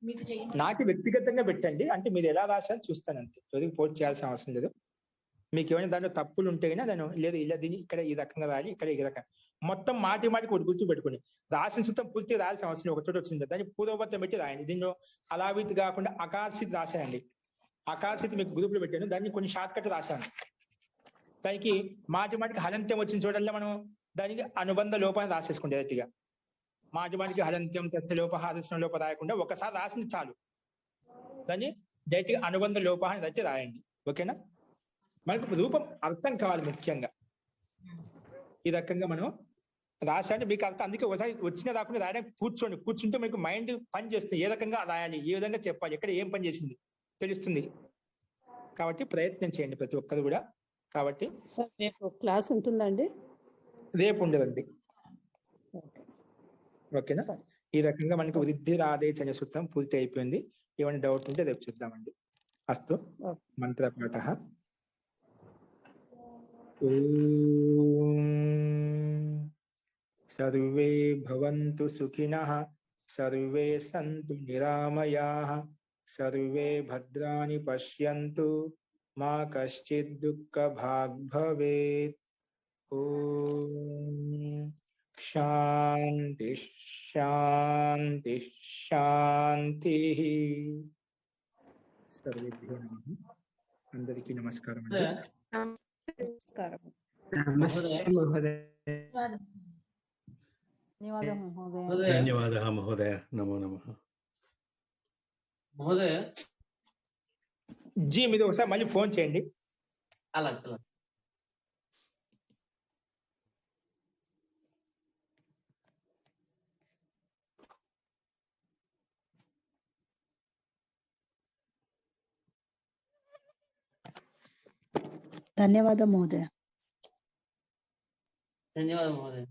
మీకు చేయండి. నాకు వ్యక్తిగతంగా పెట్టండి, అంటే మీరు ఎలా రాశారో చూస్తాను అంతే, ఎవరికి పోస్ట్ చేయాల్సిన అవసరం లేదు. మీకు ఏమైనా దాంట్లో తప్పులు ఉంటే కానీ దాన్ని లేదు ఇలా దీన్ని ఇక్కడ ఈ రకంగా రాయాలి, ఇక్కడ ఈ రకంగా మొత్తం మాటికి ఒకటి గుర్తు పెట్టుకోండి. రాసిన సూత్రం పూర్తిగా రాయాల్సిన అవసరం ఒక చోట వచ్చింది, దాన్ని పూర్వపత్రం పెట్టి రాయండి. దీనిలో అలావిత్ కాకుండా అకార్షిత్ రాశానండి. అకార్షిత్ మీకు గ్రూపులో పెట్టాను, దాన్ని కొన్ని షార్ట్ కట్ రాశాను. దానికి మాటికి హలంత్యం వచ్చిన చోటల్లో మనం దానికి అనుబంధ లోపాన్ని రాసేసుకోండి డైరెక్ట్గా. మాటికి హలంత్యం తస్య లోప హాదర్శన లోప రాయకుండా ఒకసారి రాసింది చాలు, దాన్ని డైరెక్ట్గా అనుబంధ లోపాన్ని డైరెక్ట్ రాయండి. ఓకేనా? మనకు రూపం అర్థం కావాలి ముఖ్యంగా. ఈ రకంగా మనం రాశాడు మీకు అర్థం, అందుకే ఒకసారి వచ్చిన రాకుండా రాయడానికి కూర్చుంటే మీకు మైండ్ పని చేస్తుంది. ఏ రకంగా రాయాలి, ఏ విధంగా చెప్పాలి, ఎక్కడ ఏం పని చేసింది తెలుస్తుంది. కాబట్టి ప్రయత్నం చేయండి ప్రతి ఒక్కరు కూడా. కాబట్టి సార్ రేపు క్లాస్ ఉంటుందండి? రేపు ఉండదండి. ఓకేనా? ఈ రకంగా మనకి వృద్ధి రాదేచ అనే సూత్రం పూర్తి అయిపోయింది. ఏమైనా డౌట్ ఉంటే రేపు చూద్దామండి. అస్తు, మంత్రపాఠ. సర్వే భవంతు సుఖినః, సర్వే సంతు నిరామయాః, సర్వే భద్రాణి పశ్యంతు, మా కశ్చిద్ దుఃఖభాగ్ భవేత్. ఓం శాంతి శాంతి శాంతి. సర్వేభ్యో నమః. అందరికీ నమస్కారం అండి. నమస్కారం. ధన్యవాదాలు మహోదయ. ధన్యవాదः మహోదయ. నమో నమః. మహోదయ జీ మీరు ఒకసారి మళ్ళీ ఫోన్ చేయండి. అలా ధన్యవాదాలు మహోదయ. ధన్యవాదాలు మహోదయ.